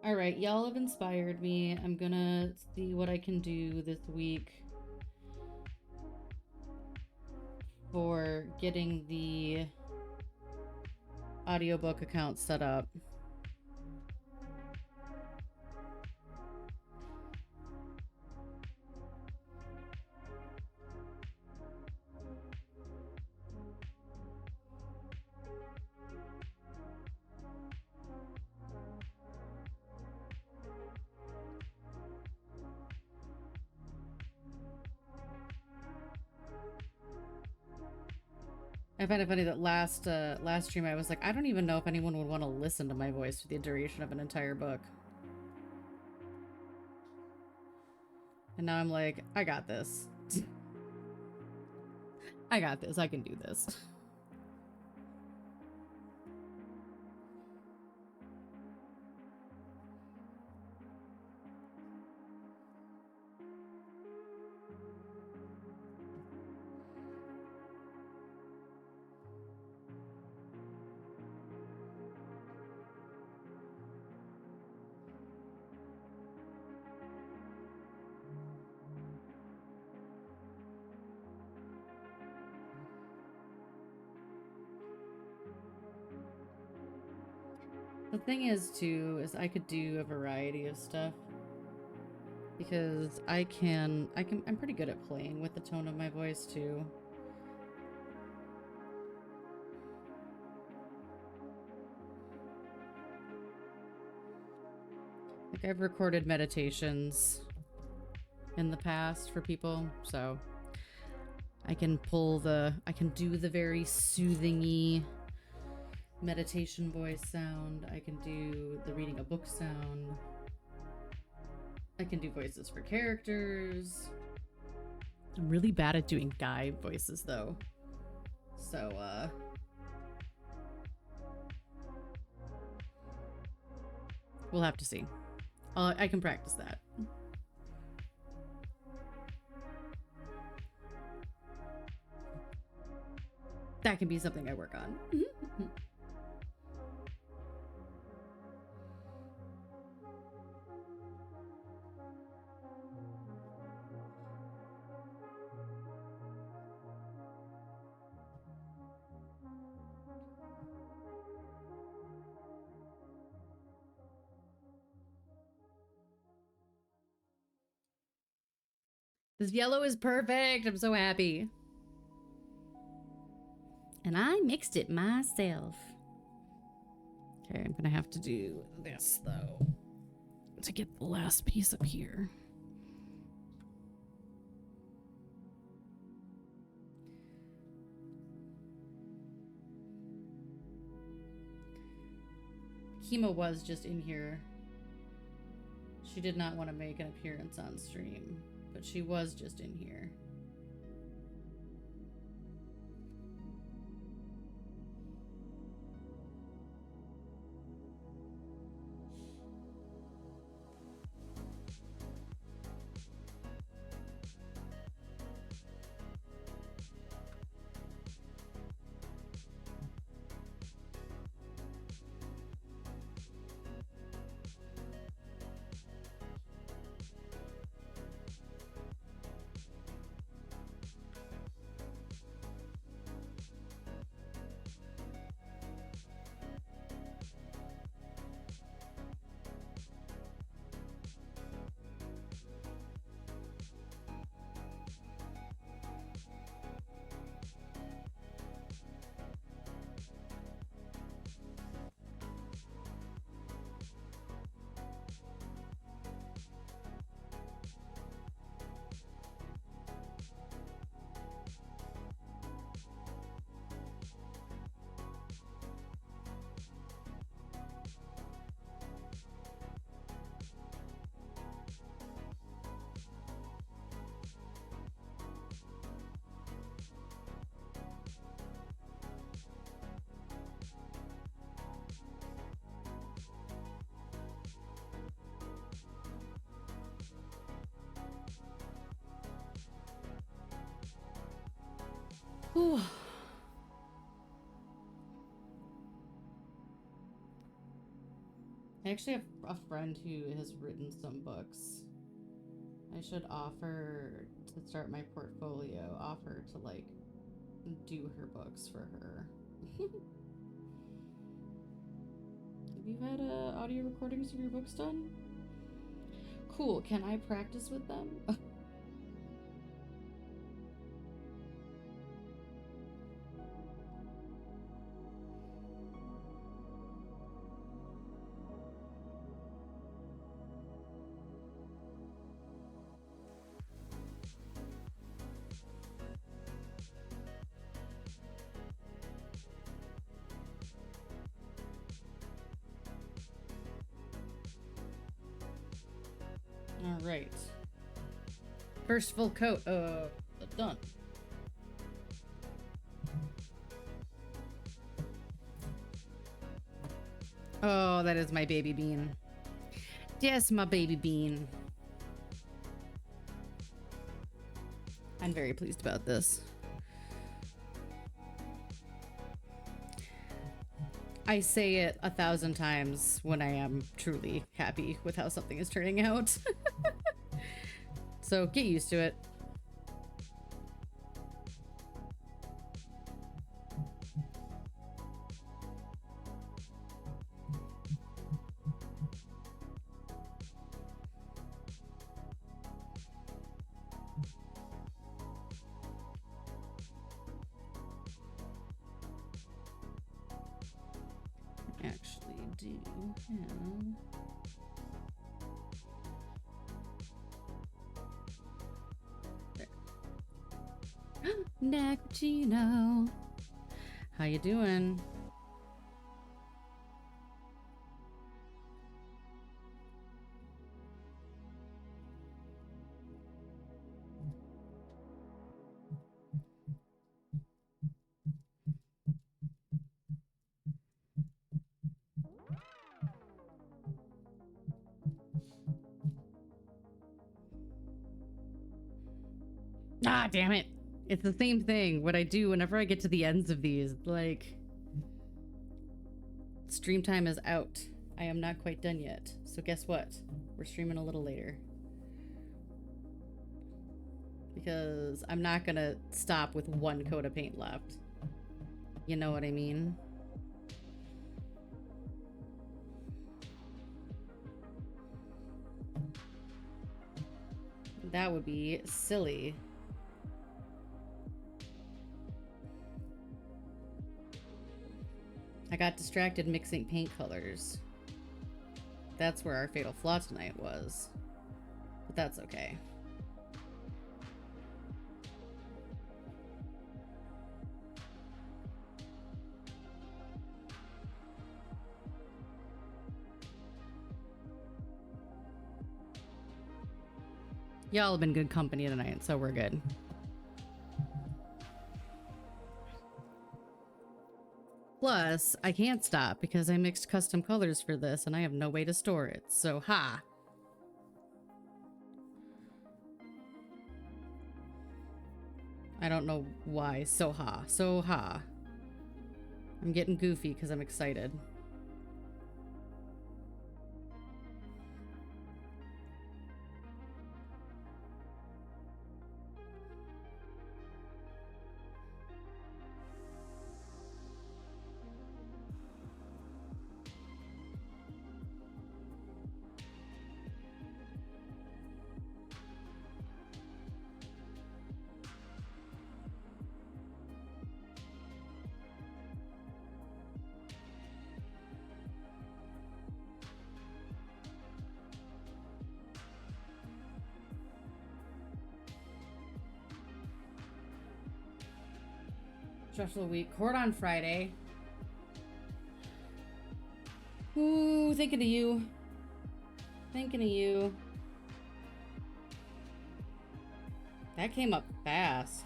All right, y'all have inspired me. I'm gonna see what I can do this week for getting the audiobook account set up. I find it funny that last stream I was like, I don't even know if anyone would want to listen to my voice for the duration of an entire book. And now I'm like, I got this. I got this. I can do this. The thing is, too, is I could do a variety of stuff because I'm pretty good at playing with the tone of my voice, too. Like, I've recorded meditations in the past for people, so I can do the very soothing-y meditation voice sound. I can do the reading a book sound. I can do voices for characters. I'm really bad at doing guy voices though. So We'll have to see. I can practice that. That can be something I work on. This yellow is perfect. I'm so happy. And I mixed it myself. Okay, I'm gonna have to do this though to get the last piece up here. Kima was just in here. She did not want to make an appearance on stream, but she was just in here. Whew. I actually have a friend who has written some books. I should offer to start my portfolio, offer to like do her books for her. Have you had audio recordings of your books done? Cool. Can I practice with them? All right. First full coat. Done. Oh, that is my baby bean. Yes, my baby bean. I'm very pleased about this. I say it 1,000 times when I am truly happy with how something is turning out. So get used to it. Actually do have... Necrocino. How you doing? God damn it. It's the same thing. What I do whenever I get to the ends of these, like, stream time is out. I am not quite done yet. So guess what? We're streaming a little later. Because I'm not gonna stop with one coat of paint left. You know what I mean? That would be silly. I got distracted mixing paint colors. That's where our fatal flaw tonight was. But that's okay. Y'all have been good company tonight, so we're good. Plus, I can't stop because I mixed custom colors for this and I have no way to store it, so ha! I don't know why, so ha. So ha. I'm getting goofy because I'm excited. Stressful week. Court on Friday. Ooh, thinking of you. Thinking of you. That came up fast.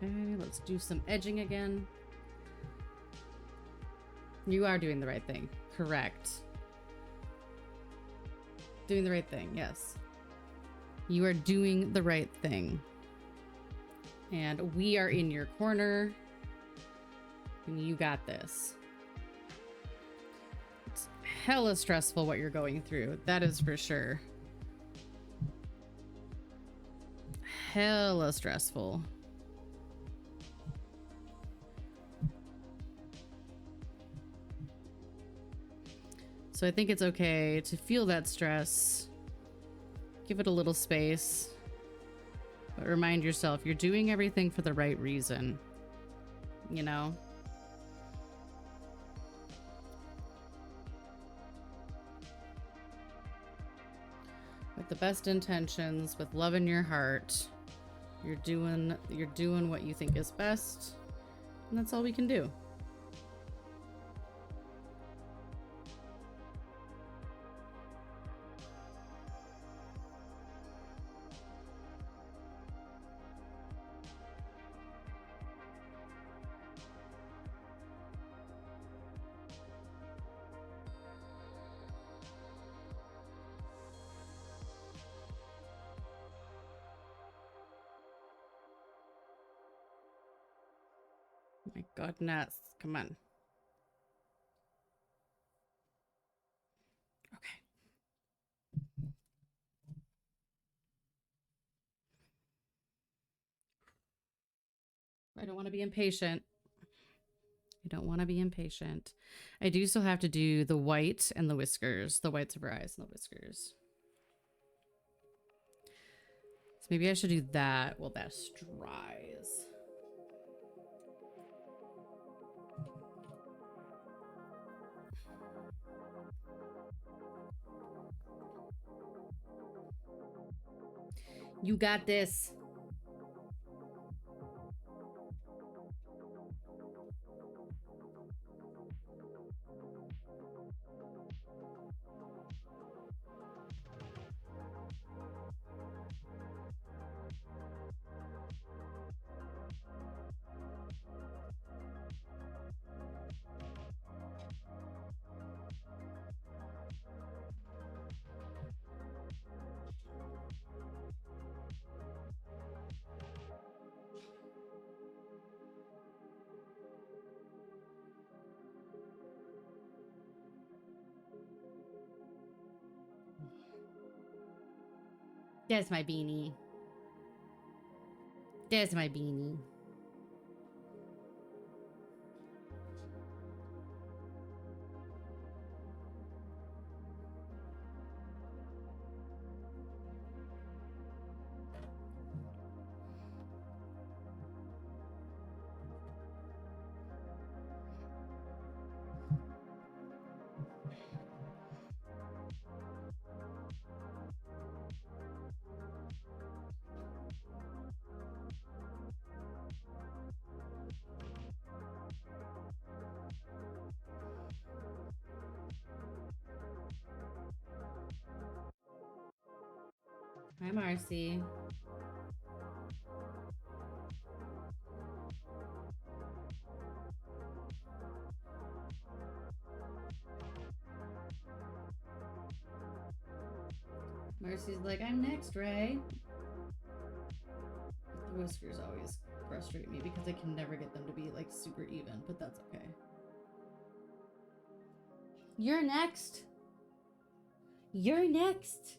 Okay, let's do some edging again. You are doing the right thing. Correct. Doing the right thing, yes. You are doing the right thing. And we are in your corner. And you got this. It's hella stressful what you're going through. That is for sure. Hella stressful. So I think it's okay to feel that stress. Give it a little space. But remind yourself you're doing everything for the right reason. You know? With the best intentions, with love in your heart, you're doing what you think is best. And that's all we can do. My goodness, come on. Okay. I don't want to be impatient. I don't want to be impatient. I do still have to do the white and the whiskers, the whites of her eyes and the whiskers. So maybe I should do that while that dries. You got this. There's my beanie. There's my beanie. Hi, Marcy. Marcy's like, I'm next, Ray. The whiskers always frustrate me because I can never get them to be like super even, but that's okay. You're next. You're next.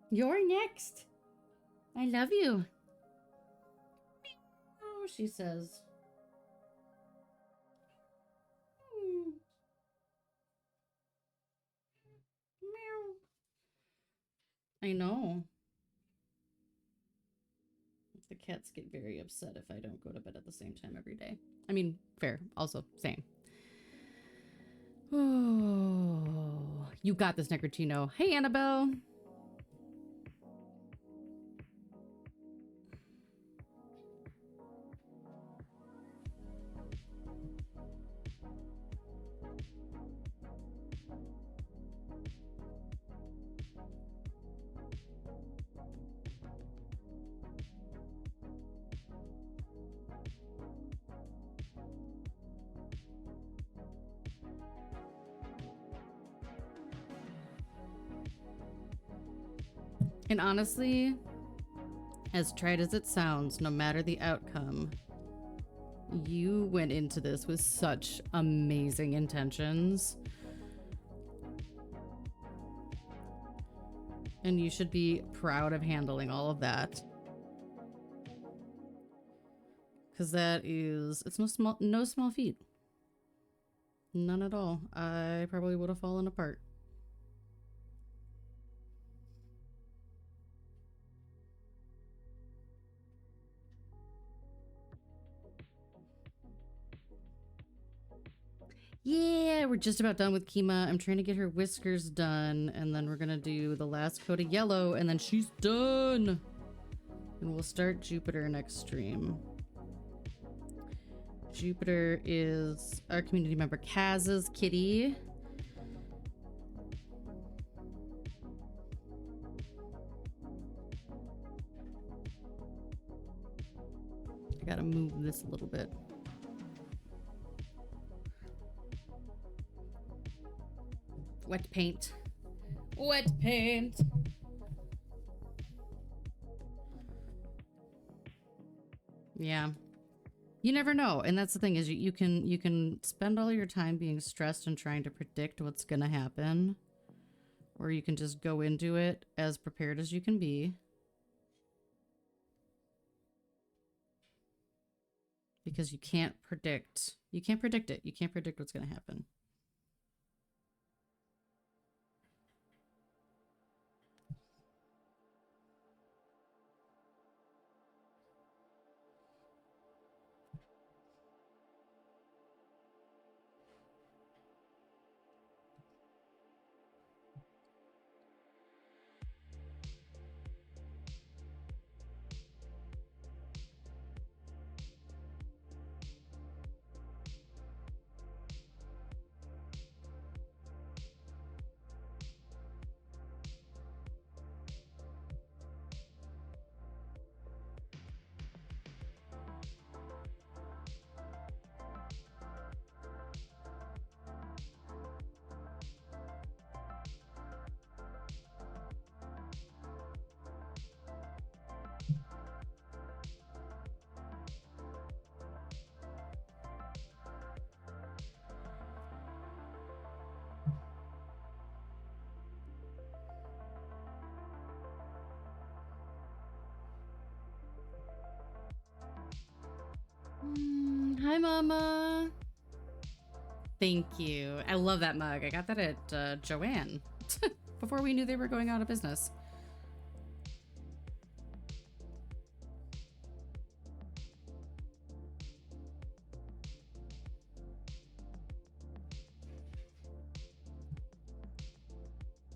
You're next. I love you. Oh, she says. Hmm. Meow. I know. The cats get very upset if I don't go to bed at the same time every day. I mean, fair. Also, same. Oh, you got this, Negrtino. Hey, Annabelle. And honestly, as trite as it sounds, no matter the outcome, you went into this with such amazing intentions. And you should be proud of handling all of that. Because that is, it's no small feat. None at all. I probably would have fallen apart. Yeah, we're just about done with Kima. I'm trying to get her whiskers done, and then we're gonna do the last coat of yellow, and then she's done. And we'll start Jupiter next stream. Jupiter is our community member Kaz's kitty. I gotta move this a little bit. Wet paint. Wet paint. Yeah. You never know. And that's the thing is you can spend all your time being stressed and trying to predict what's going to happen, or you can just go into it as prepared as you can be. Because you can't predict. You can't predict it. You can't predict what's going to happen. Thank you. I love that mug. I got that at Joanne before we knew they were going out of business.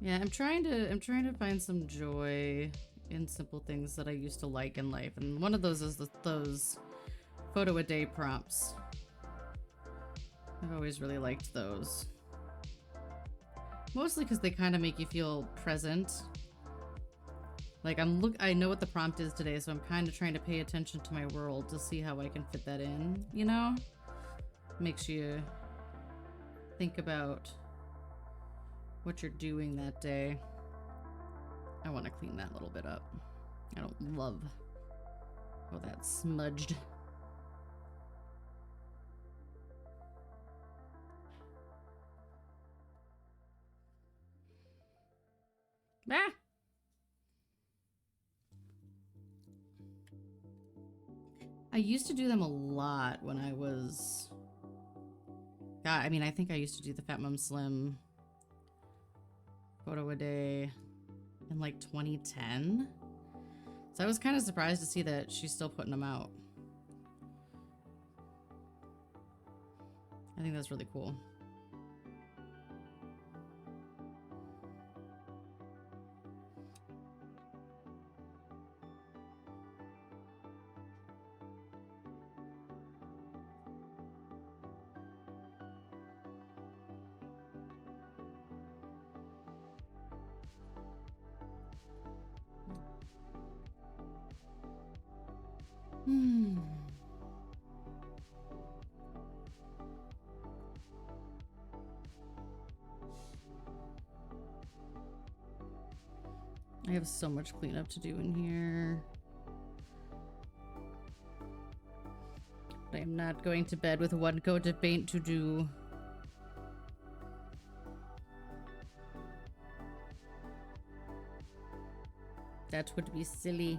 Yeah, I'm trying to find some joy in simple things that I used to like in life, and one of those is those photo a day prompts. I've always really liked those. Mostly because they kind of make you feel present. Like I know what the prompt is today, so I'm kind of trying to pay attention to my world to see how I can fit that in, you know? Makes you think about what you're doing that day. I want to clean that a little bit up. I don't love how that's smudged. Ah! I used to do them a lot when I was... God, I mean, I think I used to do the Fat Mom Slim photo a day in like 2010. So I was kind of surprised to see that she's still putting them out. I think that's really cool. I have so much cleanup to do in here. But I am not going to bed with one coat of paint to do. That would be silly.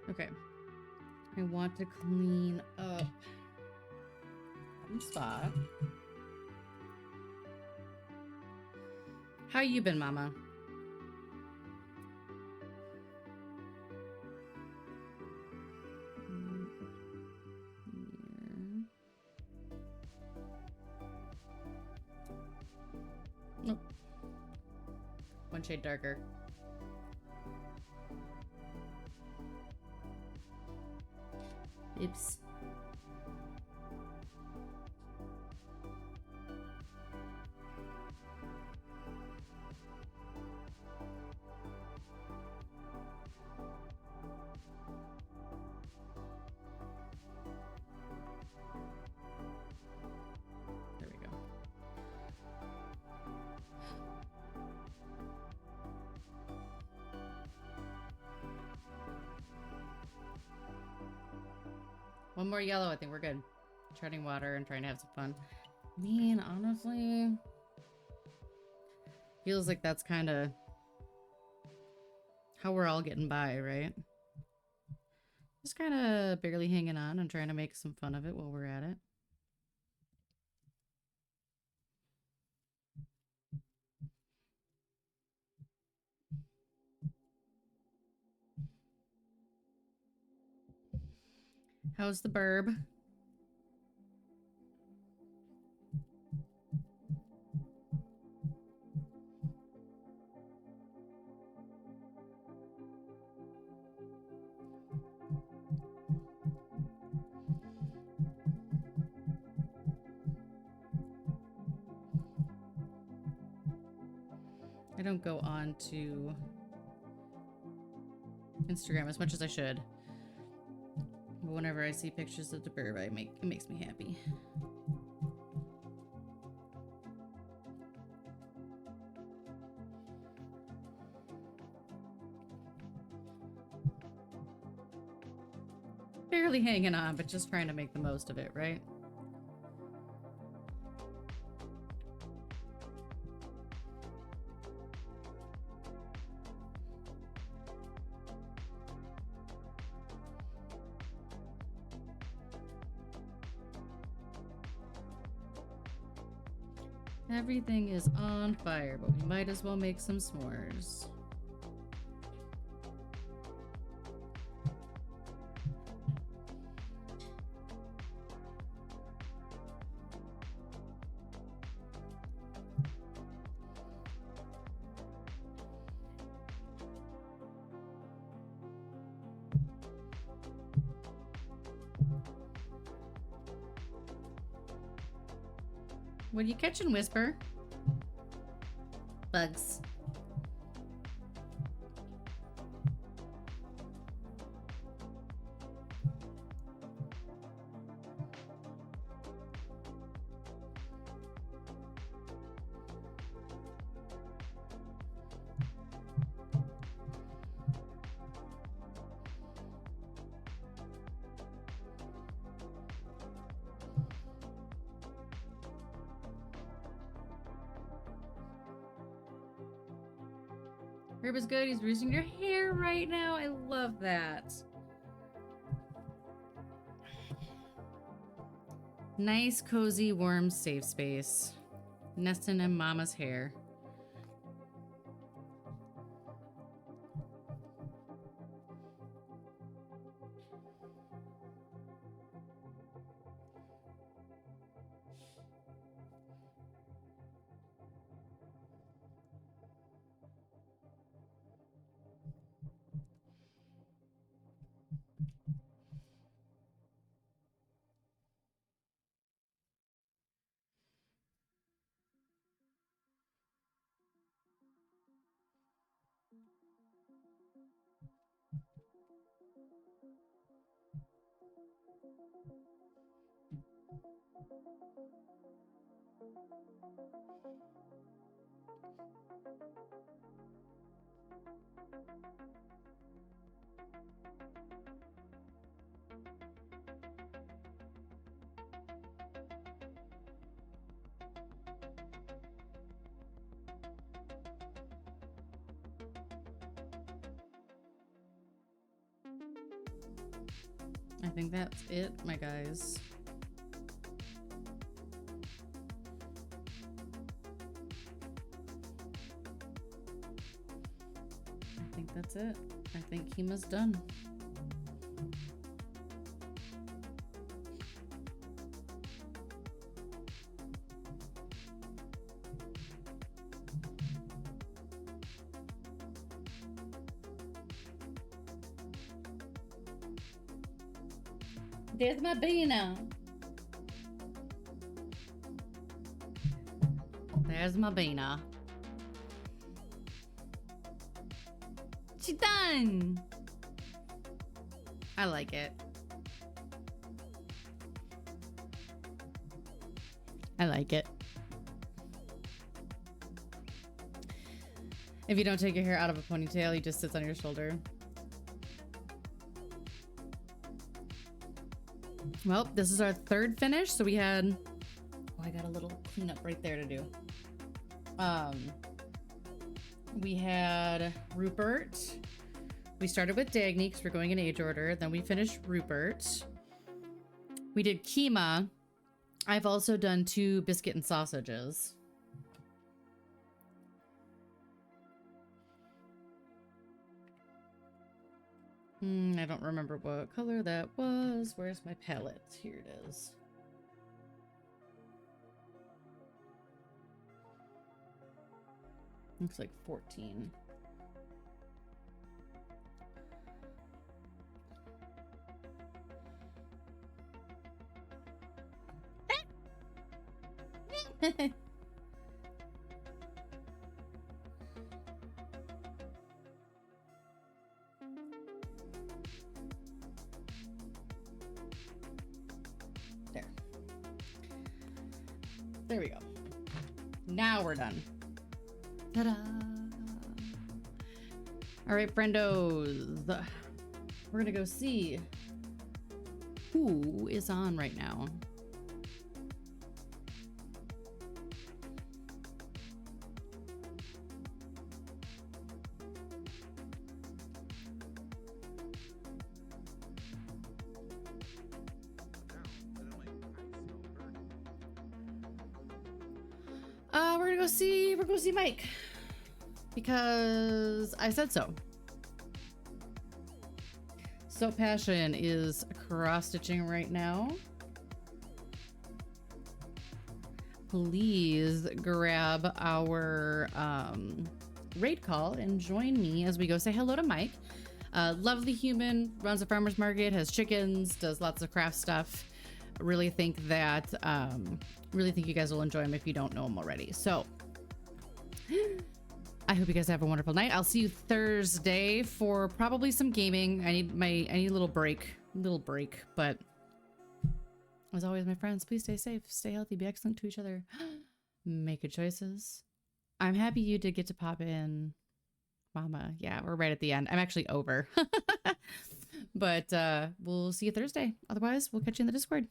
Okay. I want to clean up one spot. How you been, Mama? Nope. One shade darker. Oops. There we go. One more yellow, I think we're good. Treading water and trying to have some fun. I mean, honestly, feels like that's kind of how we're all getting by, right? Just kind of barely hanging on and trying to make some fun of it while we're at it. How's the burb? don't go on to Instagram as much as I should. But whenever I see pictures of the bird, it makes me happy. Barely hanging on, but just trying to make the most of it, right? Everything is on fire, but we might as well make some s'mores. What are you catching, Whisper? Bugs. Herb is good. He's bruising your hair right now. I love that. Nice, cozy, warm, safe space. Nesting in Mama's hair. I think that's it, my guys. I think that's it. I think Kima's done. There's my Bina. There's my Bina. She's done. I like it. I like it. If you don't take your hair out of a ponytail, he just sits on your shoulder. Well, this is our third finish. So we had, oh, I got a little cleanup right there to do. We had Rupert. We started with Dagny because we're going in age order. Then we finished Rupert. We did Kima. I've also done 2 biscuit and sausages. I don't remember what color that was. Where's my palette? Here it is. Looks like 14. There we go. Now we're done. Ta-da! All right, friendos. We're gonna go see who is on right now. We're gonna go see Mike because I said so. So Passion is cross-stitching right now. Please grab our raid call and join me as we go say hello to Mike. Lovely human, runs a farmer's market, has chickens, does lots of craft stuff. Really think that really think you guys will enjoy him if you don't know him already. So I hope you guys have a wonderful night. I'll see you Thursday for probably some gaming. I need a little break, but as always, my friends, please stay safe, stay healthy, be excellent to each other, make good choices. I'm happy you did get to pop in, Mama. Yeah, we're right at the end. I'm actually over. But we'll see you Thursday. Otherwise, we'll catch you in the Discord.